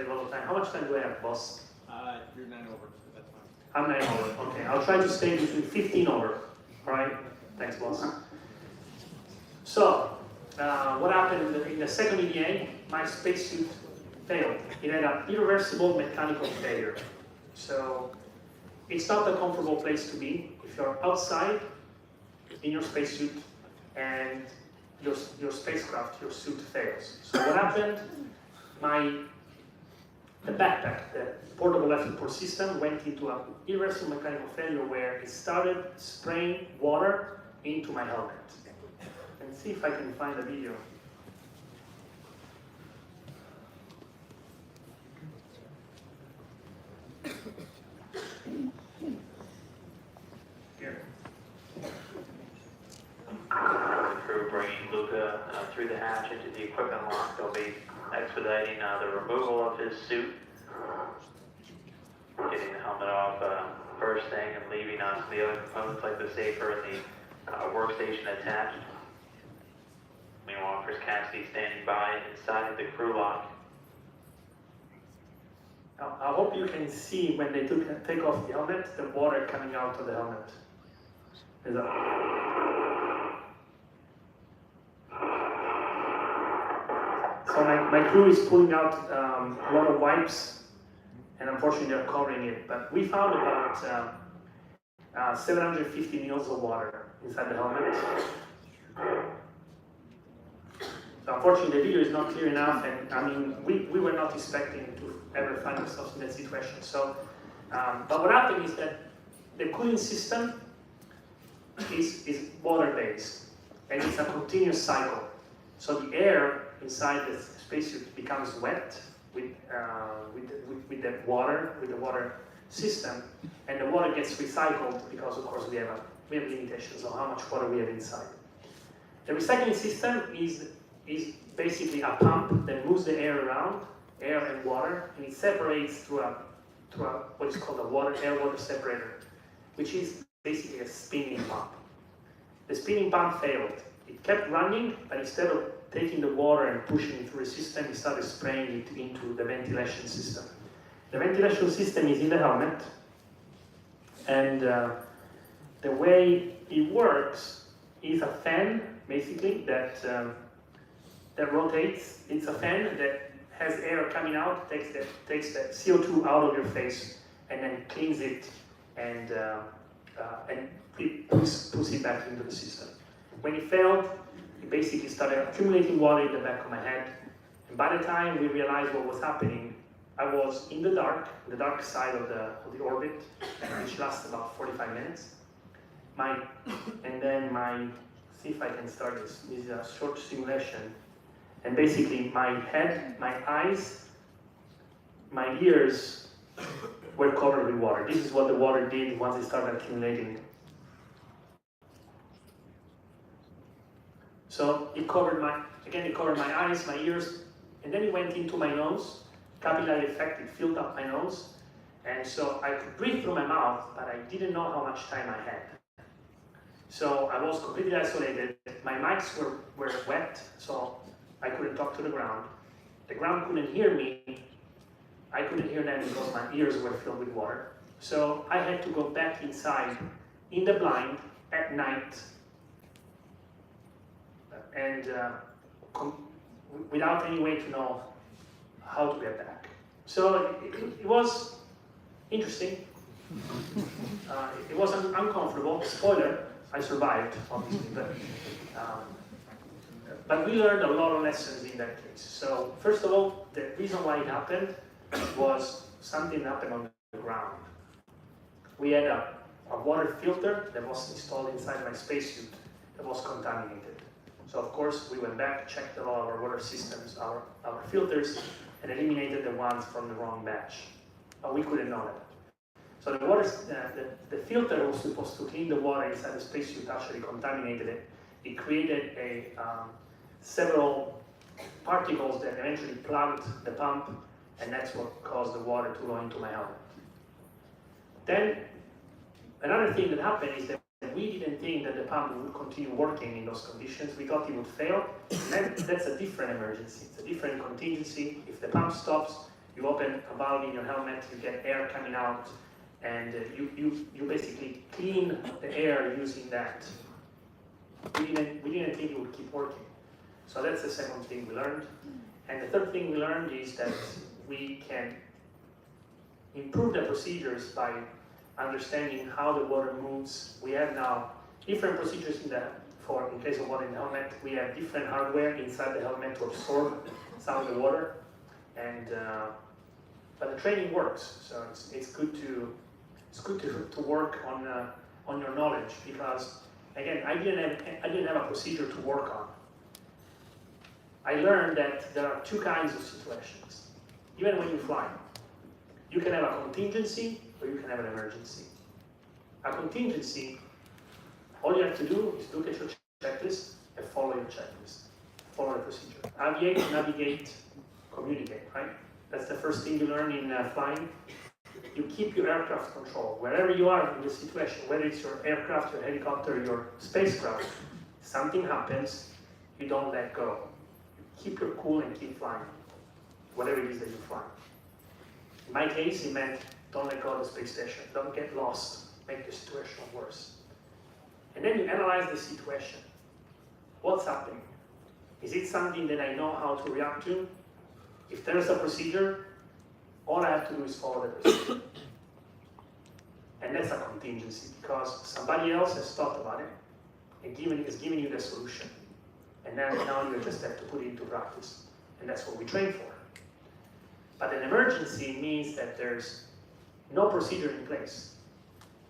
lot of time. How much time do I have, boss? You're 9 over. That's fine. I'm 9 over. Okay, I'll try to stay between 15 over. All right. Thanks, boss. So what happened in the second EDA? My spacesuit failed. It had an irreversible mechanical failure. So it's not a comfortable place to be if you're outside in your spacesuit and your spacecraft, your suit fails. So what happened? The backpack, the portable life support system, went into an irreversible mechanical failure where it started spraying water into my helmet. And see if I can find a video. Here. The crew bringing Luca through the hatch into the equipment lock. They'll be expediting the removal of his suit, getting the helmet off first thing and leaving us the other components like the safer and the workstation attached. Meanwhile, Chris Cassidy standing by inside of the crew lock. Now, I hope you can see when they take off the helmet, the water coming out of the helmet. There's So my crew is pulling out a lot of wipes, and unfortunately they're covering it. But we found about 750 mils of water inside the helmet. So unfortunately the video is not clear enough, and I mean we were not expecting to ever find ourselves in that situation. So, but what happened is that the cooling system is water-based, and it's a continuous cycle. So the air inside the spacesuit becomes wet with the water system, and the water gets recycled because, of course, we have limitations on how much water we have inside. The recycling system is basically a pump that moves the air around, air and water, and it separates through what is called a air-water separator, which is basically a spinning pump. The spinning pump failed. It kept running, but instead of taking the water and pushing it through the system, it started spraying it into the ventilation system. The ventilation system is in the helmet, and the way it works is a fan, basically, that rotates. It's a fan that has air coming out, takes the CO2 out of your face, and then cleans it and it puts it back into the system. When it failed, it basically started accumulating water in the back of my head. And by the time we realized what was happening, I was in the dark side of the orbit, which lasts about 45 minutes. See if I can start this. This is a short simulation. And basically my head, my eyes, my ears were covered with water. This is what the water did once it started accumulating. So it covered my eyes, my ears, and then it went into my nose. Capillary effect, it filled up my nose. And so I could breathe through my mouth, but I didn't know how much time I had. So I was completely isolated. My mics were wet, so I couldn't talk to the ground. The ground couldn't hear me. I couldn't hear them because my ears were filled with water. So I had to go back inside in the blind at night, and without any way to know how to get back. So it was interesting. It was uncomfortable. Spoiler, I survived, obviously, but we learned a lot of lessons in that case. So first of all, the reason why it happened was something happened on the ground. We had a water filter that was installed inside my spacesuit that was contaminated. So of course we went back, checked all our water systems, our filters, and eliminated the ones from the wrong batch. But we couldn't know that. So the filter that was supposed to clean the water inside the spacesuit actually contaminated it. It created several particles that eventually plugged the pump and that's what caused the water to go into my helmet. Then, another thing that happened is that we didn't think that the pump would continue working in those conditions. We thought it would fail, and that's a different emergency. It's a different contingency. If the pump stops, you open a valve in your helmet, you get air coming out, and you basically clean the air using that. We didn't think it would keep working. So that's the second thing we learned. And the third thing we learned is that we can improve the procedures by understanding how the water moves. We have now different procedures in case of water in the helmet. We have different hardware inside the helmet to absorb some of the water, and but the training works. So it's good to work on your knowledge, because again, I didn't have a procedure to work on. I learned that there are two kinds of situations. Even when you fly, you can have a contingency or you can have an emergency. A contingency, all you have to do is look at your checklist and follow your checklist. Follow the procedure. Aviate, navigate, communicate, right? That's the first thing you learn in flying. You keep your aircraft control. Wherever you are in the situation, whether it's your aircraft, your helicopter, your spacecraft, something happens, you don't let go. You keep your cool and keep flying, whatever it is that you fly. In my case, it meant don't let go of the space station. Don't get lost. Make the situation worse. And then you analyze the situation. What's happening? Is it something that I know how to react to? If there is a procedure, all I have to do is follow the procedure. And that's a contingency, because somebody else has thought about it and is giving you the solution. And then now you just have to put it into practice. And that's what we train for. But an emergency means that there's no procedure in place.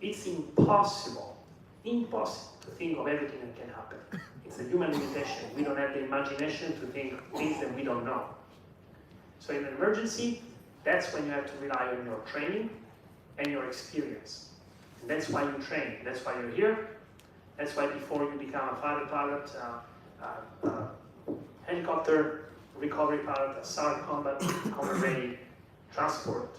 It's impossible to think of everything that can happen. It's a human limitation. We don't have the imagination to think things that we don't know. So in an emergency, that's when you have to rely on your training and your experience. And that's why you train. That's why you're here. That's why before you become a fighter pilot, helicopter recovery pilot, a SAR combat ready transport,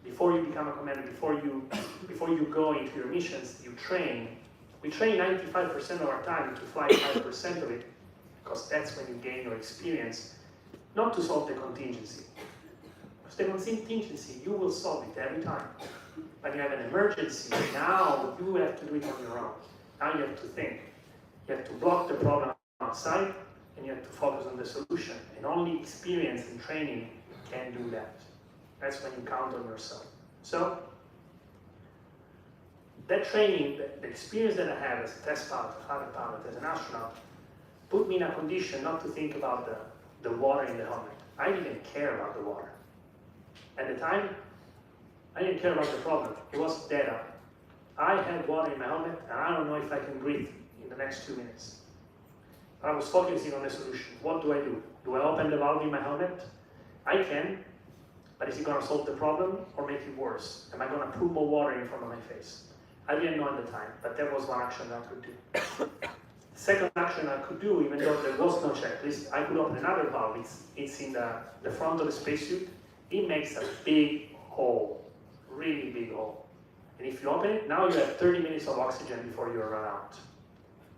before you become a commander, before you go into your missions, you train. We train 95% of our time to fly 5% of it, because that's when you gain your experience, not to solve the contingency. Because the contingency, you will solve it every time. When you have an emergency, now you have to do it on your own. Now you have to think. You have to block the problem outside, and you have to focus on the solution. And only experience and training can do that. That's when you count on yourself. So, that training, the experience that I had as a test pilot, a fighter pilot, as an astronaut, put me in a condition not to think about the water in the helmet. I didn't care about the water. At the time, I didn't care about the problem. It was data. I had water in my helmet, and I don't know if I can breathe in the next 2 minutes. I was focusing on the solution. What do I do? Do I open the valve in my helmet? I can, but is it going to solve the problem or make it worse? Am I going to pull more water in front of my face? I didn't know at the time, but that was one action that I could do. Second action I could do, even though there was no checklist, I could open another valve. It's in the front of the spacesuit. It makes a big hole, really big hole. And if you open it, now you have 30 minutes of oxygen before you run out.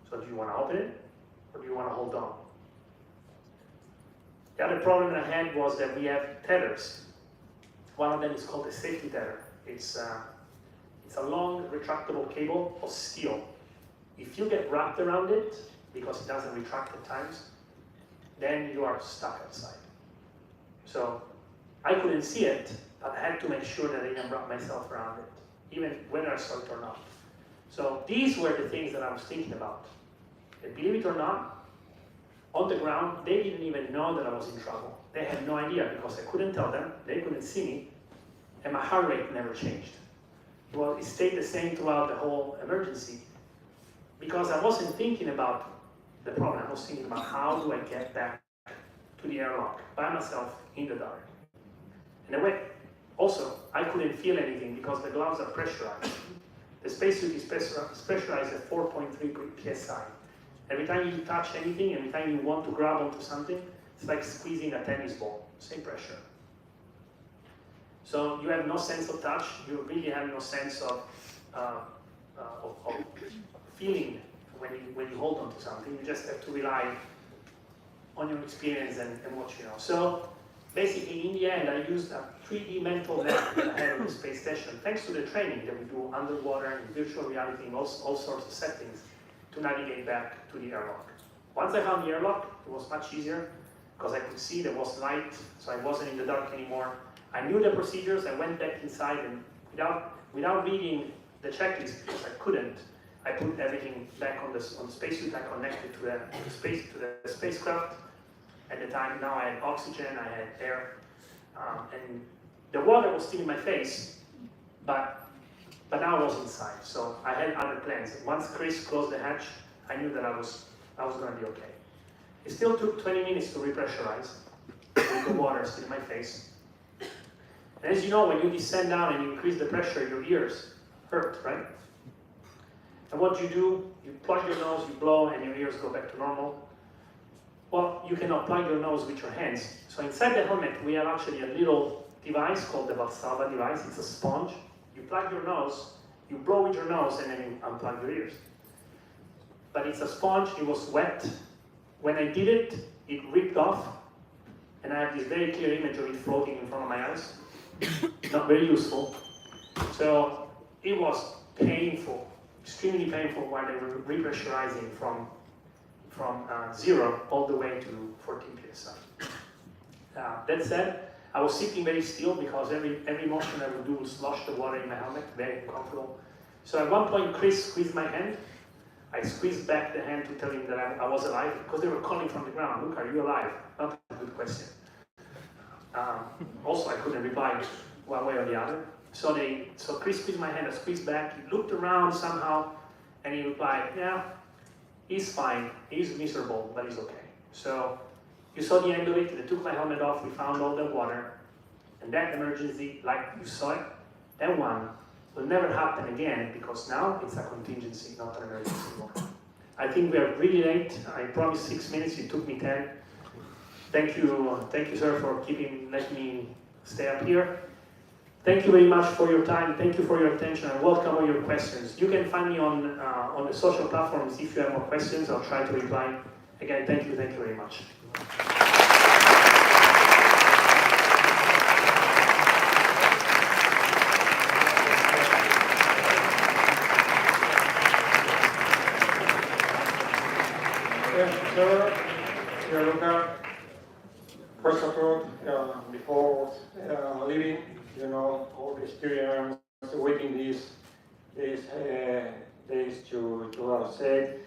So do you want to open it, or do you want to hold on? The other problem that I had was that we have tethers. One of them is called the safety tether. It's a long retractable cable of steel. If you get wrapped around it, because it doesn't retract at times, then you are stuck outside. So I couldn't see it, but I had to make sure that I didn't wrap myself around it, even whether I saw it or not. So these were the things that I was thinking about. And believe it or not, on the ground, they didn't even know that I was in trouble. They had no idea, because I couldn't tell them, they couldn't see me, and my heart rate never changed. Well, it stayed the same throughout the whole emergency, because I wasn't thinking about the problem. I was thinking about how do I get back to the airlock by myself in the dark. In a way, also, I couldn't feel anything because the gloves are pressurized. The spacesuit is pressurized at 4.3 psi. Every time you touch anything, every time you want to grab onto something, it's like squeezing a tennis ball, same pressure. So you have no sense of touch, you really have no sense of feeling when you hold on to something. You just have to rely on your experience and what you know. So basically in the end I used a 3D mental map that I had on the space station, thanks to the training that we do underwater in virtual reality in all sorts of settings, to navigate back to the airlock. Once I found the airlock, it was much easier because I could see there was light, so I wasn't in the dark anymore. I knew the procedures, I went back inside, and without reading the checklist, because I couldn't, I put everything back on the spacesuit. I connected to the spacecraft. At the time, now I had oxygen, I had air, and the water was still in my face, but now I was inside. So I had other plans. Once Chris closed the hatch, I knew that I was going to be okay. It still took 20 minutes to repressurize with the water still in my face. And as you know, when you descend down and you increase the pressure, your ears hurt, right? And what you do, you plug your nose, you blow, and your ears go back to normal. Well, you cannot plug your nose with your hands. So inside the helmet, we have actually a little device called the Valsalva device. It's a sponge. You plug your nose, you blow with your nose, and then you unplug your ears. But it's a sponge, it was wet. When I did it, it ripped off, and I have this very clear image of it floating in front of my eyes. Not very useful. So it was painful, extremely painful while they were repressurizing from 0 all the way to 14 psi. That said, I was sitting very still because every motion I would do would slosh the water in my helmet, very uncomfortable. So at one point, Chris squeezed my hand. I squeezed back the hand to tell him that I was alive, because they were calling from the ground, "Luca, are you alive?" Not a good question. Also, I couldn't reply one way or the other. So Chris squeezed my hand, I squeezed back, he looked around somehow, and he replied, "Yeah, he's fine, he's miserable, but he's okay." So you saw the end of it, they took my helmet off, we found all the water, and that emergency, like you saw it, that one will never happen again, because now it's a contingency, not an emergency anymore. I think we are really late. I promised 6 minutes, it took me 10. Thank you, sir, for letting me stay up here. Thank you very much for your time. Thank you for your attention. I welcome all your questions. You can find me on the social platforms if you have more questions. I'll try to reply. Again, thank you very much. Sir, Luca, first of all, before leaving, all the experience waiting these days to say,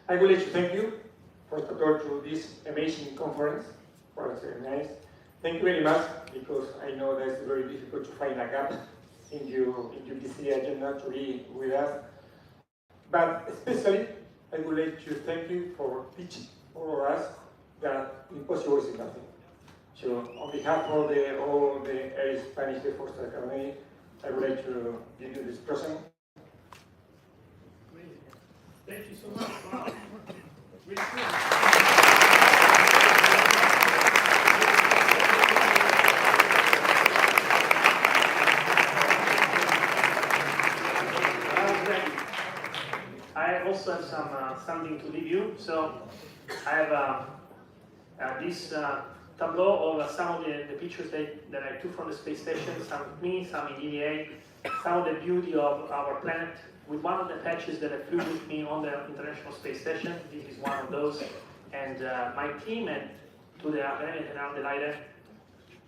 I would like to thank you, first of all, to this amazing conference. Well, it's very nice. Thank you very much, because I know that it's very difficult to find a gap in your busy agenda to be with us. But especially, I would like to thank you for teaching all of us that impossible is nothing. So on behalf of all the Air Spanish Air Force Academy, I would like to give you this present. Thank you so much. Wow. Really cool. I also have something to leave you. So I have this tableau of some of the pictures that I took from the space station, some with me, some in EDA, some of the beauty of our planet, with one of the patches that I flew with me on the International Space Station. This is one of those. And my team and to the Ejército del Aire,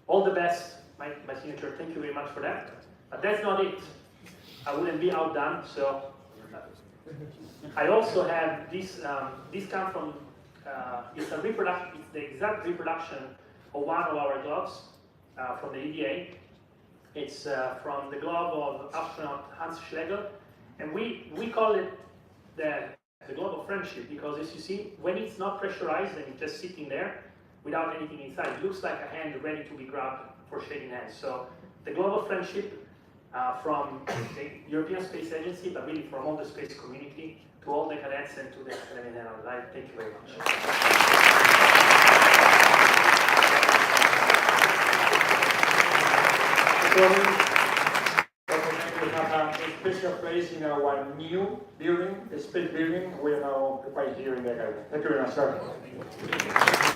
all the best, my signature, thank you very much for that. But that's not it. I wouldn't be outdone, so I also have this, this comes from, it's the exact reproduction of one of our gloves from the EDA. It's from the glove of astronaut Hans Schlegel, and we call it the glove of friendship, because as you see, when it's not pressurized and it's just sitting there without anything inside, it looks like a hand ready to be grabbed for shaking hands. So the glove of friendship from the European Space Agency, but really from all the space community, to all the cadets and to the Academy of Life. Thank you very much. promise, we have a special place in our new building, the space building. We are now occupied here in the garden. Thank you very much, sir.